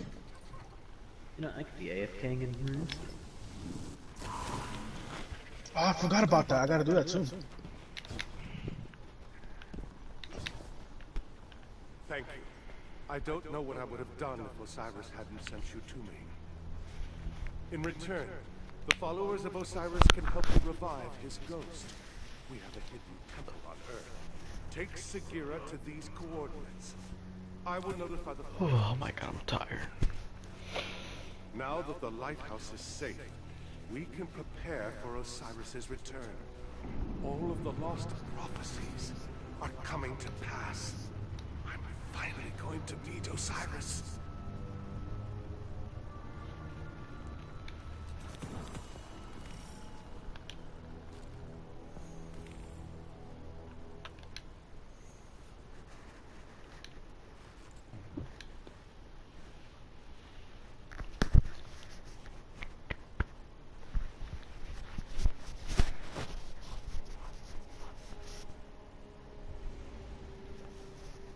Speaker 2: You know, I could be AFKing in here.
Speaker 4: Oh, I forgot about that. I gotta do that too.
Speaker 12: Thank you. I don't know what I would have done if Osiris hadn't sent you to me. In return, the followers of Osiris can help you revive his ghost. We have a hidden temple on Earth. Take Sagira to these coordinates. I will notify the
Speaker 3: Oh my god, I'm tired.
Speaker 12: Now that the lighthouse is safe, we can prepare for Osiris's return. All of the lost prophecies are coming to pass. I'm finally going to meet Osiris.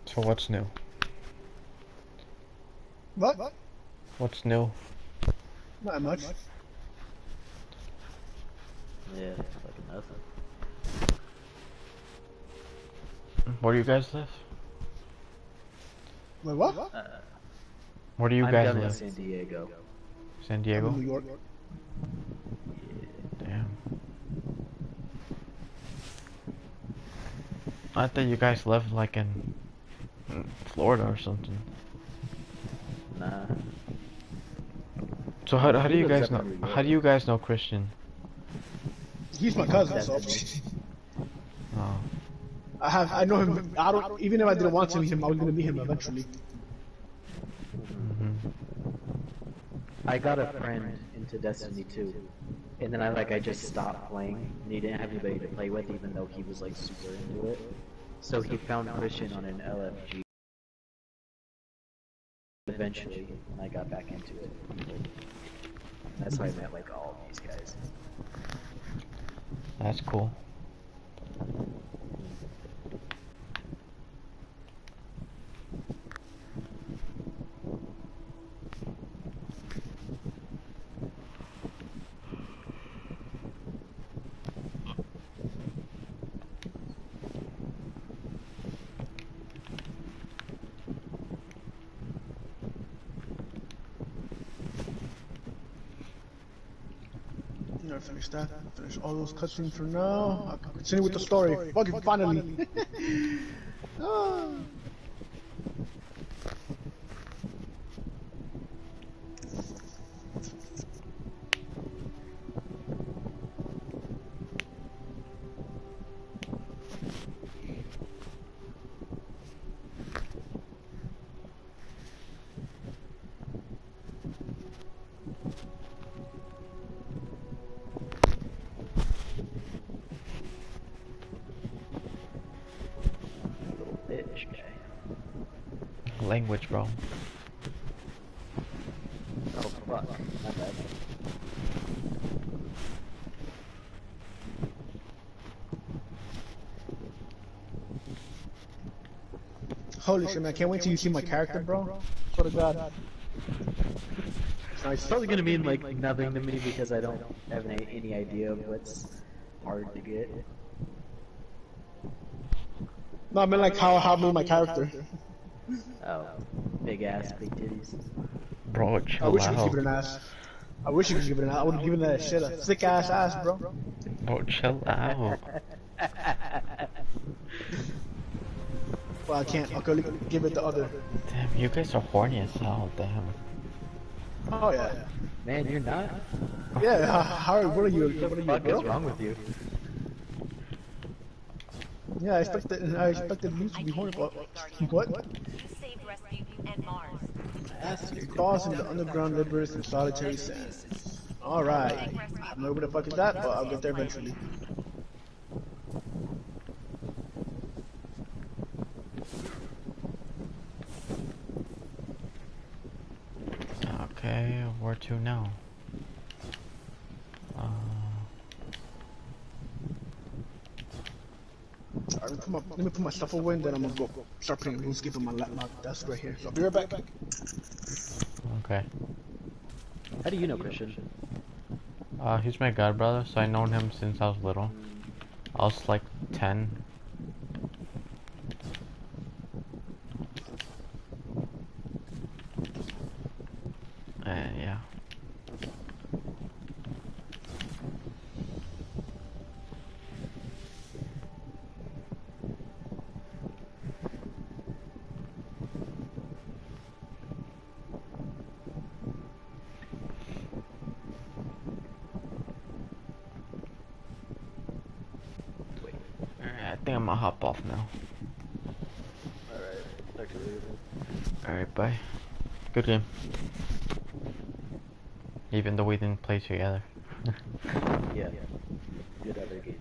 Speaker 3: So what's new?
Speaker 4: What?
Speaker 3: What's new?
Speaker 4: Not much.
Speaker 2: Yeah, fucking nothing.
Speaker 3: Where do you guys live?
Speaker 4: Wait, what?
Speaker 3: Where do you
Speaker 2: I'm
Speaker 3: guys
Speaker 2: down in
Speaker 3: live?
Speaker 2: San Diego.
Speaker 3: San Diego?
Speaker 4: I'm in New York.
Speaker 3: Damn. I thought you guys lived like in Florida or something.
Speaker 2: Nah.
Speaker 3: So how do
Speaker 2: He
Speaker 3: you
Speaker 2: lives
Speaker 3: guys
Speaker 2: up
Speaker 3: know?
Speaker 2: in New York.
Speaker 3: How do you guys know Christian?
Speaker 4: He's my cousin, so.
Speaker 3: Oh.
Speaker 4: I know him. I don't. Even if I didn't want to meet him, I was gonna meet him eventually.
Speaker 2: I got a friend into Destiny 2, and then I just stopped playing, and he didn't have anybody to play with, even though he was like super into it. So he found Christian on an LFG. Eventually, and I got back into it. That's how I met like all of these guys.
Speaker 3: That's cool.
Speaker 4: Finish that. Finish all those cutscenes for now. I can continue with the story. Fucking finally. Ah.
Speaker 3: Language, bro.
Speaker 2: Oh fuck, my bad.
Speaker 4: Holy shit, man! I can't wait till you see my character, bro. Swear to God.
Speaker 2: It's probably gonna mean like nothing to me because I don't have any idea of what's hard to get.
Speaker 4: No, I mean like how I made my character.
Speaker 2: Oh, big ass, big titties.
Speaker 3: Bro, chill
Speaker 4: I wish you
Speaker 3: out.
Speaker 4: could give it an ass. I wish you could give it an ass. I would have given that shit a thick ass, bro.
Speaker 3: Bro, chill out.
Speaker 4: Well, I can't. I'll go give it the other.
Speaker 3: Damn, you guys are horny as hell, damn.
Speaker 4: Oh yeah.
Speaker 2: Man, you're not?
Speaker 4: Yeah, how what are you? What are you,
Speaker 2: What the
Speaker 4: bro?
Speaker 2: fuck is wrong with you?
Speaker 4: Yeah, I expected you to be horny, but what?
Speaker 13: Saved Rescue and Mars.
Speaker 4: Causing the underground liberators in solitary sands. Alright. I don't know where the fuck is that, but I'll get there eventually.
Speaker 3: Okay, where to now?
Speaker 4: Alright, let me put my stuff away and then I'm gonna go start playing RuneScape on my desk right here. So I'll be right back.
Speaker 3: Okay.
Speaker 2: How do you know Christian?
Speaker 3: He's my god brother, so I known him since I was little. I was like 10. And yeah. I think I'm gonna hop off now. Alright, bye. Good game. Even though we didn't play together.
Speaker 2: Yeah. Good other game.